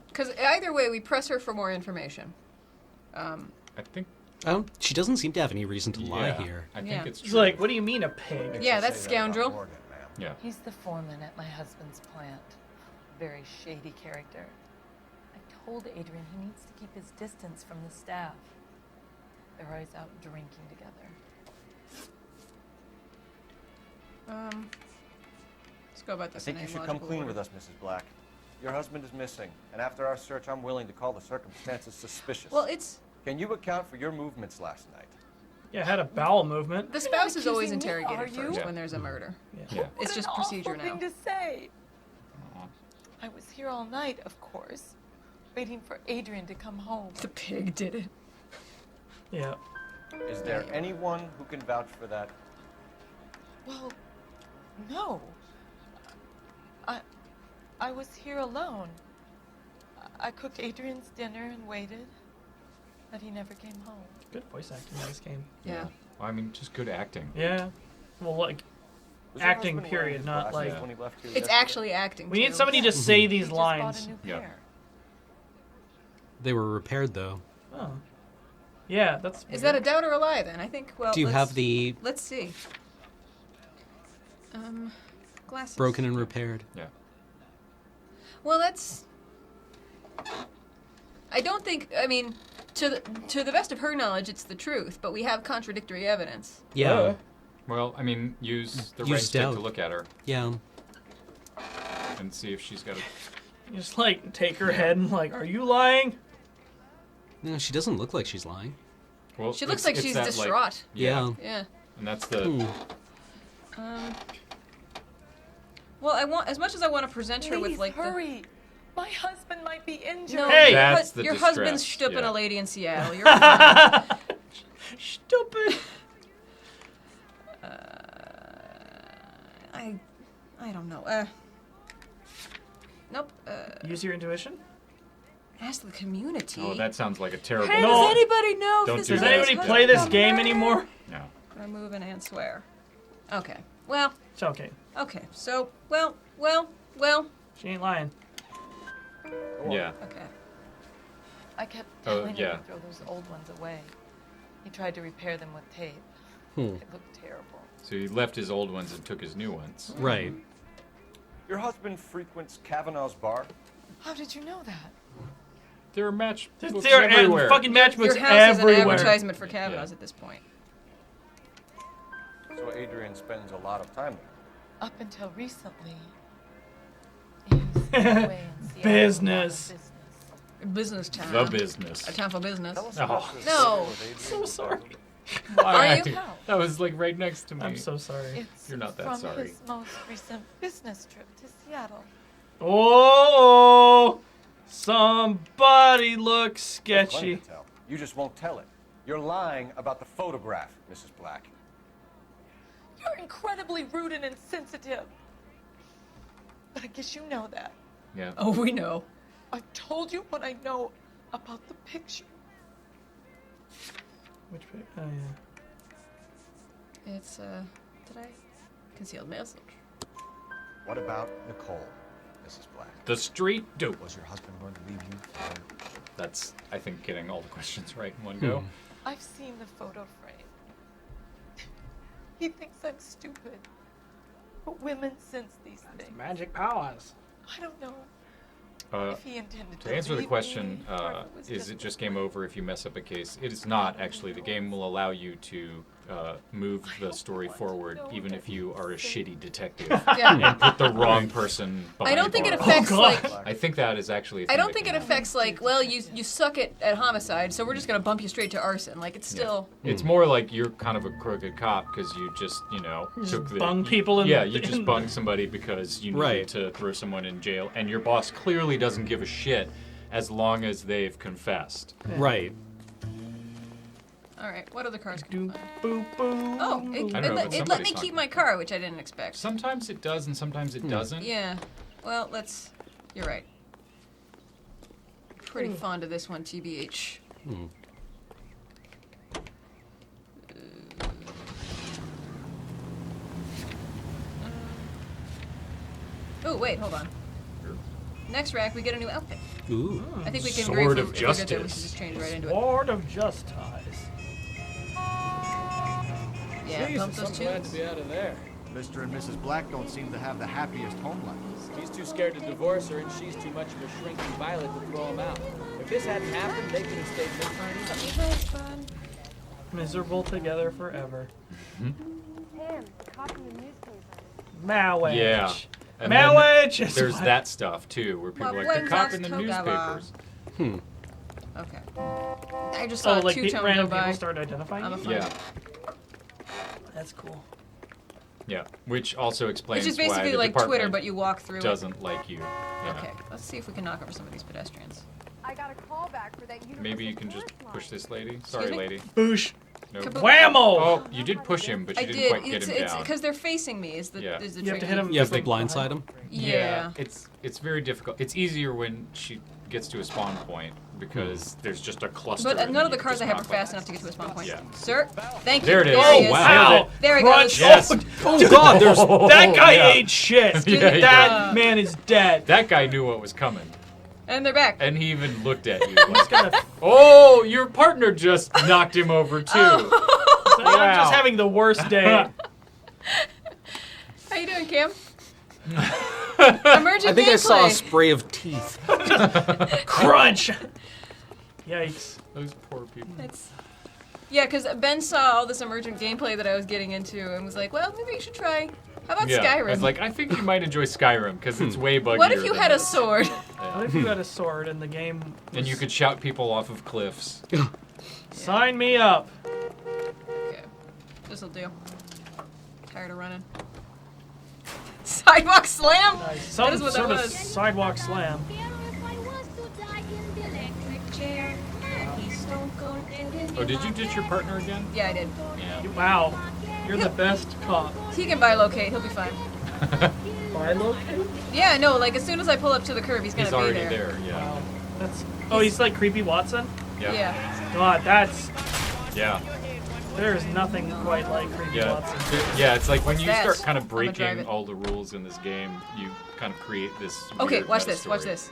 Because either way, we press her for more information. I think. She doesn't seem to have any reason to lie Yeah, here. I think Yeah. it's She's true. like, what do you mean a pig? Yeah, that's scoundrel. Yeah. He's the foreman at my husband's plant. Very shady character. I told Adrian he needs to keep his distance from the staff. They're always out drinking together. Let's go about I this think in you a should come logical clean order. with us, Mrs. Black. Your husband is missing, and after our search, I'm willing to call the circumstances suspicious. Well, it's... Can you account for your movements last night? Yeah, had a bowel movement. The spouse is always accusing me, interrogated are you? first Yeah. when there's a murder. Yeah. It's just What an procedure awful now. thing to say. I was here all night, of course, waiting for Adrian to come home. The pig did it. Yeah. Is there anyone who can vouch for that? Well, no. I was here alone. I cooked Adrian's dinner and waited, but he never came home. Good voice acting in this game. Yeah. Well, I mean, just good acting. Yeah. Well, like, Was your acting husband wearing period, his not glasses like... when he left here It's yesterday? actually acting, We need too. somebody to say He these just bought a lines. new Yeah. pair. They were repaired, though. Oh. Yeah, that's... Is that a doubt or a lie, then? I think, well, Do you let's- have the Let's see. Glasses. broken and repaired? Yeah. Well, that's... I don't think... I mean, to the best of her knowledge, it's the truth, but we have contradictory evidence. Yeah. Well, I mean, use the Use right stick doubt. to look at her Yeah. and see if she's got a. Just, like, take her head and, like, are you lying? No, she doesn't look like she's lying. Well, She looks it's- like it's she's that, distraught. Yeah. Yeah. And that's the. Hmm. Well, I want as much as I want to present her with Please like hurry. My husband might be injured. No, Hey! That's the your distress, husband's stooping yeah. a lady in Seattle. You're fine. Stupid. I don't know. Nope. Use your intuition. Ask the community. Oh, that sounds like a terrible. Hey, No. does anybody know Don't if do this Does that. anybody play this game murder? anymore? No. Remove and swear. Okay. Well. It's okay. Okay. So, well. She ain't lying. Yeah. Okay. I kept Oh, telling yeah. him to throw those old ones away. He tried to repair them with tape. Hmm. It looked terrible. So he left his old ones and took his new ones. Right. Your husband frequents Kavanaugh's bar? How did you know that? There are matchbooks There are everywhere. fucking matchbooks Your house everywhere. is an advertisement for Kavanaugh's at this point. So Adrian spends a lot of time there. Up until recently, he was away in Seattle. Business. Business time. The business. A time for business. Oh. No. So sorry. Are you? That was like right next to me. I'm so sorry. It's You're not that from sorry. his most recent business trip to Seattle. Oh, somebody looks Plenty sketchy. to tell. You just won't tell it. You're lying about the photograph, Mrs. Black. You're incredibly rude and insensitive. But I guess you know that. Yeah. Oh, we know. I've told you what I know about the picture. Which pic? Oh yeah. It's did I concealed message? What about Nicole, Mrs. Black? The street dope. Was your husband going to leave you for her? That's, I think, getting all the questions right in one go. I've seen the photo frame. He thinks I'm stupid. But women sense these things. Magic powers. I don't know if he intended To answer the leave question, me, or if it was is it just game over if you mess up a case? It is not, actually. The game will allow you to move the story forward, even if you are a shitty detective Yeah. and put the wrong person behind I don't think it bars. affects like. I think that is actually. I don't think it affects like. Well, you suck at homicide, so we're just gonna bump you straight to arson. Like it's still. It's more like you're kind of a crooked cop because you just, took the bung people in Yeah, the- you just bung somebody because you needed to throw someone in jail, and your boss clearly doesn't give a shit as long as they've confessed. Right. All right. What other cars can you find? Boop, boop. Oh, I don't know, but it let somebody's me not. keep my car, which I didn't expect. Sometimes it does, and sometimes it doesn't. Yeah. Well, let's. You're right. Pretty fond of this one, TBH. Oh wait, hold on. Next rack, we get a new outfit. Ooh. I think we can Sword agree of if we get there, we Justice. should just change right into it. Sword of Justice. Yeah, pump those I'm glad tunes. to be out of there. Mr. and Mrs. Black don't seem to have the happiest home life. He's too scared to divorce her, and she's too much of a shrinking violet to throw him out. If this hadn't happened, they could have stayed married. Miserable together forever. Him, copy the newspaper. Marriage. Yeah. And Marriage then is there's what- that stuff too, where people are like, the cop in the newspapers. Okay. I just saw Oh, like two-tone random go by. people start identifying I'm a you? fan. Yeah. That's cool. Yeah, which also explains Which is why basically the like Twitter, department but you walk through it. doesn't like you. Yeah. Okay, let's see if we can knock over some of these pedestrians. I got a call back for that universal Maybe you can just push this lady. Sorry, me? lady. Boosh. No. Kaboom. Whammo! Oh, you did push him, but you I didn't did. quite get him It's down. because they're facing me. Is the Yeah. is the You have to tricky- hit him. You have to Like blindside behind. him. Yeah. It's very difficult. It's easier when she gets to a spawn point because there's just a cluster. But and none then of the you cars I just have are knock fast them. enough to get to a spawn point. Yeah. Sir, thank you. There it is. There he Oh, is. wow. There he Crunch. goes. Yes. Oh God! There's that guy yeah. ate shit. Yeah, he that did. man is dead. That guy knew what was coming, And they're back. and he even looked at you. Like, oh, your partner just knocked him over too. I'm just having the worst day. How you doing, Cam? Emergent I think I saw a gameplay. spray of teeth. Crunch. Yikes. Those poor people. Yeah, because Ben saw all this emergent gameplay that I was getting into and was like, well, maybe you should try. How about Yeah, Skyrim? I was like, I think you might enjoy Skyrim because it's way buggier. What if you than had a this. sword? What if you had a sword and the game? And you could shout people off of cliffs. Sign me up. Okay, this'll do. Tired of running. Sidewalk slam? Some That is what that sort of was. sidewalk slam. Oh, did you ditch your partner again? Yeah, I did. Yeah. Wow. You're the best cop. He can bilocate. He'll be fine. Bilocate? Yeah, no, like as soon as I pull up to the curb, he's gonna He's be already there. there, yeah. Wow. That's. Oh, he's like creepy Watson. Yeah. Yeah. God, that's. Yeah. There is nothing quite like creepy Yeah. Watson. Yeah, it's like when What's you that? start kind of I'm gonna drive breaking it. all the rules in this game, you kind of create this. Okay, weird watch meta this. Watch story. this.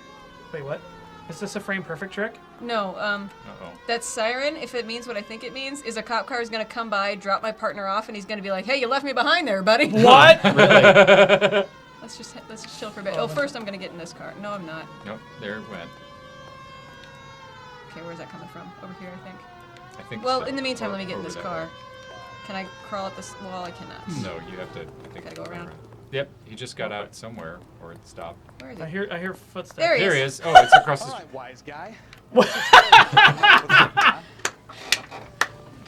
Wait, what? Is this a frame perfect trick? No, Uh-oh. that siren, if it means what I think it means, is a cop car is gonna come by, drop my partner off, and he's gonna be like, "Hey, you left me behind there, buddy." What? Really? Let's just chill for a bit. Oh, first I'm gonna get in this car. No, I'm not. Nope, there it went. Okay, where's that coming from? Over here, I think. I think Well, so. in the meantime, Or let me get in over this that car. way. Can I crawl up this wall? I cannot. No, you have to. I think Gotta go around. Yep, he just got out somewhere, or it stopped. Where is I it? hear footsteps. There he There is. he is. Oh, it's across the. All right, wise guy.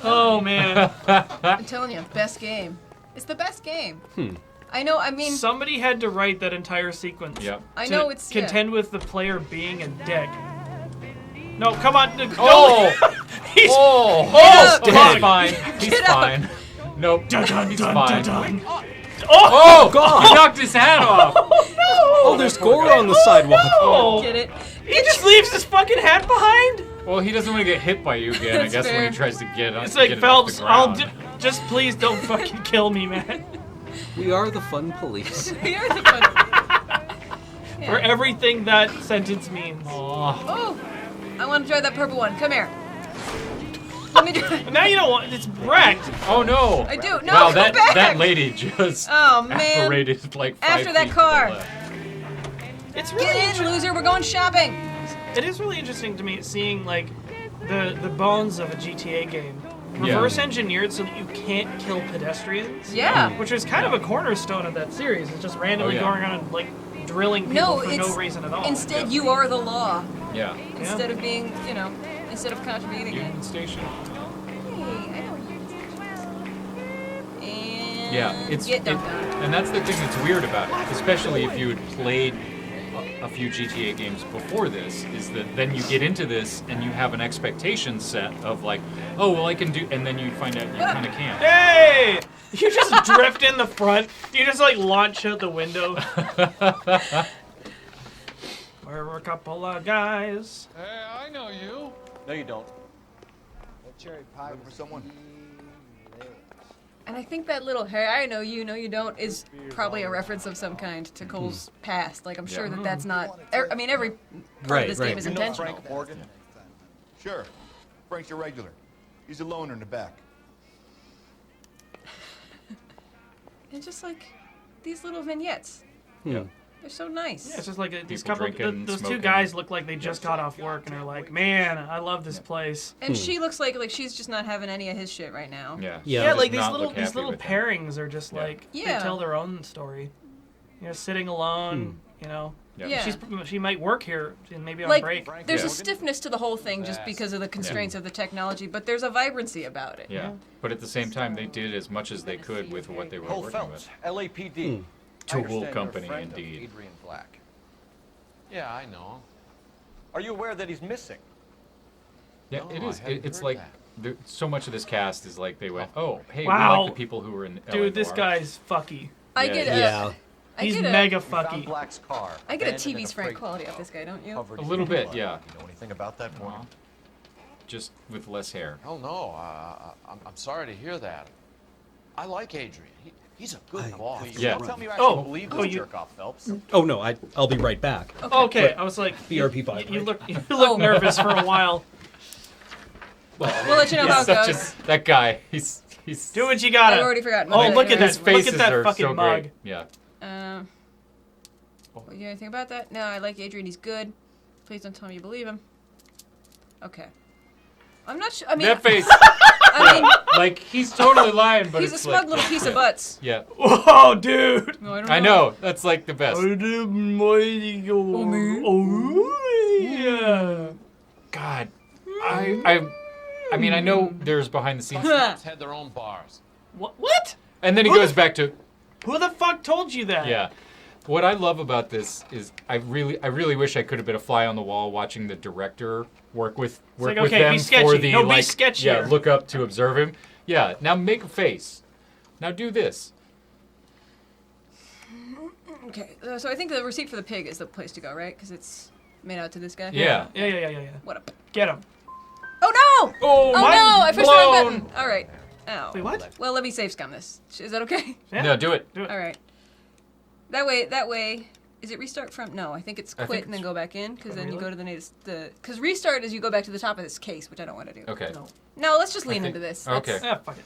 Oh man. I'm telling you, best game. It's the best game. I know. I mean, Somebody had to write that entire sequence. Yep. I to know it's contend with the player being a dick. No, come on. No. Oh! He's, Oh! oh, He's fuck. fine. He's Get up. fine. Nope. Dun, dun, He's dun, fine. dun, dun. Oh! God. He knocked his hat off. Oh, there's gore on the sidewalk. Oh. Get it? He just leaves his fucking hat behind. Well, he doesn't want to get hit by you again. I That's guess when fair. he tries to get on. It's like get it Phelps. off the I'll ground. just please don't fucking kill me, man. We are the fun police. Here's the fun. For everything that sentence means. Oh, I want to try that purple one. Come here. Let me drive. Now you don't want. It's wrecked. Oh no! I do. No, wow, come that back. that lady just Oh, man. apparated like 5 After that feet to the car. left. It's really Get in, loser. We're going shopping. It is really interesting to me seeing like the bones of a GTA game Yeah. reverse engineered so that you can't kill pedestrians. Yeah. Which is kind of a cornerstone of that series. It's just randomly Oh, yeah. going around and like drilling people No, for it's no reason at all. instead you are the law. Yeah. Instead of being, instead of contravening it. Union Station. Hey, I know Union Station. And Yeah, it's get it, dumped on. and that's the thing that's weird about it, especially if you had played a few GTA games before this, is that then you get into this and you have an expectation set of like, oh well, I can do, and then you find out you kind of can't. Hey! You just drift in the front. You just like launch out the window. We're a couple of guys. Hey, I know you. No, you don't. That cherry pie looking for someone. And I think that little "Hey, I know you, no you don't" is probably a reference of some kind to Cole's past. Like I'm sure that that's not. I mean, every part of this game is You know intentional. Frank Morgan? Sure. Frank's your regular. He's a loner in the back. And just like these little vignettes, Yeah. they're so nice. Yeah, it's just like these People couple. drinking, Those two smoking. guys look like they just got off work and are like, "Man, I love this place." And she looks like she's just not having any of his shit right now. Yeah. Yeah, Does like these not little look these happy little with him. pairings are just Yeah. like Yeah. they tell their own story. You know, sitting alone. You know, Yeah. Yeah. she might work here and maybe on Like break. there's Yeah. a stiffness to the whole thing just because of the constraints of the technology, but there's a vibrancy about it. Yeah. But at the same time, they did as much as they could with what they were Cole working Phelps, with. LAPD. Tool I understand you're a company, friend of indeed. Adrian Black. Yeah, I know. Are you aware that he's missing? Yeah, No, it I is. hadn't It's heard like that. so much of this cast is like they went, oh, hey, we Wow. like the people who were in LA Dude, this Noire. guy's fucky. I Yeah, get he a. is. Yeah. I He's get a, mega We found fucky. Black's car. I get a abandoned in TV's Frank freight quality car, off this guy, don't you? covered A in little bit, blood. yeah. You know anything about that one? Well, just with less hair. Hell no. I'm sorry to hear that. I like Adrian. He's a good boss. Yeah. Don't tell me you actually Oh, believe oh, this you- jerk off, Phelps. Oh no, I'll be right back. Okay, I was like, BRP 5. you look nervous for a while. We'll let you know how it Such goes. that guy, he's Do what you gotta. I've already forgotten. Oh, look at his that! Look faces at that are fucking so mug. great. Yeah. You know anything about that? No, I like Adrian. He's good. Please don't tell me you believe him. Okay. I'm not sure. I mean, That face. I mean, Like he's totally lying, but he's a it's smug like, little piece of yeah. butts. Yeah. Whoa, dude! No, I know. That's like the best. Oh, yeah. God, I mean, I know there's behind the scenes, Had their own bars. What? and then he Who goes the- back to Who the fuck told you that? yeah. What I love about this is I really wish I could have been a fly on the wall watching the director work with like, with okay, them be sketchy. for the No, be like sketchier. yeah, look up to observe him. Yeah, now make a face. Now do this. Okay, so I think the receipt for the pig is the place to go, right? Because it's made out to this guy. Yeah. Yeah. What up? Get him. Oh no! Oh, no! mind I pushed the wrong blown. button. All right. Oh. Wait, what? Well, let me save scum this. Is that okay? Yeah. No, do it. Do it. All right. That way. Is it restart from? No, I think it's I quit think and then go back in because then you Really? go to the native. Because restart is you go back to the top of this case, which I don't want to do. Okay. No, let's just lean think- into this. okay. Let's- Yeah, fuck it.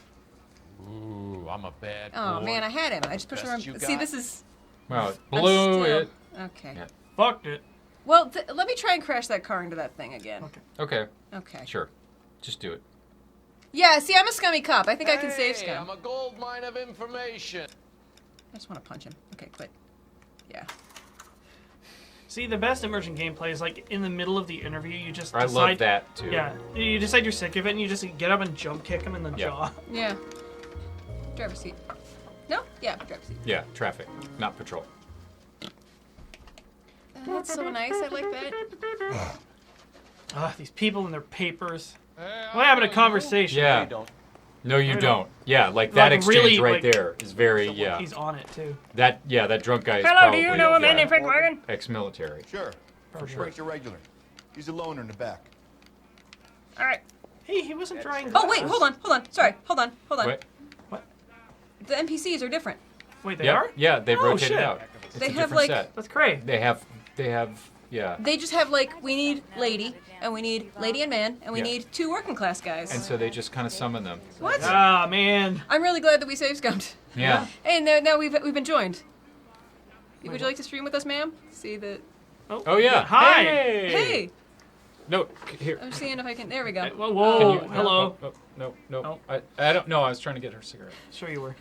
Ooh, I'm a bad Oh boy. man, I had him. I just pushed the wrong. Best you See, got. this is. Wow, it I'm blew still- it. Okay. Yeah. Fucked it. Well, let me try and crash that car into that thing again. Okay. Okay. Sure. Just do it. Yeah, see, I'm a scummy cop. I think I can save Hey, scum. I'm a gold mine of information. I just want to punch him. Okay, quit. Yeah. See, the best immersion gameplay is like in the middle of the interview, you just I decide. love that, too. Yeah, you decide you're sick of it, and you just get up and jump kick him in the Yeah. jaw. Yeah. Driver's seat. No? Yeah, driver's seat. Yeah, traffic, not patrol. That's so nice. I like that. These people and their papers. What happened to conversation? Yeah. No, you don't. Yeah, like that Like, exchange really, right like- there is very yeah. He's on it too. That drunk guy is Hello, probably do you know a man yeah, named Frank Morgan? ex-military. Sure. For sure. Frank's a regular. He's a loner in the back. All right. Hey, he wasn't trying. Oh, wait, hold on. Sorry, hold on. Wait. The NPCs are different. Wait, they Yeah, are? yeah, they've Oh, rotated shit. out. It's They a have, different like- set. That's great. They have yeah. They just have, like, we need lady, and we need lady and man, and we Yeah. need 2 working class guys. And so they just kind of summon them. What? Ah, man. I'm really glad that we saved scummed. Yeah. Hey, now we've been joined. Would you like to stream with us, ma'am? See the. Oh yeah. Hi. Hey. No, here. I'm seeing if I can. There we go. Whoa, whoa, Can you- hello. No. I don't know. I was trying to get her cigarette. Sure you were.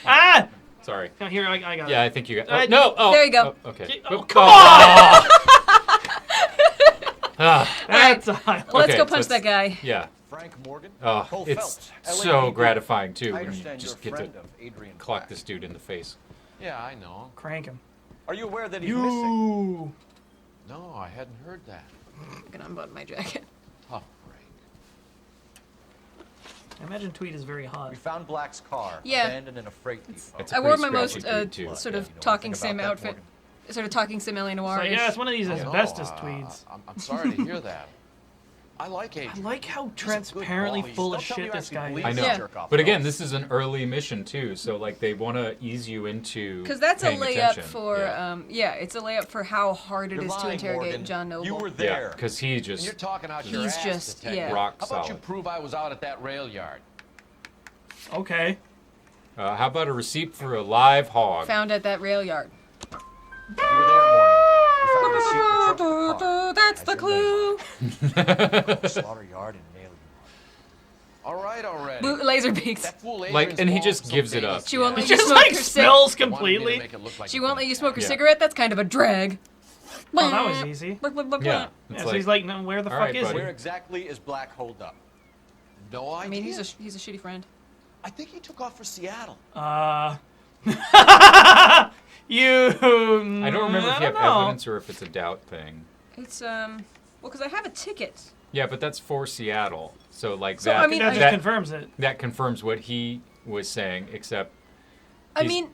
Ah! Sorry. No, here, I got it. Yeah, I think you got. No. Oh. There you go. Oh, okay. Oh, come on! That's a highlight. Let's Okay, go so punch that it's- guy. Yeah. Frank Morgan? Oh, Cole it's Phelps, so LAPD. gratifying too I when you understand just you're get a to friend of Adrian clock Black. this dude in the face. Yeah, I know. Crank him. Are you aware that he's missing? You. No, I hadn't heard that. I can unbutton my jacket. Tough I imagine Tweed is very hot. We found Black's car Yeah. abandoned in a freight depot. It's a I wore pretty my most scratchy tweed, too. sort of You know talking anything sim about that, outfit. Morgan? Sort of talking sim L.A. Noir. It's like, yeah, it's one of these No, asbestos tweeds. I'm sorry to hear that. I like I Adrian. like how He's a good transparently boy. full of Don't tell me shit you this actually guy believe I is. know. Yeah. jerk-off But again, knows. this is an early mission too, so like they want to ease you into Because that's a paying layup attention. for, it's a layup for how hard it You're is to lying, interrogate Morgan. John Noble. You were Yeah, there. because he And just you're talking out your He's ass, just- detective. yeah. rock How about you solid. prove I was out at that rail yard? Okay. How about a receipt for a live hog? Found at that rail yard. You were there, Morgan. You found a receipt in the trunk of the car. That's the clue. Slaughter yard and mail yard. All right, already. Blue laser beaks. That fool Like, Adrian's and he mom just was gives so it up. famous. She won't It let you just smoke like her smells Wanted me to completely. make it look like She a won't let you smoke her Yeah. cigarette. That's kind of a drag. Oh, that was easy. Yeah, Yeah, it's so like, he's like, no, where the all fuck right, is buddy. Where exactly is Black holed up? No idea. I mean, he's a shitty friend. I think he took off for Seattle. you. I don't remember if you have know. evidence or if it's a doubt thing. It's well, because I have a ticket. Yeah, but that's for Seattle, so like So, that. I mean, That I- just confirms it. that confirms what he was saying, except. I he's- mean,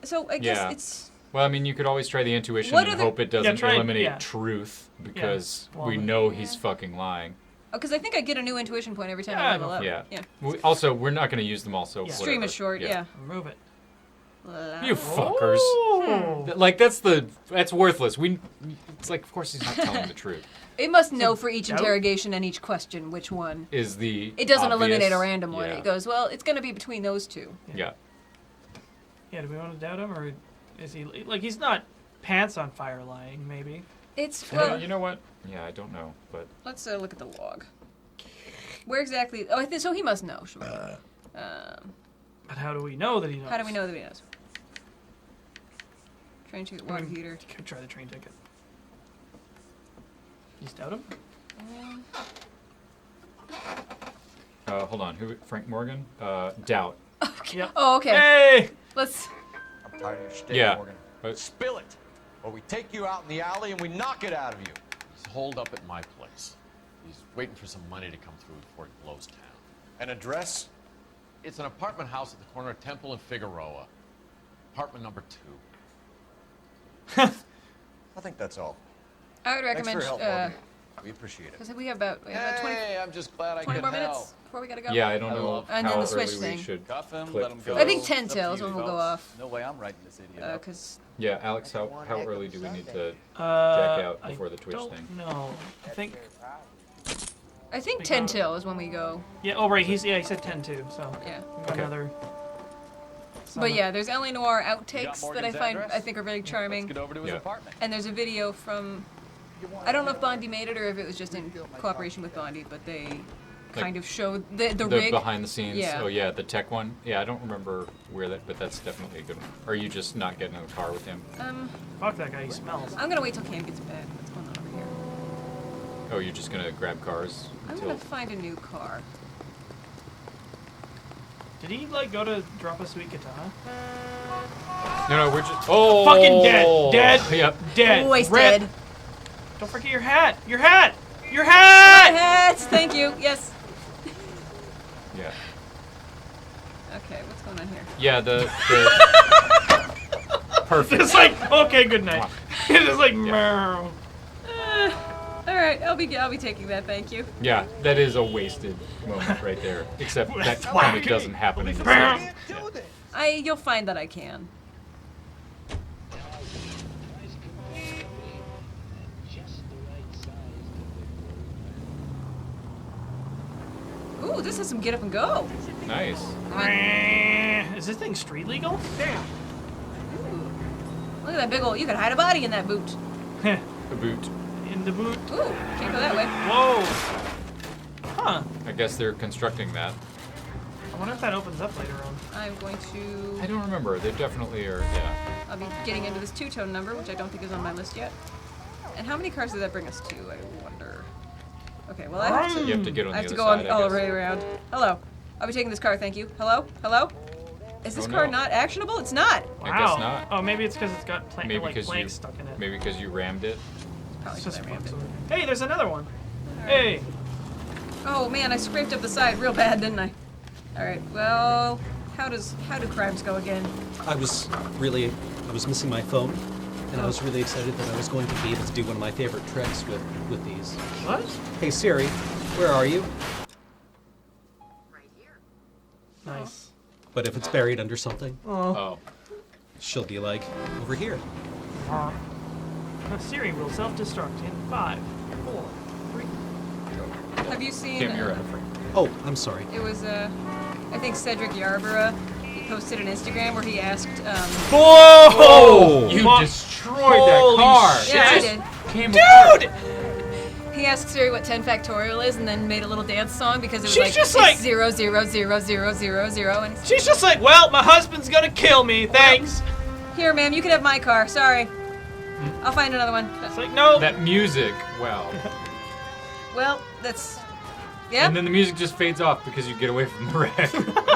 so I guess Yeah. it's. Well, I mean, you could always try the intuition What and are the- hope it doesn't try- eliminate yeah. truth because well, we then- know he's fucking lying. Because I think I get a new intuition point every time Yeah, I level up. Yeah. Yeah. Also, we're not going to use them all, so Yeah. Stream whatever. is short. Yeah. Remove it. You fuckers. Oh. Like that's worthless. It's like of course he's not telling the truth. It must know for each doubt? interrogation and each question which one. Is the It doesn't obvious- eliminate a random one. Yeah. It goes, well, it's going to be between those two. Yeah. Yeah, do we want to doubt him, or is he like he's not pants on fire lying? Maybe. It's Well, you know what? Yeah, I don't know, but Let's look at the log. Where exactly? Oh, I think so. He must know. Sure. But how do we know that he knows? How do we know that he knows? Train ticket, water heater. Could try the train ticket. You just doubt him? hold on. Who? Frank Morgan? Doubt. Yep. Oh, okay. Hey! Let's. Tired of your shtick, Yeah. Morgan? But- Spill it, or we take you out in the alley and we knock it out of you. He's holed up at my place. He's waiting for some money to come through before he blows town. An address? It's an apartment house at the corner of Temple and Figueroa. Apartment number 2. I think that's all. I would recommend. Thanks for your help, Morgan. We appreciate it. Because we have about 20, Hey, I'm just glad I 20 could more help. minutes before we gotta go. Yeah, I don't know And then how the switch early thing. we should Cuff him, clip let him for go. I think It's 10 up to till is you, when we'll go Phelps. off. No way I'm writing this idiot up. Because Yeah, Alex, how early do we need to jack out before the Twitch thing? No, I think 10 till is when we go. Yeah. Oh right. He said 10 too. So Yeah. we've got another. But yeah, there's LA Noire outtakes that I Morgan's find address? I think are really charming. Let's get over to his apartment. And there's a video from. I don't know if Bondi made it or if it was just in cooperation with Bondi, but they kind of showed the rig. Behind the scenes. Yeah. Oh yeah, the tech one. Yeah, I don't remember where that, but that's definitely a good one. Or are you just not getting in the car with him? Fuck that guy. He smells. I'm gonna wait till Cam gets back. What's going on over here? Oh, you're just gonna grab cars I'm until. gonna find a new car. Did he like go to drop a sweet katana? No, we're just. Oh. Fucking dead. Dead. Yep. Dead. Always Rip. dead. Don't forget your hat. Your hat. Your hat. My hats. Thank you. Yes. Yeah. Okay. What's going on here? Yeah. The perfect. It's like okay, good night. It's just like meow. All right. I'll be taking that. Thank you. Yeah, that is a wasted moment right there. Except that kind of doesn't happen in the film. You'll find that I can. Ooh, this is some get up and go. Nice. Is this thing street legal? Damn. Look at that big old. You could hide a body in that boot. The boot. In the boot. Ooh, can't go that way. Whoa. Huh. I guess they're constructing that. I wonder if that opens up later on. I'm going to. I don't remember. They definitely are. Yeah. I'll be getting into this two-tone number, which I don't think is on my list yet. And how many cars does that bring us to? I wonder. Okay, well I have to. You have to get on I have the to other go side, all I the way guess. around. Hello. I'll be taking this car, thank you. Hello? Hello? Is this Oh, car no. not actionable? It's not. I guess not. Oh, maybe it's because it's got Maybe like because planks stuck in it. Maybe because you rammed it. Probably It's just because I rammed it. Hey, there's another one. Hey. Oh man, I scraped up the side real bad, didn't I? All right. Well, how do crimes go again? I was missing my phone, and I was really excited that I was going to be able to do one of my favorite tricks with these. What? Hey Siri, where are you? Nice. But if it's buried under something, Oh. she'll be like, over here. The Siri will self-destruct in 5, 4, 3. Have you seen? Kim, you're out of frame. Oh, I'm sorry. It was I think Cedric Yarborough. He posted an Instagram where he asked. Whoa! You destroyed that car. Yeah, I It did. just came apart. Dude! He asked Siri what 10 factorial is, and then made a little dance song because it was She's like just it's like- 0 0 0 0 0 0, and She's just like, well, my husband's gonna kill me. Thanks. here, ma'am, you can have my car. Sorry, I'll find another one. It's like no. That music. Wow. Well, that's yeah. And then the music just fades off because you get away from the wreck.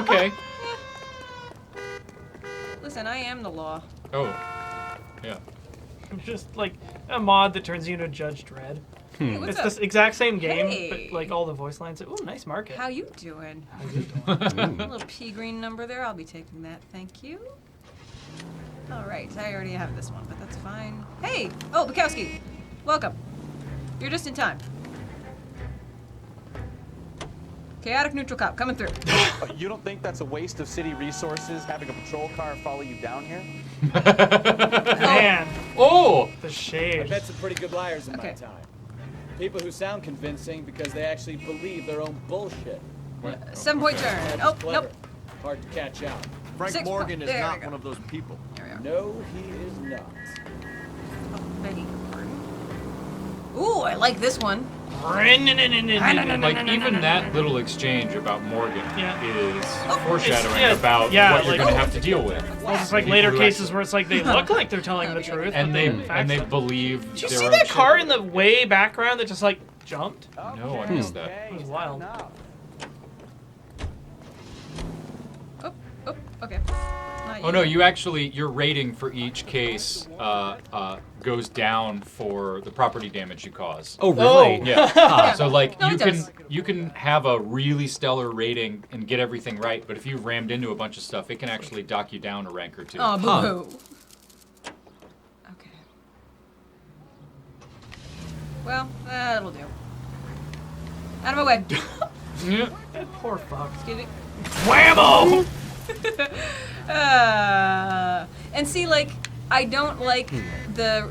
Okay. Listen, I am the law. Oh. Yeah. Just like a mod that turns you into Judge Dredd. Hey, what's It's up? this exact same game, Hey. but like all the voice lines. Ooh, nice market. How you doing? How A little pea green number there. I'll be taking that. Thank you. All right, I already have this one, but that's fine. Hey, oh Bukowski, welcome. You're just in time. Chaotic neutral cop coming through. You don't think that's a waste of city resources, having a patrol car follow you down here? Man. Oh! The I've shade. met some pretty good liars in Okay. my time. People who sound convincing because they actually believe their own bullshit. 7-point turn. That's Oh, clever. nope. Hard to catch out. Frank 6 Morgan point- is there we not go. one of those people. No, he is not. Oh, begging your pardon. Ooh, I like this one. Like even that little exchange about Morgan is foreshadowing yeah, about yeah, what you're like- going to have to deal with. Well, it's like He later really- cases where it's like they look like they're telling the truth, and but they in fact, and they believe. Did you their see own that shit. car in the way background that just like jumped? No, I missed that. It was wild. Oh, okay. Oh no, your rating for each case goes down for the property damage you cause. Oh really? Yeah. So like No, you can have a really stellar rating and get everything right, but if you rammed into a bunch of stuff, it can actually dock you down a rank or two. Oh, boo-hoo. Okay. Well, that'll do. Out of my way. That poor fuck. Excuse me. Whammo! And see, like, I don't like the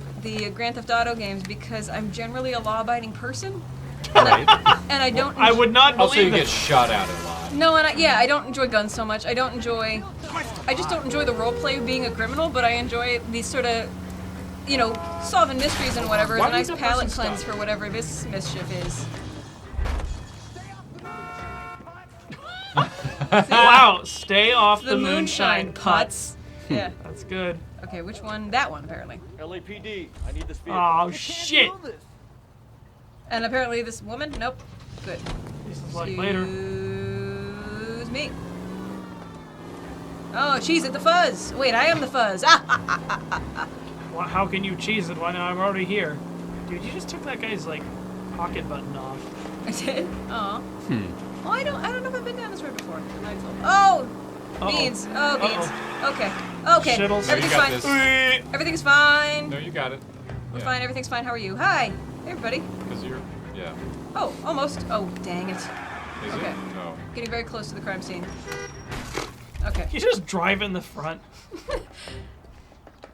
Grand Theft Auto games because I'm generally a law-abiding person. Right. And I don't. I would not believe Also, you it. get shot at a lot. No, and I don't enjoy guns so much. I just don't enjoy the role play of being a criminal, but I enjoy these sort of, solving mysteries and whatever. Why It's a nice did the palate person cleanse stop? for whatever this mischief is. Wow, stay off the moonshine moonshine putts. Yeah. That's good. Okay, which one? That one, apparently. LAPD, I need this vehicle. Oh shit! And apparently this woman? Nope. Good. This is like later. Excuse me. Oh, cheese at the fuzz. Wait, I am the fuzz. Well, how can you cheese it when I'm already here? Dude, you just took that guy's like pocket button off. I did? Aw. Oh, I don't know if I've been down this road before. Oh! Beans. Oh, beans. Okay. Okay. Shittles. Everything's You got fine. this. Everything's fine. No, you got it. We're fine. Everything's fine. How are you? Hi. Hey, everybody. Because you're, yeah. Oh, almost. Oh, dang it. Is Okay. it? No. Getting very close to the crime scene. Okay. You just drive in the front.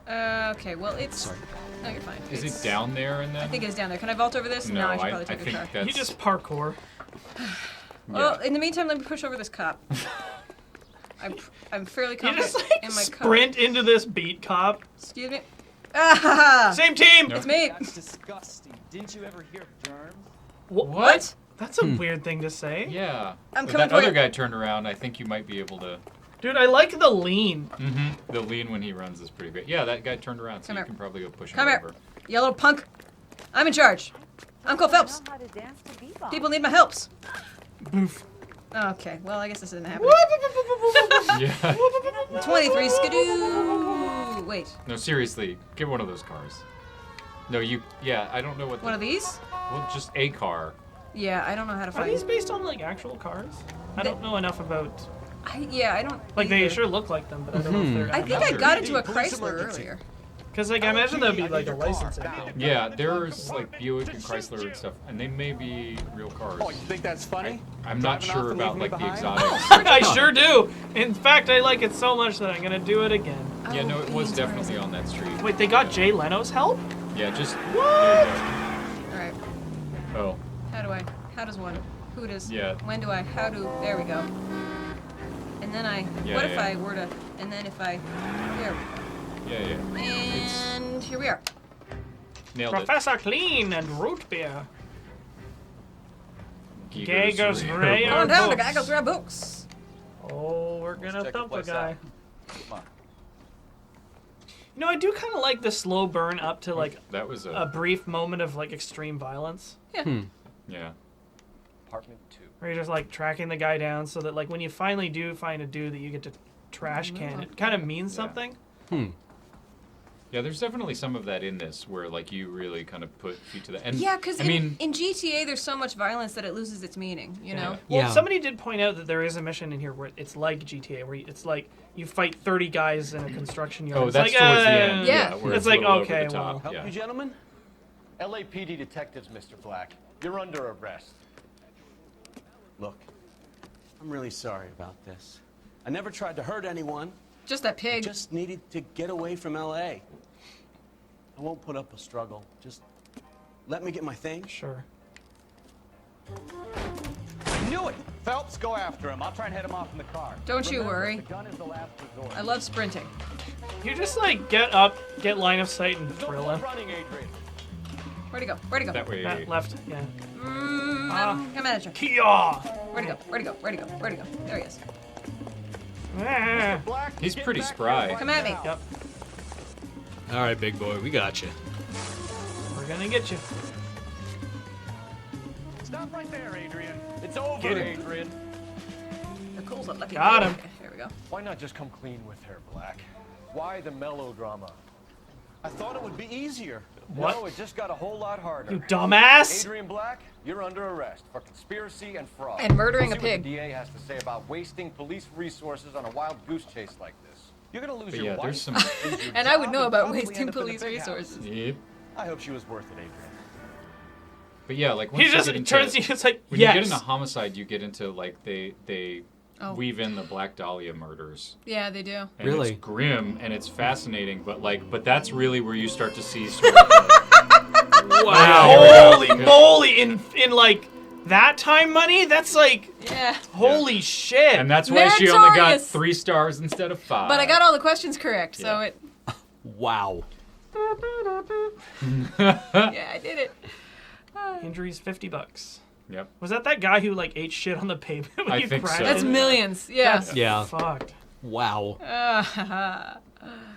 Okay, well, it's... Sorry. No, you're fine. Is It's- it down there and then? I think it is down there. Can I vault over this? No, I should I probably take think a car. that's... You just parkour. Well, in the meantime, let me push over this cop. I'm fairly You confident just like in my car. sprint into this beat cop. Excuse me. Ah! Same team. It's me. That's disgusting. Didn't you ever hear of germs? What? That's a weird thing to say. Yeah. I'm If coming that for other you. guy turned around, I think you might be able to... Dude, I like the lean. The lean when he runs is pretty great. Yeah, that guy turned around, so Come you here. can probably go push him Come here, over. you little punk. I'm in charge. I'm Cole Phelps. People need my helps. Boof. Okay, well, I guess this isn't happening. Yeah. 23 skidoo. Wait, No, seriously, get one of those cars. No, yeah, I don't know what... one of these? Well, just a car. Yeah, I don't know how to Are find. these based on like actual cars? I don't know enough about. I don't. Like they either. sure look like them, but I don't know if they're. I think I got into a Chrysler earlier. Because like I imagine that'd be like a licensing thing. Yeah, there's like Buick and Chrysler and stuff, and they may be real cars. Oh, you think that's funny? I'm not Driving off sure and about leaving like me the behind? exotics. I sure do. In fact, I like it so much that I'm gonna do it again. Yeah, no, it was definitely on that street. Wait, they got Jay Leno's help? Yeah, just... What? All right. Oh. How does one? Who does? Yeah. When do I? How do? There we go. And then I. Yeah, what if yeah. I were to? And then if I. There we go. Yeah. And here we are. Nailed it. Professor Clean and root beer. Giger's Gagos real Ray Going down to Gagos Rare Books. Oh, we're gonna check the thump a place guy. out. Come on. You know, I do kind of like the slow burn up to like That was a brief moment of like extreme violence. Yeah. Yeah. Apartment 2. Where you're just like tracking the guy down so that like when you finally do find a dude that you get to trash can, it kind of means something. Yeah, there's definitely some of that in this where like you really kind of put feet to the end. Yeah, because I mean, in GTA there's so much violence that it loses its meaning. You know. Well, somebody did point out that there is a mission in here where it's like GTA, where it's like you fight 30 guys in a construction yard. Oh, It's that's like, towards the end. Yeah. Where It's a like, little over okay, the top. well. Yeah. You gentlemen? LAPD detectives, Mr. Black. You're under arrest. Look, I'm really sorry about this. I never tried to hurt anyone. Just that I pig. just needed to get away from LA. I won't put up a struggle. Just let me get my things. Sure. I knew it! Phelps, go after him. I'll try and head him off in the car. Don't you Remember, worry. the gun is the last resort. I love sprinting. You just like get up, get line of sight, and Don't drill go him. running, Adrian. Where'd he go? Where'd he go? That way. Left, yeah. I'm coming at you. Kia! Where'd he go? Where'd he go? Where'd he go? Where'd he go? There he is. Ah. Black, He's get pretty back spry. here. Come at me. Yep. All right, big boy, we got you. We're gonna get you. Stop right there, Adrian. It's over, Get him. Adrian. The cool's a lucky Got boy. him. Here we ago. Why not just come clean with her, Black? Why the melodrama? I thought it would be easier. What? No, it just got a whole lot harder. You dumbass! Adrian Black, you're under arrest for conspiracy and fraud. And murdering We'll a see what pig. the DA has to say about wasting police resources on a wild goose chase like this. You're gonna lose But your yeah, wife. there's some. lose your And I would job, know and about probably wasting end up in the police big house. resources. Yep. I hope she was worth it, Adrian. But yeah, like once He you just get into, turns. It's like when you get yes. into homicide, you get into like they Oh. weave in the Black Dahlia murders. Yeah, they do. And Really? it's grim and it's fascinating, but that's really where you start to see sort of the, Wow! Holy moly! In like that time money, that's like Yeah. holy shit. and that's why she only got Meritorious. 3 stars instead of 5. But I got all the questions correct, so it. Wow. Yeah, I did it. Injuries $50. Yep. Was that guy who like ate shit on the pavement when I you think crashed? so. That's millions. Yeah. That's Yeah. fucked. Wow.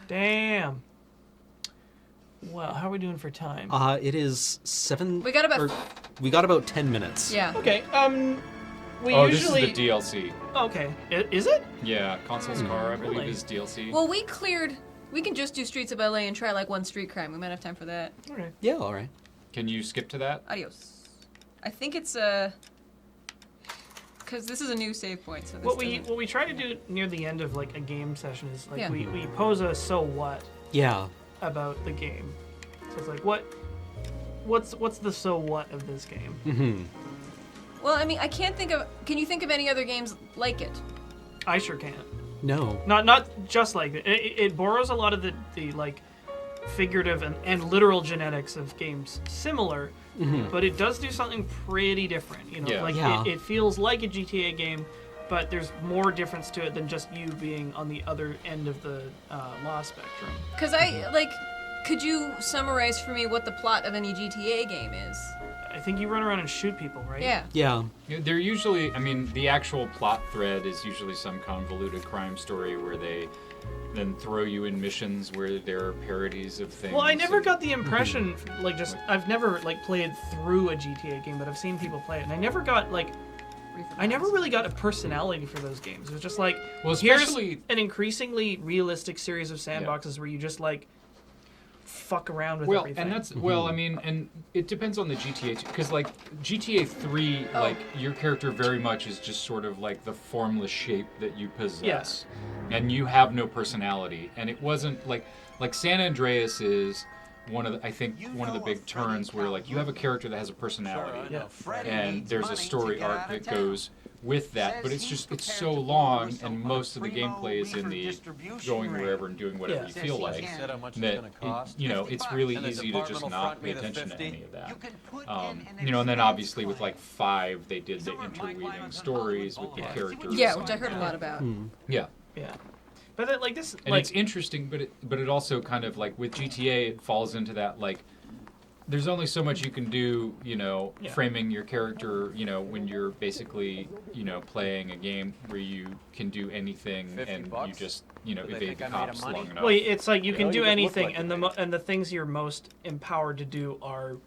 Damn. Well, how are we doing for time? It is 7. We got about- We got about 10 minutes. Yeah. Okay. We Oh, usually. this is the DLC. Okay. Is it? Yeah, Console's Car, I believe, Really? is DLC. Well, we cleared. We can just do Streets of LA and try like one street crime. We might have time for that. Okay. Yeah, all right. Can you skip to that? Adios. I think it's because this is a new save point. So this What we doesn't- try to do near the end of like a game session is like Yeah. we pose a so what Yeah. about the game. So it's like what's the so what of this game? Mm-hmm. Well, I mean, I can't think of. Can you think of any other games like it? I sure can't. No. Not just like it. It borrows a lot of the like figurative and literal genetics of games similar, Mhm. but it does do something pretty different. You know, Yeah. like Yeah. it feels like a GTA game, but there's more difference to it than just you being on the other end of the law spectrum. Because I like. Could you summarize for me what the plot of any GTA game is? I think you run around and shoot people, right? Yeah. Yeah. They're usually, I mean, the actual plot thread is usually some convoluted crime story where they then throw you in missions where there are parodies of things. Well, I never and- got the impression, like, just I've never like played through a GTA game, but I've seen people play it, and I never got like, I never really got a personality for those games. It was just like, Well, here's especially- an increasingly realistic series of sandboxes where you just like fuck around with everything. And that's well, I mean, and it depends on the GTA because like GTA 3, Oh. like your character very much is just sort of like the formless shape that you possess, and you have no personality. And it wasn't like San Andreas is one of the, I think one of the big turns where like you have a character that has a personality, and there's a story arc that goes with that, but it's so long, and most of the gameplay is in the going wherever and doing whatever you feel like. That it's really easy to just not pay attention to any of that. And then obviously with like 5, they did the interweaving stories with the characters. Yeah, which I heard a lot about. Yeah. Yeah. But then, like this, And like, it's interesting, but it also kind of like with GTA, it falls into that like. There's only so much you can do, framing your character, when you're basically, playing a game where you can do anything and you just, evade the cops long enough. well, it's like you can do you just look anything, like and and the things you're most empowered to do are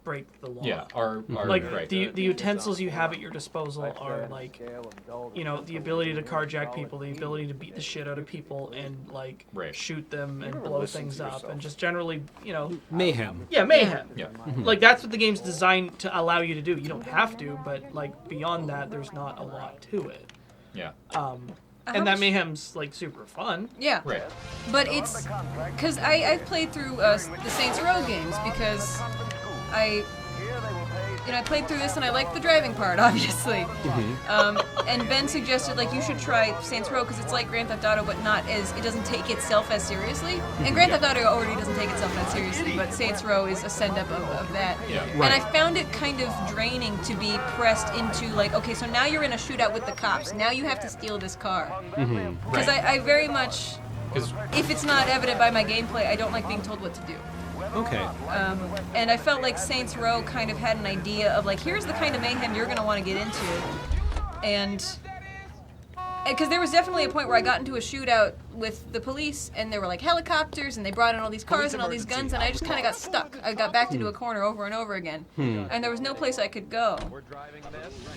break the law. Yeah, are like right. the utensils you have at your disposal are like, the ability to carjack people, the ability to beat the shit out of people and like shoot them and blow things up, and just generally, Mayhem. Yeah, mayhem. Yeah. Like that's what the game's designed to allow you to do. You don't have to, but like beyond that, there's not a lot to it. Yeah. And that mayhem's like super fun. Yeah. Right. But it's because I've played through the Saints Row games because I played through this and I liked the driving part, obviously. And Ben suggested like you should try Saints Row because it's like Grand Theft Auto, but it doesn't take itself as seriously. And Grand Theft Auto already doesn't take itself that seriously, but Saints Row is a send up of that. Yeah. And I found it kind of draining to be pressed into like, okay, so now you're in a shootout with the cops. Now you have to steal this car. Because I very much, if it's not evident by my gameplay, I don't like being told what to do. Okay. And I felt like Saints Row kind of had an idea of like, here's the kind of mayhem you're going to want to get into. And because there was definitely a point where I got into a shootout with the police, and there were like helicopters, and they brought in all these cars and all these guns, and I just kind of got stuck. I got backed into a corner over and over again, and there was no place I could go.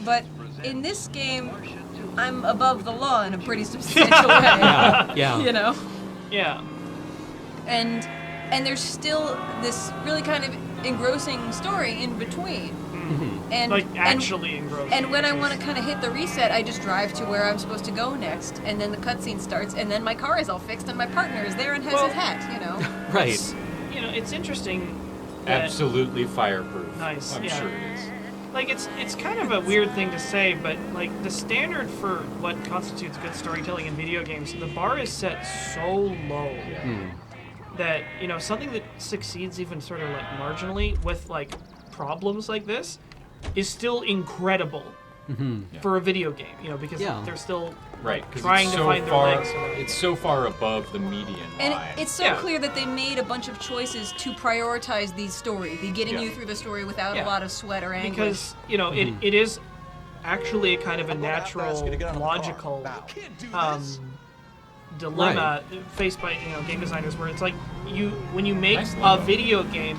But in this game, I'm above the law in a pretty substantial way. Yeah. You know? Yeah. And there's still this really kind of engrossing story in between. And like actually engrossing. And when I want to kind of hit the reset, I just drive to where I'm supposed to go next, and then the cutscene starts, and then my car is all fixed, and my partner is there and has his hat. You know. Right. It's interesting. Absolutely fireproof. Nice. I'm yeah. sure it is. Like it's kind of a weird thing to say, but like the standard for what constitutes good storytelling in video games, the bar is set so low that something that succeeds even sort of like marginally with like problems like this is still incredible for a video game. Because they're still trying to find their legs. It's so far above the median And line. it's so clear that they made a bunch of choices to prioritize the story, getting you through the story without a lot of sweat or anguish. Because it is actually a kind of a natural, logical dilemma faced by game designers, where it's like when you make a video game,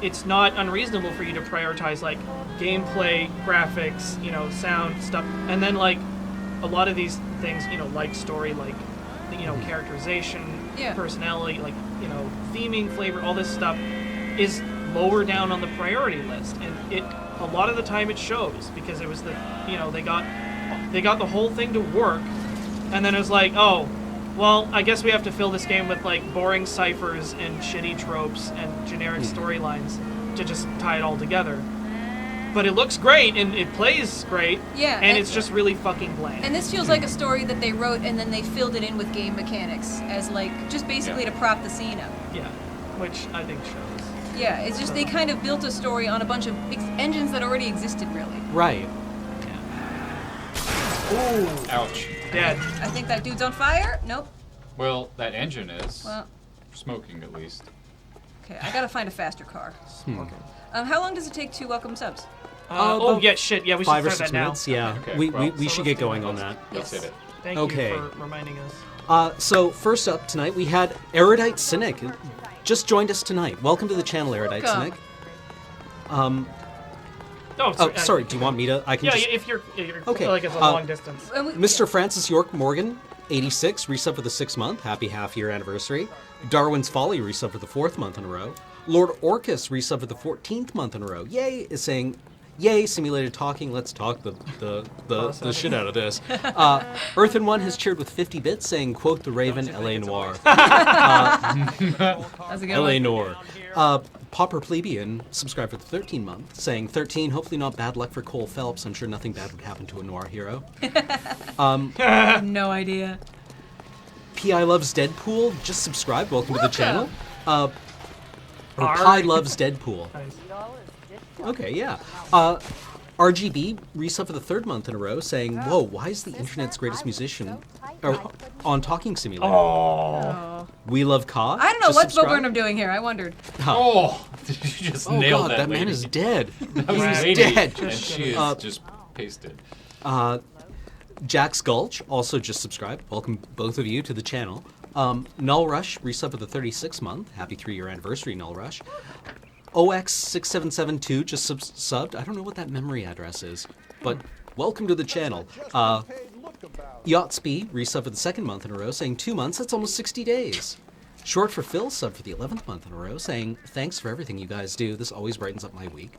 it's not unreasonable for you to prioritize like gameplay, graphics, sound stuff, and then like a lot of these things, like story, like characterization, personality, like theming, flavor, all this stuff is lower down on the priority list, and a lot of the time it shows, because it was they got the whole thing to work, and then it was like, oh, well, I guess we have to fill this game with like boring ciphers and shitty tropes and generic storylines to just tie it all together. But it looks great and it plays great. Yeah, and it's just really fucking bland. And this feels like a story that they wrote and then they filled it in with game mechanics as like just basically to prop the scene up. Yeah, which I think shows. Yeah, it's just they kind of built a story on a bunch of engines that already existed, really. Right. Ooh. Ouch. Dead. I think that dude's on fire. Nope. Well, that engine is. Well. Smoking, at least. Okay, I gotta find a faster car. Okay. How long does it take to welcome subs? Shit. Yeah, we should 5 or start 6 that now. minutes. Yeah, Okay, we so should let's get do going that. on that. Let's hit it. Thank Okay. you for reminding us. So first up tonight, we had Erudite Cynic. Just joined us tonight. Welcome to the channel, Erudite Welcome. Cynic. Sorry. Do you want me to? I can. Yeah, just... if you're Okay. like it's a long distance. Mr. Francis York Morgan, 86, resub for the 6th month. Happy half-year anniversary. Darwin's Folly resub for the 4th month in a row. Lord Orcus resub for the 14th month in a row. Yay is saying, yay, simulated talking. Let's talk the shit out of this. Earthen One has cheered with 50 bits, saying, quote the Raven, L.A. Noire. That's a good L.A. one. Noire. Pauper Plebeian subscribed for the 13th month, saying 13, hopefully not bad luck for Cole Phelps. I'm sure nothing bad would happen to a Noir hero. I have no idea. P.I. Loves Deadpool just subscribed. Welcome to the channel. R- Pi Loves Deadpool. Nice. Okay, yeah. RGB resub for the 3rd month in a row, saying, whoa, why is the internet's greatest musician on Talking Simulator? Oh. We Love Ka. I don't know just what's Bo subscribed. Burnham doing here. I wondered. Oh, you just Oh nailed god, that man lady. is dead. That was He's a lady, dead. and she is just pasted. Jack's Gulch also just subscribed. Welcome both of you to the channel. Null Rush resub for the 36th month. Happy 3-year anniversary, Null Rush. OX6772 just subbed. I don't know what that memory address is, but welcome to the channel. Yachtsby resub for the 2nd month in a row, saying 2 months, that's almost 60 days. Short for Phil sub for the 11th month in a row, saying thanks for everything you guys do. This always brightens up my week.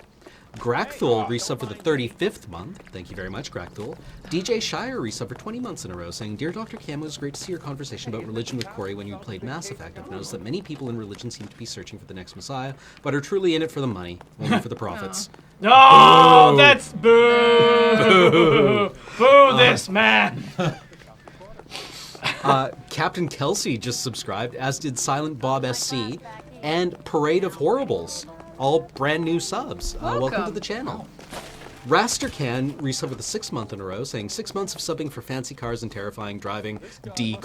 Grakthul resub for the 35th month. Thank you very much, Grakthul. DJ Shire resub for 20 months in a row, saying, Dear Dr. Cam, it was great to see your conversation about religion with Corey when you played Mass Effect. I've noticed that many people in religion seem to be searching for the next Messiah, but are truly in it for the money, only for the profits. No, Boo. that's boo. Boo this man. Captain Kelsey just subscribed, as did Silent Bob SC, and Parade of Horribles. All brand new subs. Welcome to the channel. Rastercan resub for the 6th month in a row, saying 6 months of subbing for fancy cars and terrifying driving, D:.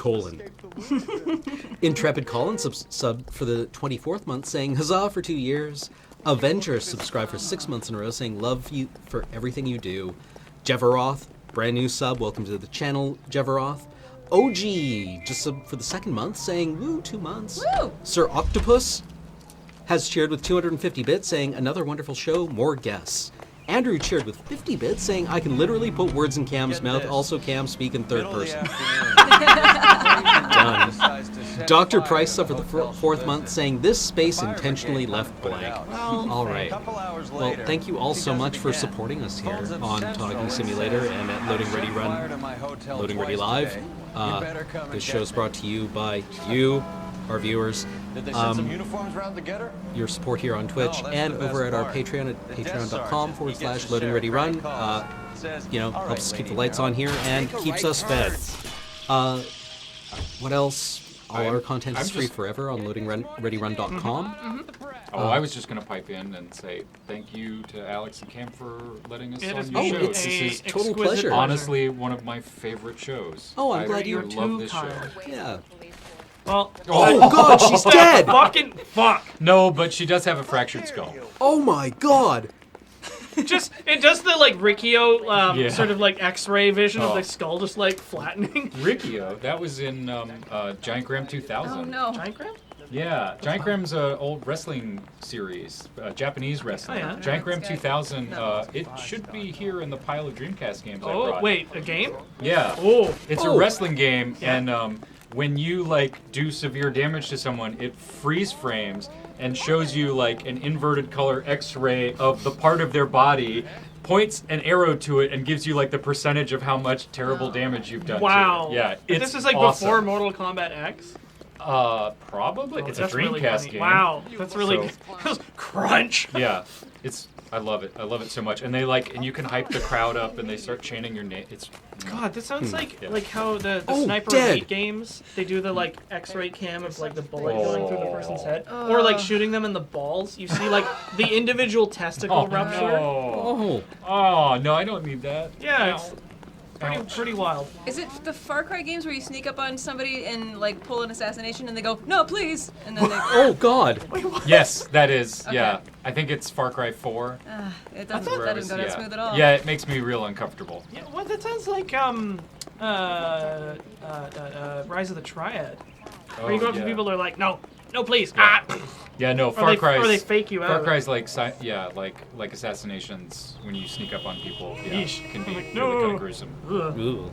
Intrepid Collins subbed for the 24th month, saying huzzah for 2 years. Avenger subscribed for 6 months in a row, saying love you for everything you do. Jevaroth brand new sub. Welcome to the channel, Jeveroth. OG, just sub for the second month, saying, woo, 2 months. Woo! Sir Octopus has cheered with 250 bits, saying, another wonderful show, more guests. Andrew cheered with 50 bits, saying, I can literally put words in Cam's mouth. Also, Cam, speak in third person. Done. Dr. Price suffered the fourth month, saying, this space intentionally left blank. All right. Well, thank you all so much for supporting us here on Talking Simulator and at Loading Ready Run, Loading Ready Live. This show's brought to you by you, our viewers. Did they send some uniforms round to get her? Your support here on Twitch and over at our Patreon at patreon.com/loadingreadyrun. Helps us keep the lights on here and keeps us fed. What else? All our content is free forever on loadingreadyrun.com. I was just going to pipe in and say thank you to Alex and Cam for letting us on your show. This is total pleasure. Honestly, one of my favorite shows. I'm glad you love this show. Yeah. Well, oh God, she's dead! Fucking fuck! No, but she does have a fractured skull. Oh my God! It does the like Riccio sort of like X-ray vision of the skull just like flattening. Riccio, that was in Giant Graham 2000. Oh no. Giant Graham? Yeah, Giant Graham's an old wrestling series, Japanese wrestling. Oh, yeah. Giant Graham 2000, it should be here in the pile of Dreamcast games I brought. Oh, wait, a game? Yeah. Oh. It's a wrestling game, and when you like do severe damage to someone, it freeze frames and shows you like an inverted color X-ray of the part of their body, points an arrow to it, and gives you like the percentage of how much terrible damage you've done. Wow. To it. Yeah, it's this is like awesome. before Mortal Kombat X. Probably. It's a that's really Dreamcast funny. game. Wow, that's really crunch. Yeah, I love it. I love it so much. And they and you can hype the crowd up, and they start chanting your name. It's God, that sounds like how the Sniper dead. Elite games, they do the like X-ray cam of like the bullet going through the person's head, or like shooting them in the balls. You see like the individual testicle rupture. No. No, I don't need that. Yeah, it's pretty wild. Is it the Far Cry games where you sneak up on somebody and like pull an assassination and they go, no, please, and then they Oh God. Yes, that is. Okay. Yeah, I think it's Far Cry 4. That doesn't go that smooth at all. Yeah, it makes me real uncomfortable. Yeah, well, that sounds like Rise of the Triad. Where you go up to people that are like, no, please. Yeah. Yeah, no, Far Cry's... Or they fake you out. Far Cry's like assassinations when you sneak up on people. Yeah, can be really kind of gruesome. Ooh.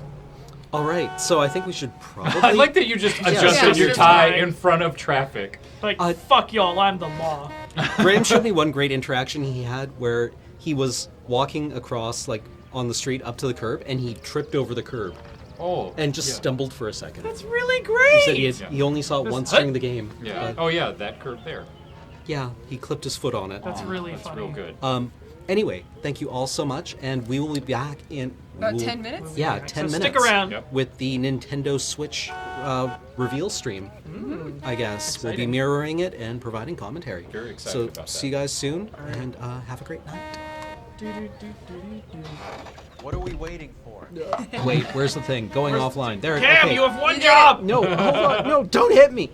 All right, so I think we should probably... I like that you just adjusted your tie in front of traffic. Like, fuck y'all, I'm the law. Graham showed me one great interaction he had where he was walking across, like, on the street up to the curb, and he tripped over the curb. Oh. And just stumbled for a second. That's really great! He said he only saw it once during the game. Yeah. Oh, yeah, that curb there. Yeah, he clipped his foot on it. That's really funny. Real good. Anyway, thank you all so much, and we will be back in... About 10 minutes? Yeah, 10 minutes. Stick around. With the Nintendo Switch reveal stream, I guess. Exciting. We'll be mirroring it and providing commentary. Very excited so about that. see you guys soon, and have a great night. What are we waiting for? Wait, where's the thing? Going offline. There. Cam, okay. you have one job! No, hold on. No, don't hit me.